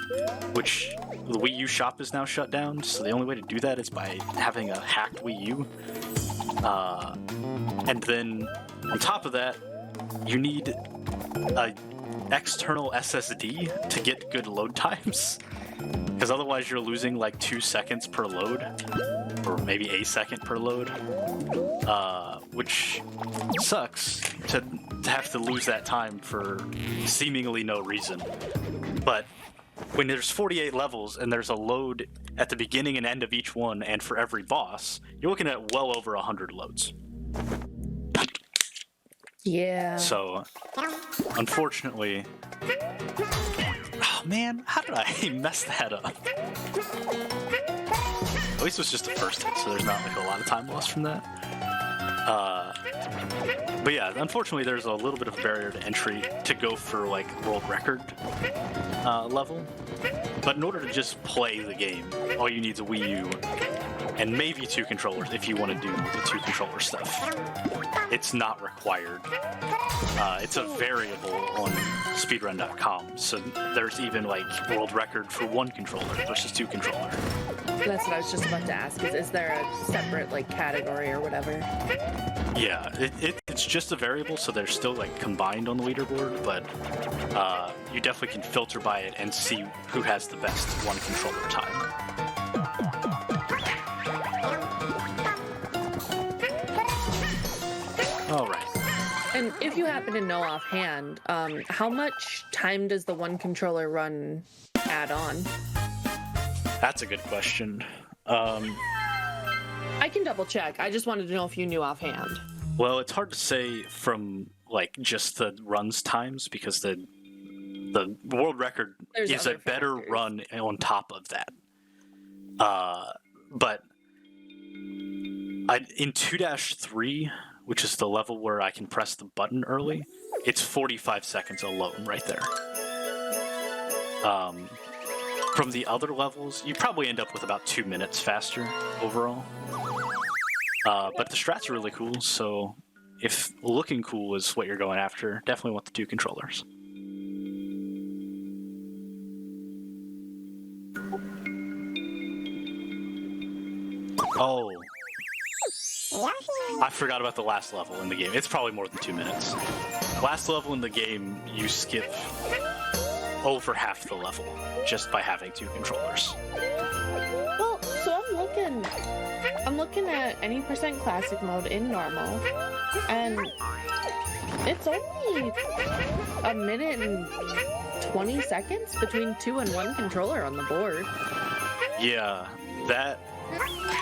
which the Wii U shop is now shut down, so the only way to do that is by having a hacked Wii U. And then on top of that, you need a external SSD to get good load times, because otherwise you're losing like 2 seconds per load, or maybe a second per load, which sucks to have to lose that time for seemingly no reason. But when there's 48 levels and there's a load at the beginning and end of each one, and for every boss, you're looking at well over 100 loads. Yeah. So, unfortunately... Oh man, how did I mess that up? At least it was just the first hit, so there's not like a lot of time lost from that. But yeah, unfortunately there's a little bit of a barrier to entry to go for like world record level. But in order to just play the game, all you need is a Wii U and maybe 2 controllers if you want to do the 2 controller stuff. It's not required. It's a variable on speedrun.com, so there's even like world record for 1 controller versus 2 controller. That's what I was just about to ask. Is there a separate like category or whatever? Yeah, it's just a variable, so they're still like combined on the leaderboard, but you definitely can filter by it and see who has the best 1 controller time. All right. And if you happen to know offhand, how much time does the 1 controller run add on? That's a good question. I can double check. I just wanted to know if you knew offhand. Well, it's hard to say from like just the runs times because the world record There's is a other better factors. run on top of that. But in 2-3, which is the level where I can press the button early, it's 45 seconds alone right there. From the other levels, you probably end up with about 2 minutes faster overall. But the strats are really cool, so if looking cool is what you're going after, definitely want the 2 controllers. Oh. I forgot about the last level in the game. It's probably more than 2 minutes. Last level in the game, you skip over half the level just by having 2 controllers. Well, so I'm looking at any % classic mode in normal, and it's only a minute and 20 seconds between 2 and 1 controller on the board. Yeah, that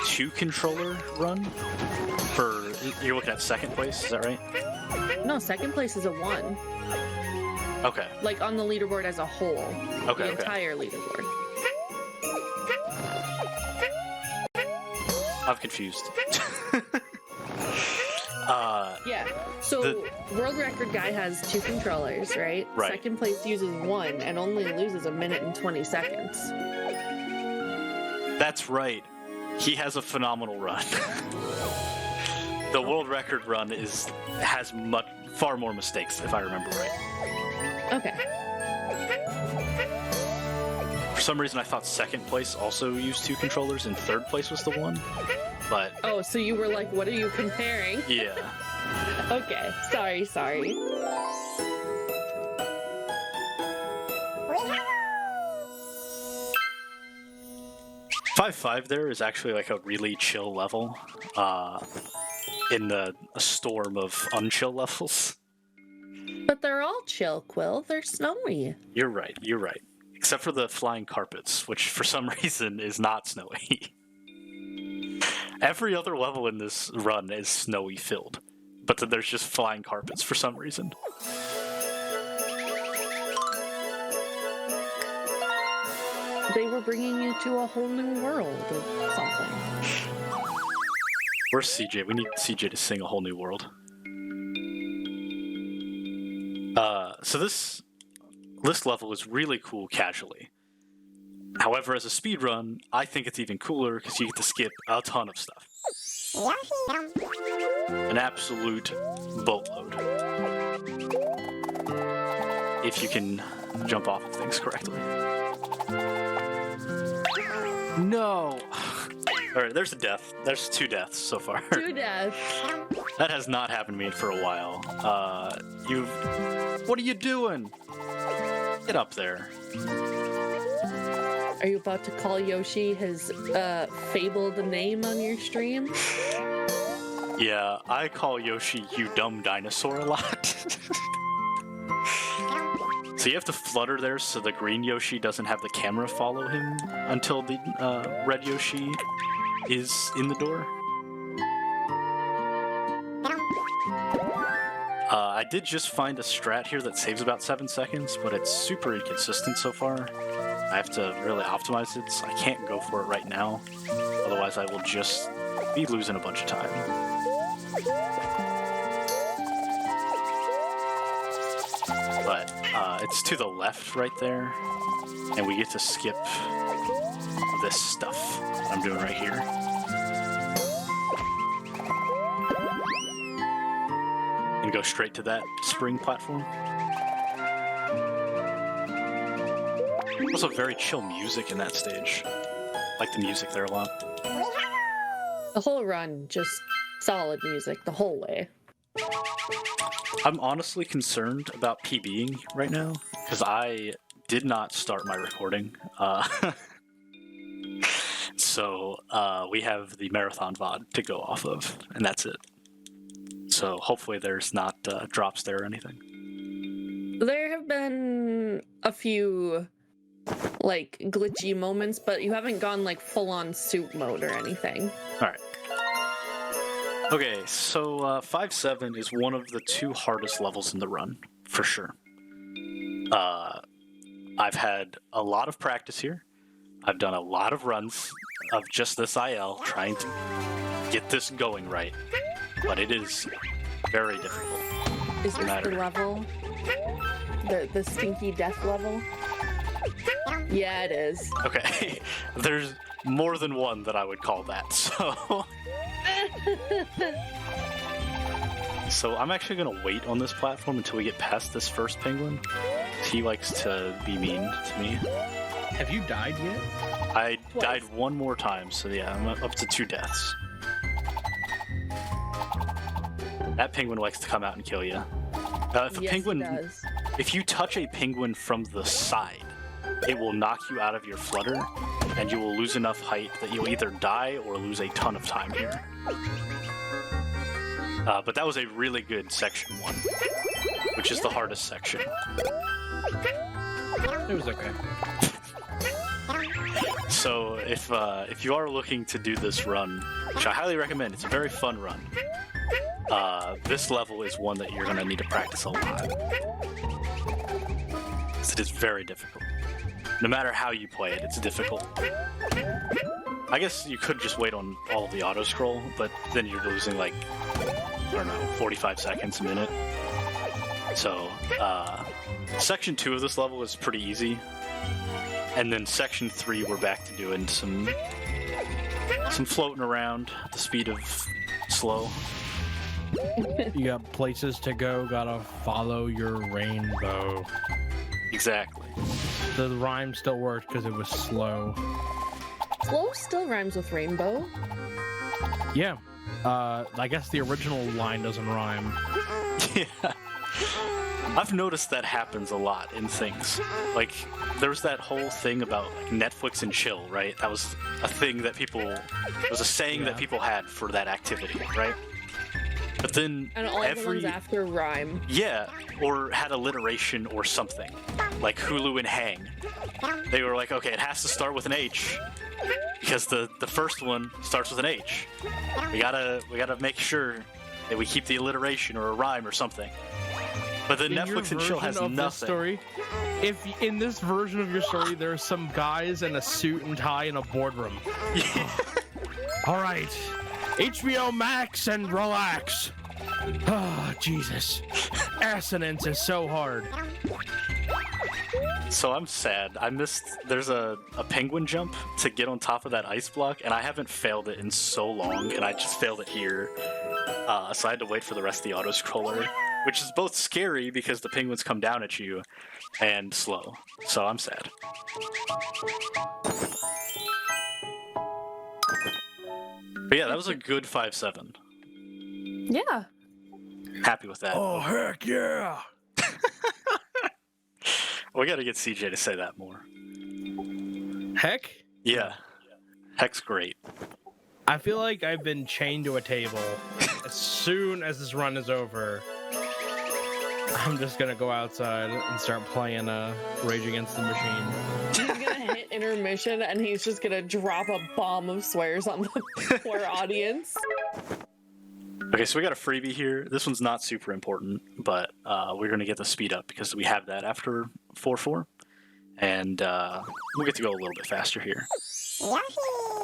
2 controller run for you're looking at second place, is that right? No, second place is a 1. Okay. Like on the leaderboard as a whole. Okay. The entire leaderboard. I'm confused. Yeah. So world record guy has 2 controllers, right? Right. Second place uses 1 and only loses a minute and 20 seconds. That's right. He has a phenomenal run. The world record run has far more mistakes, if I remember right. Okay. For some reason, I thought second place also used 2 controllers, and third place was the one. But Oh, so you were like, what are you comparing? yeah, Okay. Sorry. 5-5 there is actually like a really chill level. In a storm of unchill levels. But they're all chill, Quill. They're snowy. You're right. Except for the flying carpets, which for some reason is not snowy. Every other level in this run is snowy filled, but then there's just flying carpets for some reason. They were bringing you to a whole new world or something. Where's CJ? We need CJ to sing a whole new world. So this level is really cool casually. However, as a speed run, I think it's even cooler because you get to skip a ton of stuff. An absolute boatload. If you can jump off of things correctly. No! Alright, there's a death. There's 2 deaths so far. 2 deaths. That has not happened to me for a while. What are you doing? Get up there. Are you about to call Yoshi his fabled name on your stream? Yeah, I call Yoshi you dumb dinosaur a lot. So you have to flutter there so the green Yoshi doesn't have the camera follow him until the red Yoshi is in the door. I did just find a strat here that saves about 7 seconds, but it's super inconsistent so far. I have to really optimize it, so I can't go for it right now. Otherwise I will just be losing a bunch of time. But it's to the left right there, and we get to skip this stuff I'm doing right here. And go straight to that spring platform. Also very chill music in that stage. Like the music there a lot. The whole run, just solid music the whole way. I'm honestly concerned about PBing right now, because I did not start my recording. So we have the marathon VOD to go off of, and that's it. So hopefully there's not drops there or anything. There have been a few like glitchy moments, but you haven't gone like full on soup mode or anything. Alright. Okay, so 5-7 is one of the 2 hardest levels in the run, for sure. I've had a lot of practice here. I've done a lot of runs of just this IL, trying to get this going right. But it is very difficult. Is this the level? The stinky death level? Yeah, it is. Okay, there's more than one that I would call that, so... So I'm actually gonna wait on this platform until we get past this first penguin. He likes to be mean to me. Have you died yet? I died one more time, so yeah, I'm up to 2 deaths. That penguin likes to come out and kill you. If a Yes, penguin, it does. if you touch a penguin from the side, it will knock you out of your flutter, and you will lose enough height that you'll either die or lose a ton of time here. But that was a really good section 1, which is the hardest section. It was okay. So if you are looking to do this run, which I highly recommend, it's a very fun run. This level is one that you're gonna need to practice a lot. It is very difficult. No matter how you play it, it's difficult. I guess you could just wait on all of the auto scroll, but then you're losing like, I don't know, 45 seconds a minute. So, section 2 of this level is pretty easy. And then section 3, we're back to doing some floating around at the speed of slow. You got places to go, gotta follow your rainbow. Exactly. The rhyme still worked because it was slow. Slow still rhymes with rainbow. Yeah. I guess the original line doesn't rhyme. Yeah. I've noticed that happens a lot in things. Like, there was that whole thing about like, Netflix and chill, right? That was a thing that it was a saying that people had for that activity, right? But then And all the ones after rhyme. Yeah, or had alliteration or something. Like Hulu and Hang. They were like, okay, it has to start with an H. Because the first one starts with an H. We gotta make sure that we keep the alliteration or a rhyme or something. But then Netflix and chill has nothing. Story, if in this version of your story there's some guys in a suit and tie in a boardroom. Yeah. All right, HBO Max and relax. Oh, Jesus. Assonance is so hard. So I'm sad. There's a penguin jump to get on top of that ice block, and I haven't failed it in so long, and I just failed it here. So I had to wait for the rest of the auto-scroller, which is both scary because the penguins come down at you, and slow. So I'm sad. But yeah, that was a good 5-7. Yeah. Happy with that. Oh, heck yeah. We gotta get CJ to say that more. Heck? Yeah. Heck's great. I feel like I've been chained to a table. As soon as this run is over, I'm just gonna go outside and start playing Rage Against the Machine. He's gonna hit intermission and he's just gonna drop a bomb of swears on the poor audience. Okay, so we got a freebie here. This one's not super important, but we're going to get the speed up because we have that after 4-4. And we'll get to go a little bit faster here.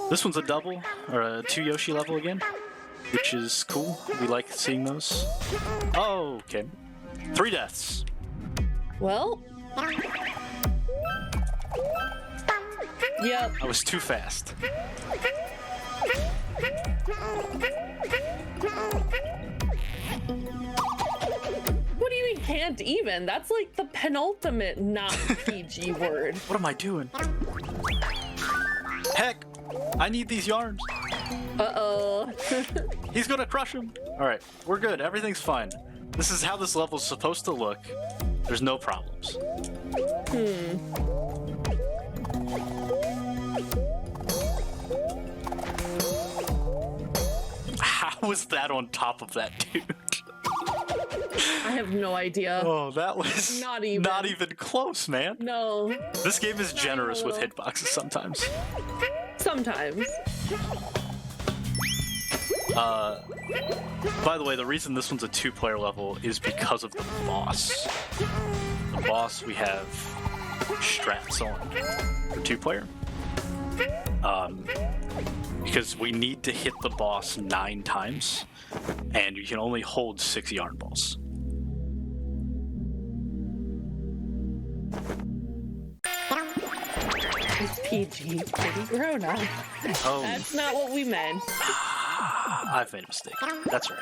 This one's a double, or a 2 Yoshi level again, which is cool. We like seeing those. Oh, okay. 3 deaths. Well. Yep. I was too fast. What do you mean can't even? That's like the penultimate not PG word. What am I doing? Heck, I need these yarns. Uh-oh. He's gonna crush him. All right, we're good. Everything's fine. This is how this level's supposed to look. There's no problems. How was that on top of that dude? I have no idea. Oh, that was Not even. not even close, man. No. This game is generous with hitboxes sometimes. Sometimes. By the way, the reason this one's a 2-player level is because of the boss. The boss we have strats on for 2-player. Because we need to hit the boss 9 times, and you can only hold 6 yarn balls. It's PG, pretty grown up. Oh, That's not what we meant. I've made a mistake. That's right.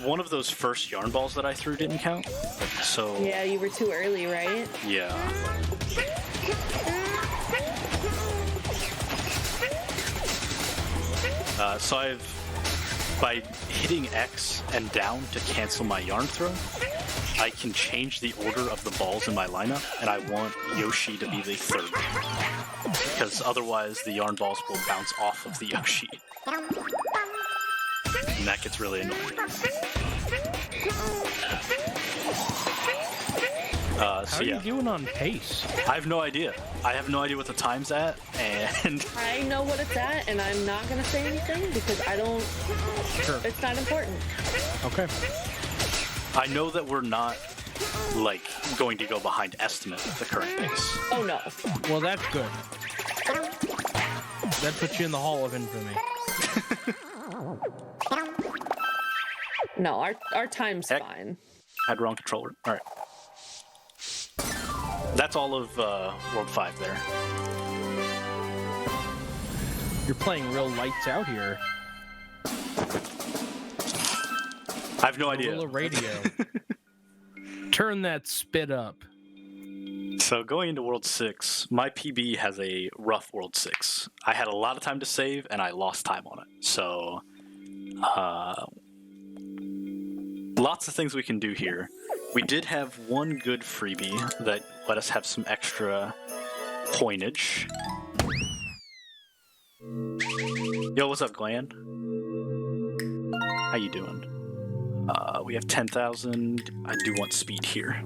One of those first yarn balls that I threw didn't count, so... Yeah, you were too early, right? Yeah. So by hitting X and down to cancel my yarn throw, I can change the order of the balls in my lineup, and I want Yoshi to be the 3rd. Because otherwise the yarn balls will bounce off of the Yoshi. And that gets really annoying. How are you doing on pace? I have no idea. I have no idea what the time's at, and... I know what it's at, and I'm not going to say anything because I don't... Sure. It's not important. Okay. I know that we're not, like, going to go behind estimate at the current pace. Oh, no. Well, that's good. That puts you in the Hall of Infamy. No, our time's Heck. fine. Had wrong controller. All right. That's all of World 5 there. You're playing real lights out here. I have no idea. Guerrilla radio. Turn that spit up. So going into World 6, my PB has a rough World 6. I had a lot of time to save, and I lost time on it. So, lots of things we can do here. We did have one good freebie that let us have some extra coinage. Yo, what's up, Glenn? How you doing? We have 10,000. I do want speed here.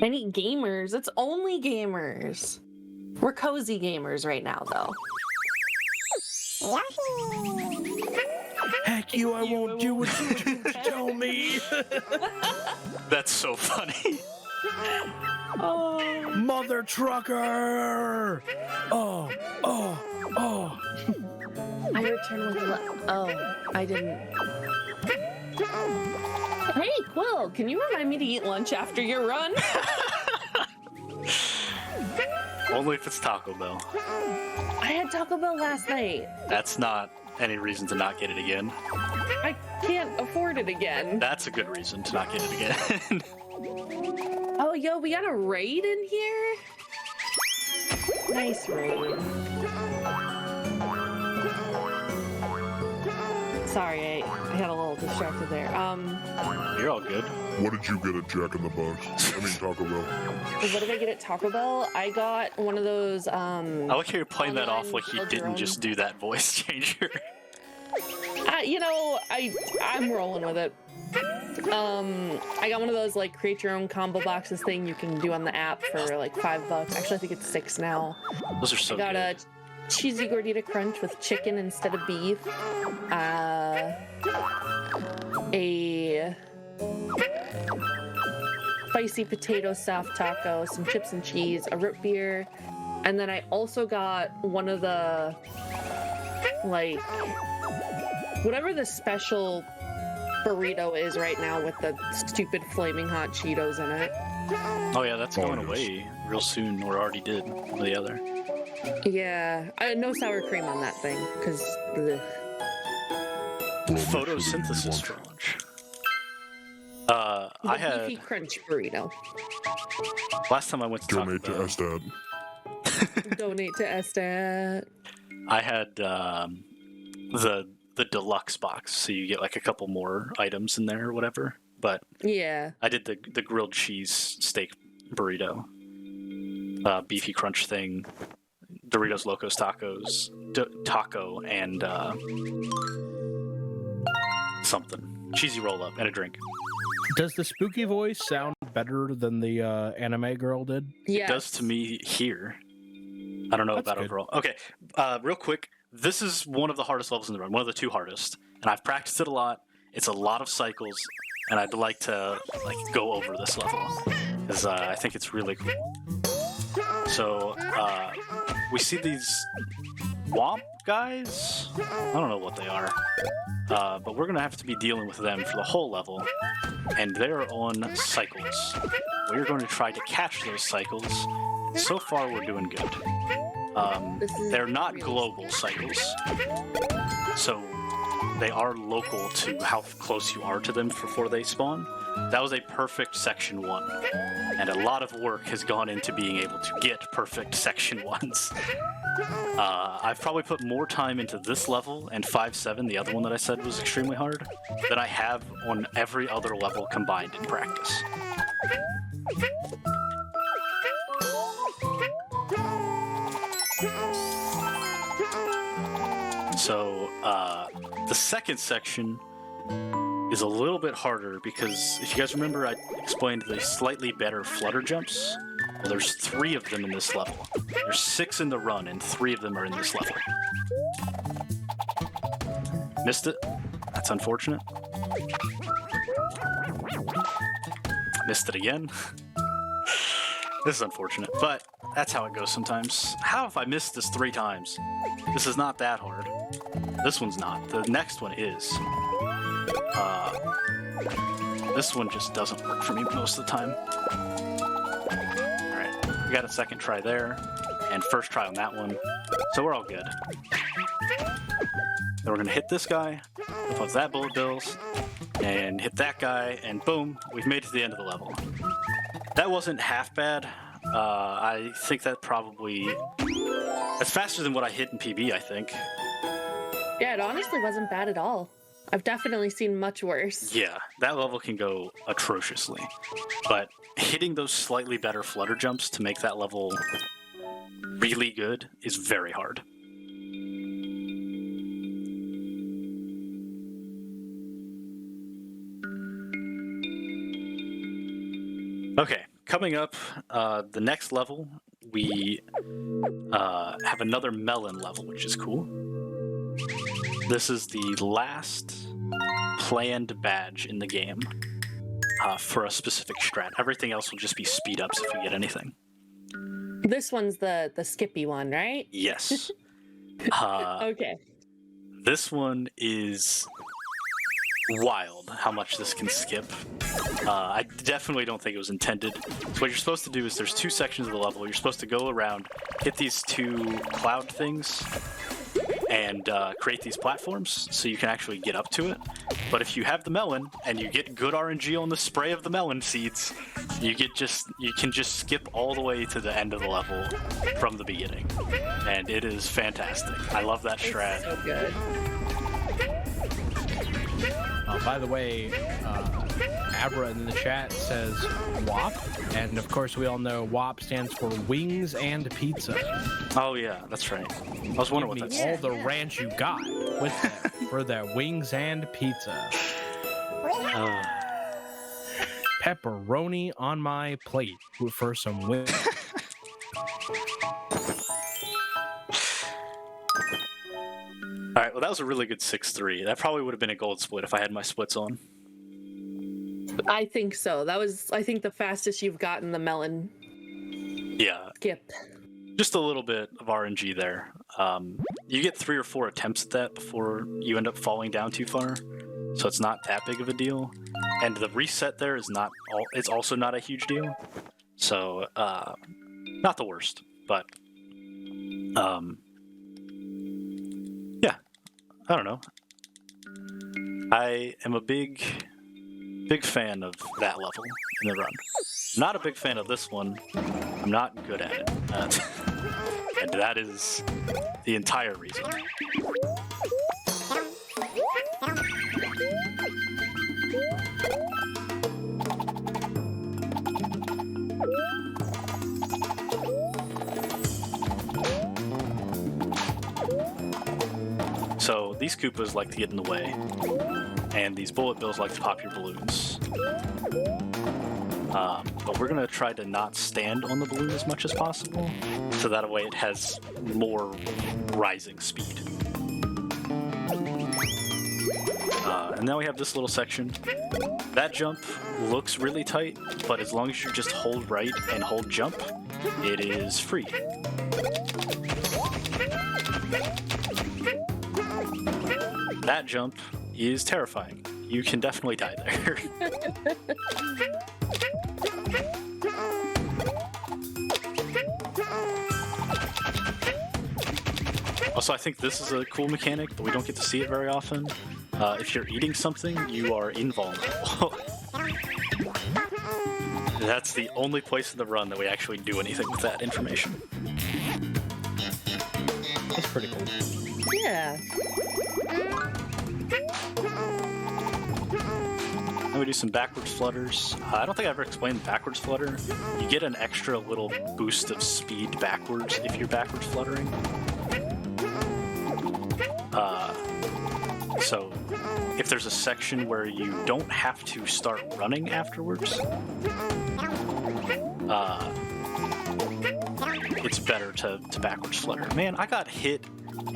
Any gamers? It's only gamers. We're cozy gamers right now, though. Heck you, I won't do what you tell me. That's so funny. Oh. Mother trucker! Oh. I returned with oh, I didn't. Hey, Quill, can you remind me to eat lunch after your run? Only if it's Taco Bell. I had Taco Bell last night. That's not any reason to not get it again. I can't afford it again. That's a good reason to not get it again. Oh, yo, we got a raid in here? Nice raid. Sorry, I got a little distracted there. You're all good. What did you get at Jack in the Box? I mean, Taco Bell. What did I get at Taco Bell? I got one of those, I like how you're playing that off like you build your didn't own. just do that voice changer. You know, I'm rolling with it. I got one of those like create your own combo boxes thing you can do on the app for like $5. Actually, I think it's $6 now. Those are so I got good. a cheesy gordita crunch with chicken instead of beef. A spicy potato soft taco, some chips and cheese, a root beer, and then I also got one of the like whatever the special burrito is right now with the stupid flaming hot Cheetos in it. Oh yeah, that's going yes. away real soon, or already did. One or the other. Yeah, no sour cream on that thing because Well, make sure that you Photosynthesis want- for lunch. the I had beefy crunch burrito. last time I went to Taco Donate to Bell, SDAT. Donate to SDAT. I had the deluxe box, so you get like a couple more items in there or whatever. But Yeah. I did the grilled cheese steak burrito, beefy crunch thing, Doritos Locos Tacos, taco, and something cheesy roll up and a drink. Does the spooky voice sound better than the anime girl did? Yeah. It does to me here. I don't know That's about good. overall. Okay, real quick. This is one of the hardest levels in the run, one of the 2 hardest, and I've practiced it a lot. It's a lot of cycles, and I'd like to go over this level because I think it's really cool. So we see these Womp guys. I don't know what they are, but we're gonna have to be dealing with them for the whole level, and they're on cycles. We're going to try to catch those cycles. So far, we're doing good. They're not really global cycles, so they are local to how close you are to them before they spawn. That was a perfect section 1, and a lot of work has gone into being able to get perfect section 1s. I've probably put more time into this level and 5-7, the other one that I said was extremely hard, than I have on every other level combined in practice. So, the second section is a little bit harder because if you guys remember, I explained the slightly better flutter jumps. Well, there's 3 of them in this level. There's 6 in the run, and 3 of them are in this level. Missed it. That's unfortunate. Missed it again. This is unfortunate, but that's how it goes sometimes. How have I missed this 3 times? This is not that hard. This one's not. The next one is. This one just doesn't work for me most of the time. Alright, we got a second try there, and first try on that one, so we're all good. Then we're gonna hit this guy, flip off that bullet bills, and hit that guy, and boom, we've made it to the end of the level. That wasn't half bad. I think that's faster than what I hit in PB, I think. Yeah, it honestly wasn't bad at all. I've definitely seen much worse. Yeah, that level can go atrociously. But hitting those slightly better flutter jumps to make that level really good is very hard. Okay, coming up, the next level, we have another melon level, which is cool. This is the last planned badge in the game for a specific strat. Everything else will just be speed ups if we get anything. This one's the Skippy one, right? Yes. Okay. This one is wild how much this can skip. I definitely don't think it was intended. So what you're supposed to do is there's 2 sections of the level. You're supposed to go around, hit these 2 cloud things, and create these platforms so you can actually get up to it. But if you have the melon and you get good RNG on the spray of the melon seeds, you can just skip all the way to the end of the level from the beginning, and it is fantastic. I love that strat. It's so good. By the way, Abra in the chat says WAP, and of course we all know WAP stands for Wings and Pizza. Oh yeah, that's right. I was wondering what that's. All the ranch you got with that for the Wings and Pizza. Pepperoni on my plate for some wings. All right, well that was a really good 6-3. That probably would have been a gold split if I had my splits on. I think so. That was, I think, the fastest you've gotten the melon Yeah, skip. just a little bit of RNG there. You get 3 or 4 attempts at that before you end up falling down too far, so it's not that big of a deal. And the reset there is not. It's also not a huge deal. So not the worst, but yeah, I don't know. I am a big fan of that level in the run. Not a big fan of this one. I'm not good at it. And that is the entire reason. So these Koopas like to get in the way, and these bullet bills like to pop your balloons. But we're gonna try to not stand on the balloon as much as possible, so that way it has more rising speed. And now we have this little section. That jump looks really tight, but as long as you just hold right and hold jump, it is free. That jump is terrifying. You can definitely die there. Also, I think this is a cool mechanic, but we don't get to see it very often. If you're eating something, you are invulnerable. That's the only place in the run that we actually do anything with that information. That's pretty cool. Yeah. Then we do some backwards flutters. I don't think I ever explained backwards flutter. You get an extra little boost of speed backwards if you're backwards fluttering. So if there's a section where you don't have to start running afterwards, it's better to backwards flutter. Man, I got hit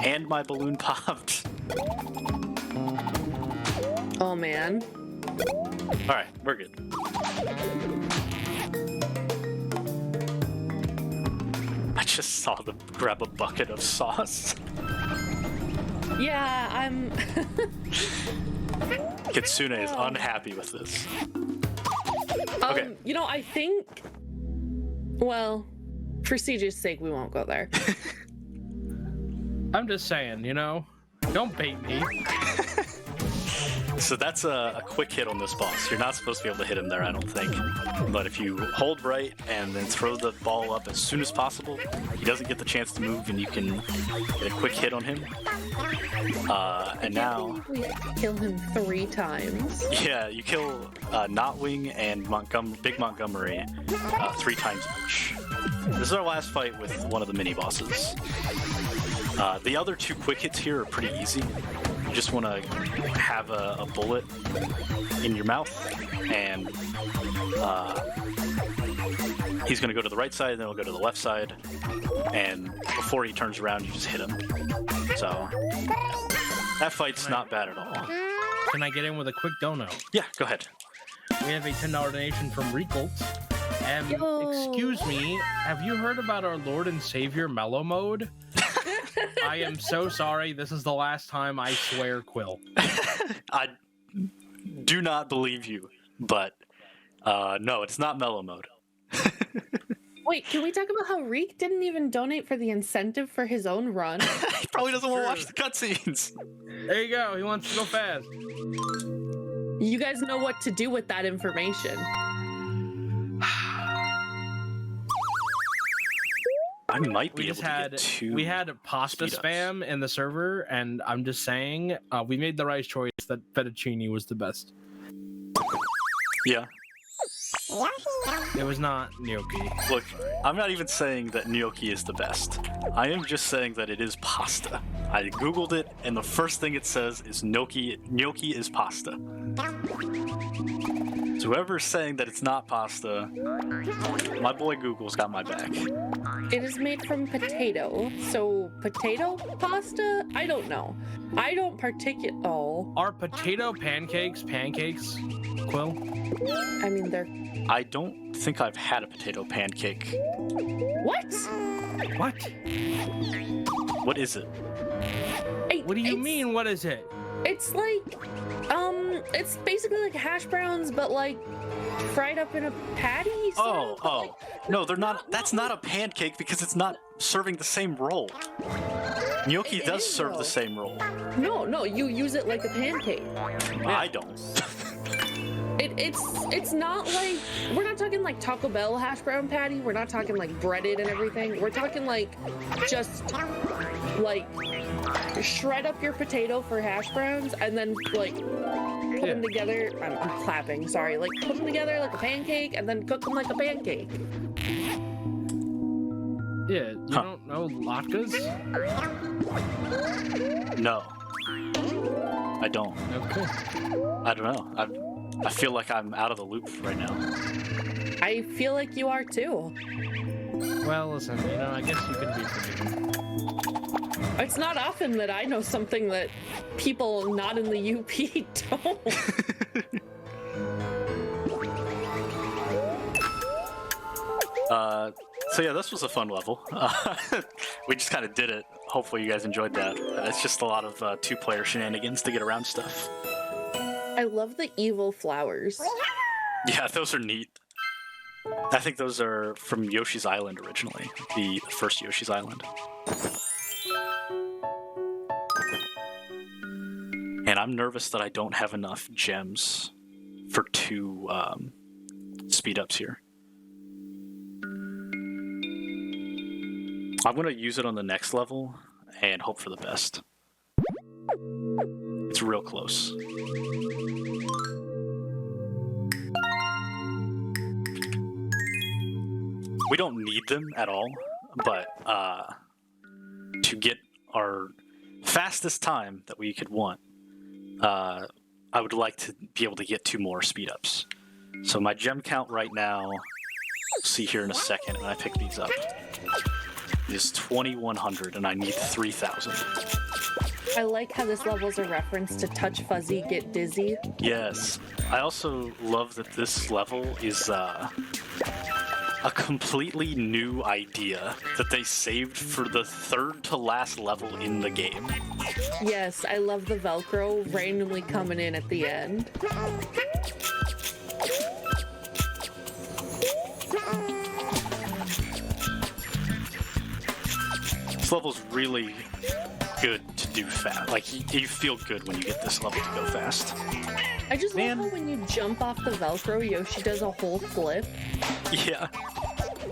and my balloon popped. Oh man. Alright, we're good. I just saw them grab a bucket of sauce. Yeah, I'm... Kitsune is unhappy with this. Okay. You know, I think... Well, for CJ's sake, we won't go there. I'm just saying, you know, don't bait me. So that's a quick hit on this boss. You're not supposed to be able to hit him there, I don't think. But if you hold right and then throw the ball up as soon as possible, he doesn't get the chance to move and you can get a quick hit on him. And now... We have to kill him 3 times. Yeah, you kill Notwing and Big Montgomery 3 times each. This is our last fight with one of the mini-bosses. The other 2 quick hits here are pretty easy. You just want to have a bullet in your mouth, and he's going to go to the right side, and then he'll go to the left side, and before he turns around, you just hit him. So, that fight's not bad at all. Can I get in with a quick dono? Yeah, go ahead. We have a $10 donation from Recolt. Yo. Excuse me, have you heard about our Lord and Savior Mellow Mode? I am so sorry. This is the last time, I swear, Quill. I do not believe you, but no, it's not mellow mode. Wait, can we talk about how Reek didn't even donate for the incentive for his own run? He probably doesn't want to watch the cutscenes. There you go. He wants to go fast. You guys know what to do with that information. I might be able to get 2. We had pasta spam in the server, and I'm just saying, we made the right choice that fettuccine was the best. Yeah. It was not gnocchi. Look, I'm not even saying that gnocchi is the best. I am just saying that it is pasta. I googled it, and the first thing it says is gnocchi is pasta. So whoever's saying that it's not pasta, my boy Google's got my back. It is made from potato, so potato pasta? I don't know. I don't particularly... Oh. Are potato pancakes, Quill? I mean, they're... I don't think I've had a potato pancake. What? What? What is it? What do you mean, what is it? It's like, it's basically like hash browns, but like fried up in a patty. Oh. No, they're not. That's not a pancake because it's not serving the same role. Gnocchi does serve the same role. No, you use it like a pancake. I don't. It's not like, we're not talking like Taco Bell hash brown patty. We're not talking like breaded and everything. We're talking like just like shred up your potato for hash browns and then like put them together. I'm clapping, sorry. Like put them together like a pancake and then cook them like a pancake. Yeah, you don't know latkes? No. I don't. Okay. I don't know. I feel like I'm out of the loop right now. I feel like you are too. Well, listen, I guess you can be forgiven. It's not often that I know something that people not in the UP don't. So yeah, this was a fun level. We just kind of did it. Hopefully you guys enjoyed that. It's just a lot of two-player shenanigans to get around stuff. I love the evil flowers. Yeah, those are neat. I think those are from Yoshi's Island originally, the first Yoshi's Island. And I'm nervous that I don't have enough gems for 2 speed-ups here. I'm going to use it on the next level and hope for the best. It's real close. We don't need them at all, but to get our fastest time that we could want, I would like to be able to get 2 more speed-ups. So my gem count right now, we'll see here in a second when I pick these up, is 2,100, and I need 3,000. I like how this level's a reference to Touch Fuzzy, Get Dizzy. Yes. I also love that this level is a completely new idea that they saved for the 3rd to last level in the game. Yes, I love the Velcro randomly coming in at the end. This level's really good to do fast. Like, you feel good when you get this level to go fast. I just love how when you jump off the Velcro, Yoshi does a whole flip. Yeah.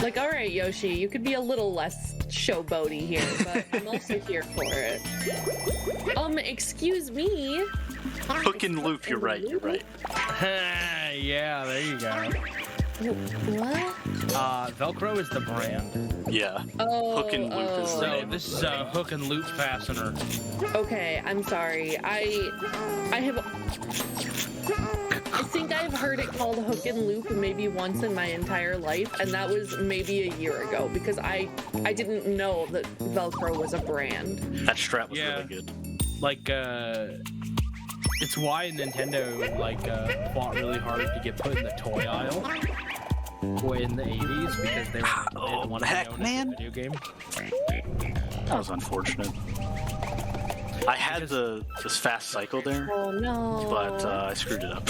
Like, alright, Yoshi, you could be a little less showboaty here, but I'm also here for it. Excuse me? Hook and loop, you're right, you're right. Yeah, there you go. What? Velcro is the brand. Yeah. Oh, Hook and loop is the So name. this is a hook and loop fastener. Okay, I'm sorry. I think I've heard it called hook and loop maybe once in my entire life, and that was maybe a year ago because I didn't know that Velcro was a brand. That strap was really good. Like, it's why Nintendo fought really hard to get put in the toy aisle in the 80s because they didn't want to be known as a video game. That was unfortunate. I had this fast cycle there, Oh no. but I screwed it up.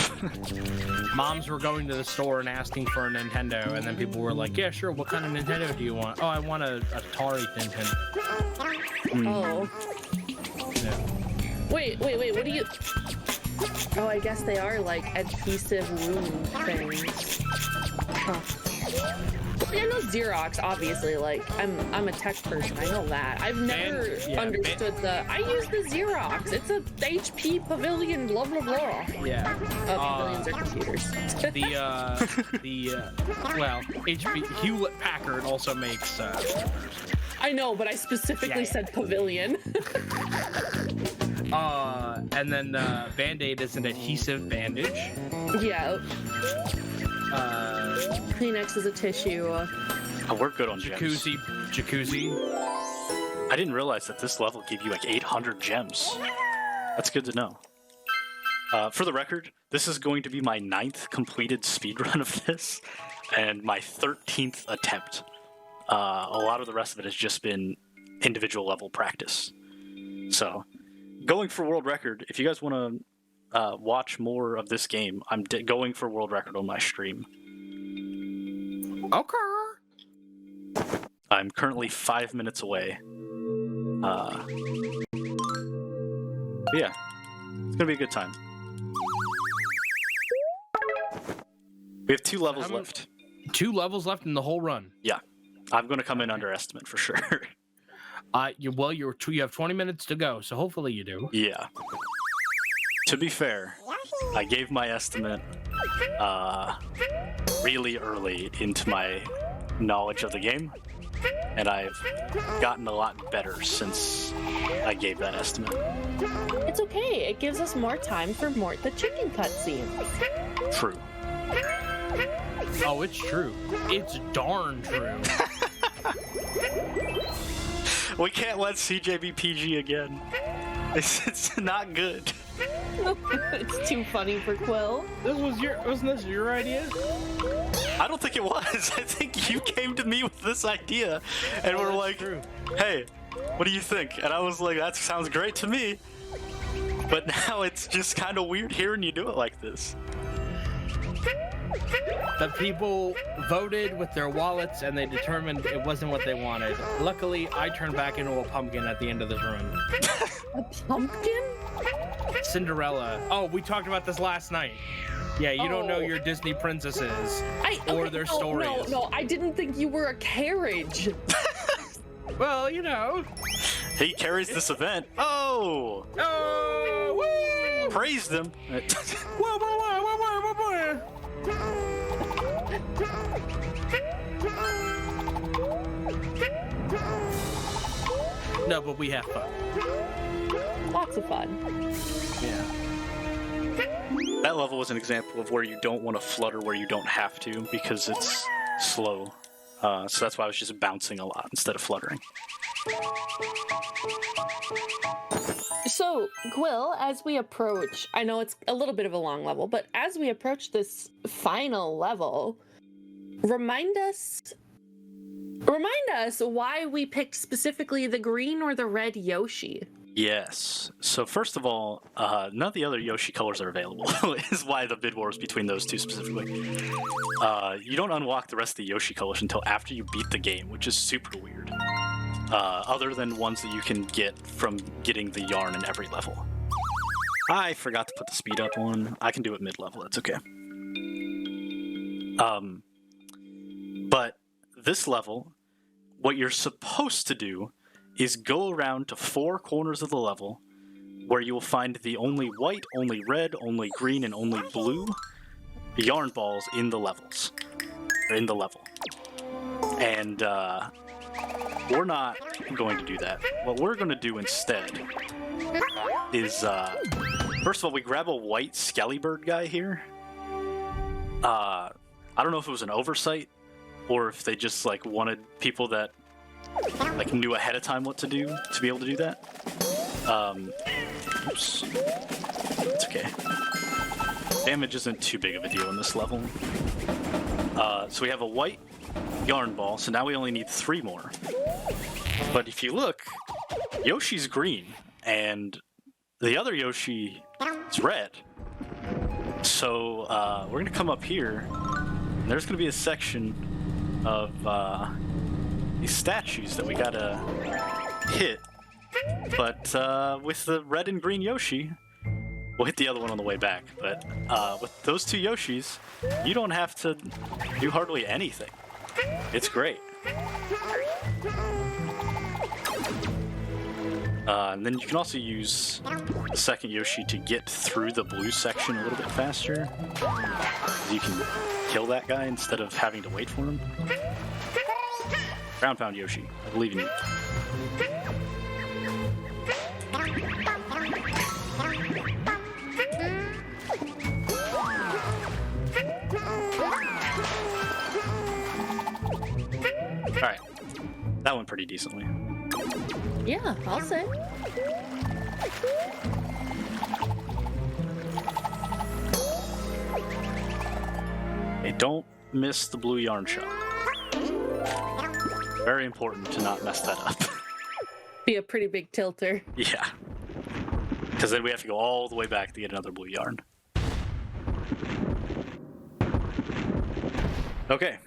Moms were going to the store and asking for a Nintendo, and then people were like, yeah, sure, what kind of Nintendo do you want? Oh, I want a Atari Nintendo. Oh. Yeah. Wait, what do you... Oh, I guess they are like adhesive wound things. Huh. I know Xerox, obviously, like, I'm a tech person, I know that. I've never understood I use the Xerox. It's a HP Pavilion, blah, blah, blah. Yeah. Pavilions are computers. Well, Hewlett Packard also makes, I know, but I specifically said Pavilion. And then Band-Aid is an adhesive bandage. Yeah. Kleenex is a tissue. Oh, we're good on gems. Jacuzzi. I didn't realize that this level gave you like 800 gems. That's good to know. For the record, this is going to be my 9th completed speedrun of this, and my 13th attempt. A lot of the rest of it has just been individual level practice. So, going for world record, if you guys want to watch more of this game, I'm going for world record on my stream. Okay. I'm currently 5 minutes away. Yeah, it's gonna be a good time. We have 2 levels left. 2 levels left in the whole run. Yeah, I'm gonna come in underestimate for sure. You have 20 minutes to go, so hopefully you do. Yeah. To be fair, I gave my estimate really early into my knowledge of the game, and I've gotten a lot better since I gave that estimate. It's That's okay. It gives us more time for Mort the chicken cutscene. True. Oh, it's true. It's darn true. We can't let CJ be PG again. It's not good. It's too funny for Quill. Wasn't this your idea? I don't think it was. I think you came to me with this idea and were like, true. hey, what do you think? And I was like, that sounds great to me. But now it's just kind of weird hearing you do it like this. The people voted with their wallets and they determined it wasn't what they wanted. Luckily, I turned back into a pumpkin at the end of this run. A pumpkin? Cinderella. Oh, we talked about this last night. Yeah, you don't know Oh. your Disney princesses or Okay, their no, stories. No, I didn't think you were a carriage. Well, you know. He carries this event. Oh! Oh, woo! Praised him. Whoa, whoa, whoa, whoa, whoa, whoa, whoa. No, but we have fun. Lots of fun. Yeah. That level was an example of where you don't want to flutter where you don't have to because it's slow. So that's why I was just bouncing a lot instead of fluttering. So, Quill, as we approach, I know it's a little bit of a long level, but as we approach this final level, remind us why we picked specifically the green or the red Yoshi. Yes. So first of all, none of the other Yoshi colors are available, is why the bid war is between those two specifically. You don't unlock the rest of the Yoshi colors until after you beat the game, which is super weird. Other than ones that you can get from getting the yarn in every level. I forgot to put the speed up one. I can do it mid-level, that's okay. But this level, what you're supposed to do is go around to 4 corners of the level where you will find the only white, only red, only green, and only blue yarn balls in the levels. Or in the level. And we're not going to do that. What we're going to do instead is, first of all, we grab a white Skelly Bird guy here. I don't know if it was an oversight or if they just like wanted people that like knew ahead of time what to do to be able to do that. Oops. It's okay. Damage isn't too big of a deal in this level. So we have a white yarn ball, so now we only need 3 more. But if you look, Yoshi's green, and the other Yoshi is red. So we're gonna come up here, and there's gonna be a section of these statues that we gotta hit. But with the red and green Yoshi, we'll hit the other one on the way back. But with those 2 Yoshis, you don't have to do hardly anything. It's great. And then you can also use the second Yoshi to get through the blue section a little bit faster. You can kill that guy instead of having to wait for him. Ground Pound Yoshi, I believe in you. Alright, that went pretty decently. Yeah, I'll say. Hey, don't miss the blue yarn shot. Very important to not mess that up. Be a pretty big tilter. Yeah. Because then we have to go all the way back to get another blue yarn. Okay.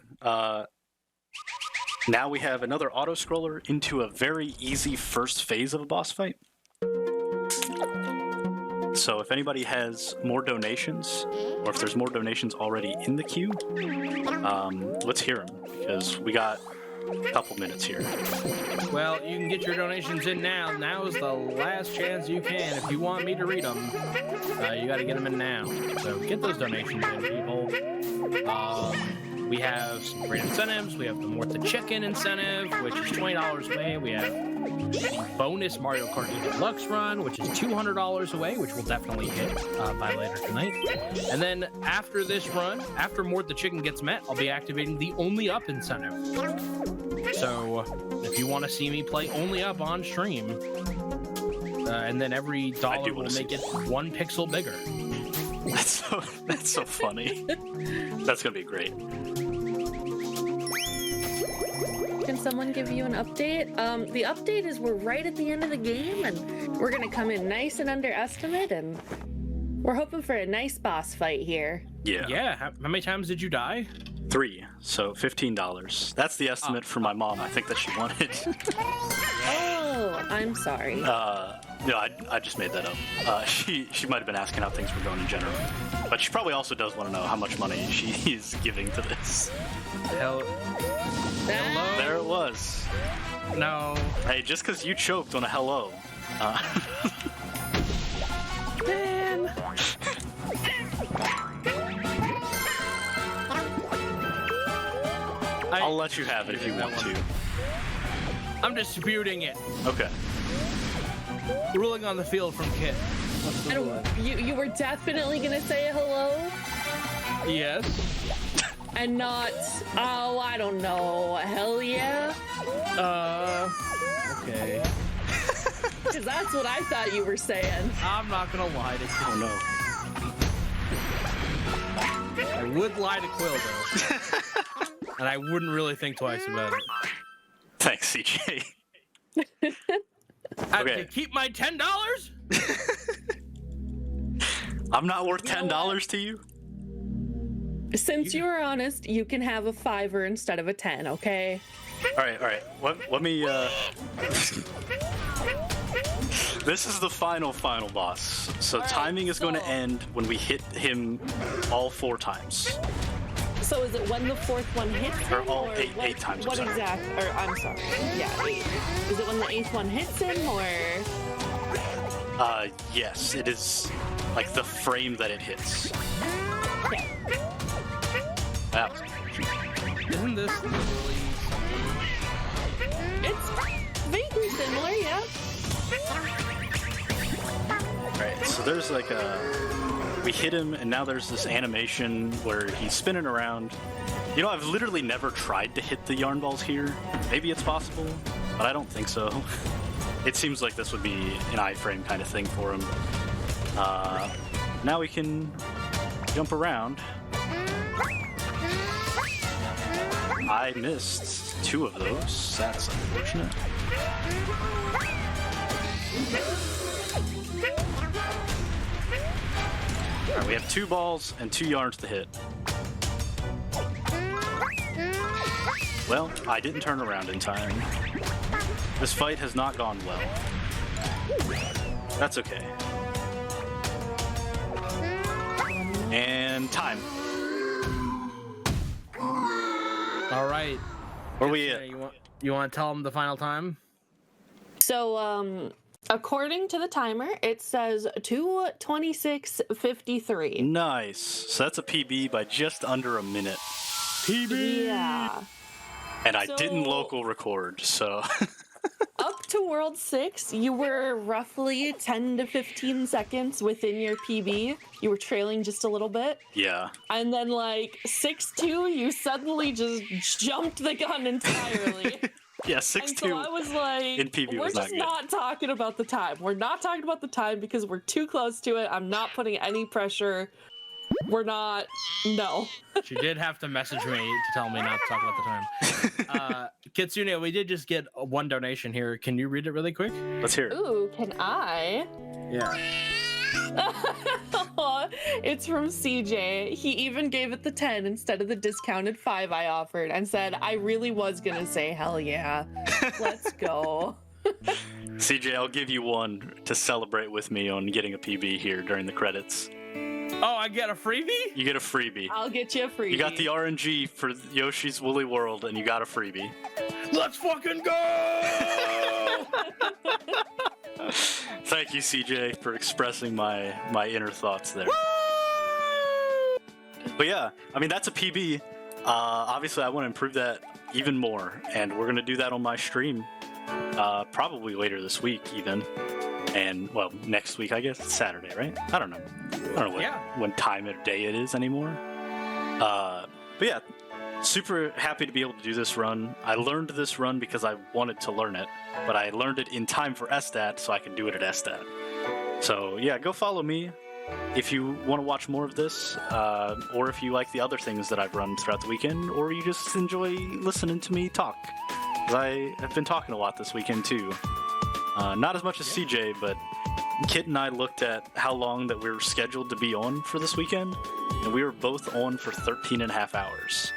Now we have another auto-scroller into a very easy first phase of a boss fight. So if anybody has more donations, or if there's more donations already in the queue, let's hear them, because we got a couple minutes here. Well, you can get your donations in now. Now is the last chance you can. If you want me to read them, you got to get them in now. So get those donations in, people. We have some great incentives. We have the Mort the Chicken incentive, which is $20 away. We have the bonus Mario Kart 8 Deluxe run, which is $200 away, which we'll definitely hit by later tonight. And then after this run, after Mort the Chicken gets met, I'll be activating the Only Up incentive. So if you want to see me play Only Up on stream, and then every dollar will make it 1 pixel bigger. That's so funny. That's gonna be great. Can someone give you an update? The update is we're right at the end of the game, and we're gonna come in nice and under estimate, and we're hoping for a nice boss fight here. Yeah. Yeah. How many times did you die? 3, so $15. That's the estimate for my mom. I think that she wanted. Oh, I'm sorry. No, I just made that up. She might have been asking how things were going in general, but she probably also does want to know how much money she is giving to this. Hello. There it was. No. Hey, just because you choked on a hello. Man. I'll let you have it if you want to. I'm disputing it. Okay. Ruling on the field from Kit. You were definitely gonna say hello Yes. and not, oh, I don't know, hell yeah? Okay. Because that's what I thought you were saying. I'm not gonna lie to Kit. Oh no. I would lie to Quill though. And I wouldn't really think twice about it. Thanks, CJ. I Okay. can keep my $10? I'm not worth $10 to you? Since you were honest, you can have a 5 instead of a 10, okay? All right. Let me. This is the final boss. So All right, timing is going to so- end when we hit him all 4 times. So is it when the 4th one hits him? Or all or eight- what, eight times, What I'm sorry. exact? Or I'm sorry. Yeah, 8. Is it when the 8th one hits him, or? Yes, it is like the frame that it hits. Yeah. Wow. Isn't this literally... It's vaguely similar, yeah. Right, so there's like we hit him, and now there's this animation where he's spinning around. You know, I've literally never tried to hit the yarn balls here. Maybe it's possible, but I don't think so. It seems like this would be an iframe kind of thing for him. Now we can jump around. I missed 2 of those. That's unfortunate. Alright, we have 2 balls and 2 yarns to hit. Well, I didn't turn around in time. This fight has not gone well. That's okay. And time. All right. Where we Yeah, at? you want to tell them the final time? So, according to the timer, it says 2:26:53. Nice. So that's a PB by just under a minute. Yeah. And I So- didn't local record, so. Up to World 6, you were roughly 10 to 15 seconds within your PB. You were trailing just a little bit. Yeah. And then, like, 6-2, you suddenly just jumped the gun entirely. Yeah, And 6-2. so I was like, in PB we're was not just good. not talking about the time. We're not talking about the time because we're too close to it. I'm not putting any pressure. We're not. No. She did have to message me to tell me not to talk about the time. Kitsune, we did just get 1 donation here. Can you read it really quick? Let's hear it. Ooh, can I? Yeah. It's from CJ. He even gave it the 10 instead of the discounted 5 I offered and said, I really was gonna say hell yeah. Let's go. CJ, I'll give you 1 to celebrate with me on getting a PB here during the credits. Oh, I get a freebie? You get a freebie. I'll get you a freebie. You got the RNG for Yoshi's Woolly World, and you got a freebie. Let's fucking go! Thank you, CJ, for expressing my inner thoughts there. But yeah, I mean, that's a PB. Obviously, I want to improve that even more, and we're going to do that on my stream probably later this week, even. And, well, next week, I guess. It's Saturday, right? I don't know. When time of day it is anymore. But yeah, super happy to be able to do this run. I learned this run because I wanted to learn it, but I learned it in time for SDAT so I can do it at SDAT. So yeah, go follow me if you want to watch more of this, or if you like the other things that I've run throughout the weekend, or you just enjoy listening to me talk. 'Cause I have been talking a lot this weekend too. Not as much as CJ, but Kit and I looked at how long that we were scheduled to be on for this weekend, and we were both on for 13 and a half hours.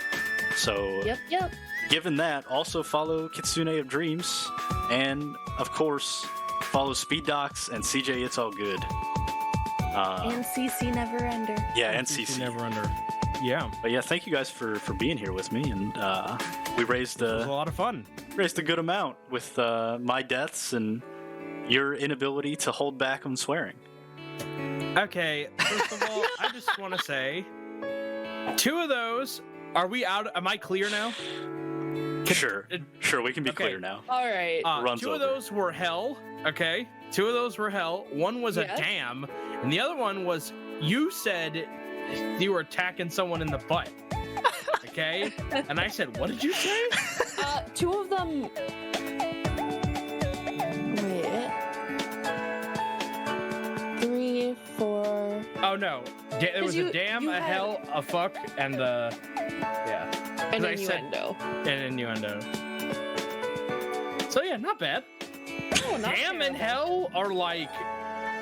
So, Yep. Given that, also follow Kitsune of Dreams, and of course, follow Speed Docs and CJitsallGewd. And CCNeverender. Yeah, and CC. Neverender. Yeah. But yeah, thank you guys for being here with me, and we raised It was a lot of fun. raised a good amount with my deaths and your inability to hold back on swearing. Okay, first of all, I just want to say, 2 of those, are we out? Am I clear now? Sure, we can be Okay. clear now. All right. Runs 2 of over. those were hell, okay? 2 of those were hell. One was Yes. a dam, and the other one was, you said you were attacking someone in the butt, okay? And I said, what did you say? 2 of them. Wait. 3, 4. Oh, no. There was you- a dam, you a had- hell, a fuck, and yeah. An 'Cause I said- innuendo. An innuendo. So yeah, not bad. Oh, not Damn and terrible. hell are like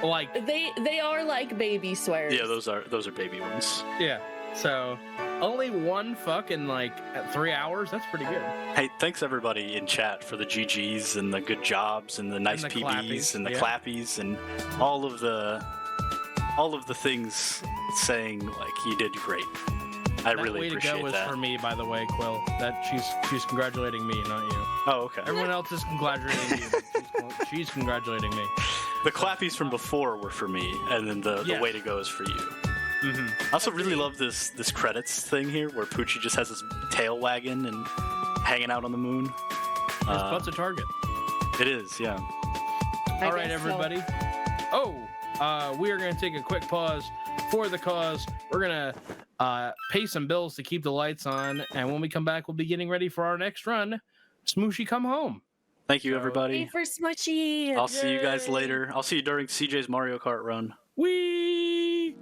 They are like baby swears. Yeah, those are baby ones. yeah. So only one fuck in like 3 hours. That's pretty good. Hey, thanks everybody in chat for the GGs and the good jobs and the nice the PBs clappies, and the yeah. clappies and all of the things saying like you did great. I That really way to appreciate go was that. for me, by the way, Quill. That she's congratulating me, not you. Oh, okay. Everyone else is congratulating you. But she's congratulating me. The clappies from before were for me, and then the Yes. way to go is for you. Mm-hmm. I also really love this credits thing here, where Poochie just has his tail wagging and hanging out on the moon. His butt's a target. It is, yeah. All right, guess so. everybody. We are going to take a quick pause for the cause. We're going to pay some bills to keep the lights on, and when we come back, we'll be getting ready for our next run. Smooshy, come home. Thank you, So- Hey, everybody. for Smushy. I'll see you guys later. I'll see you during CJ's Mario Kart run. Wee!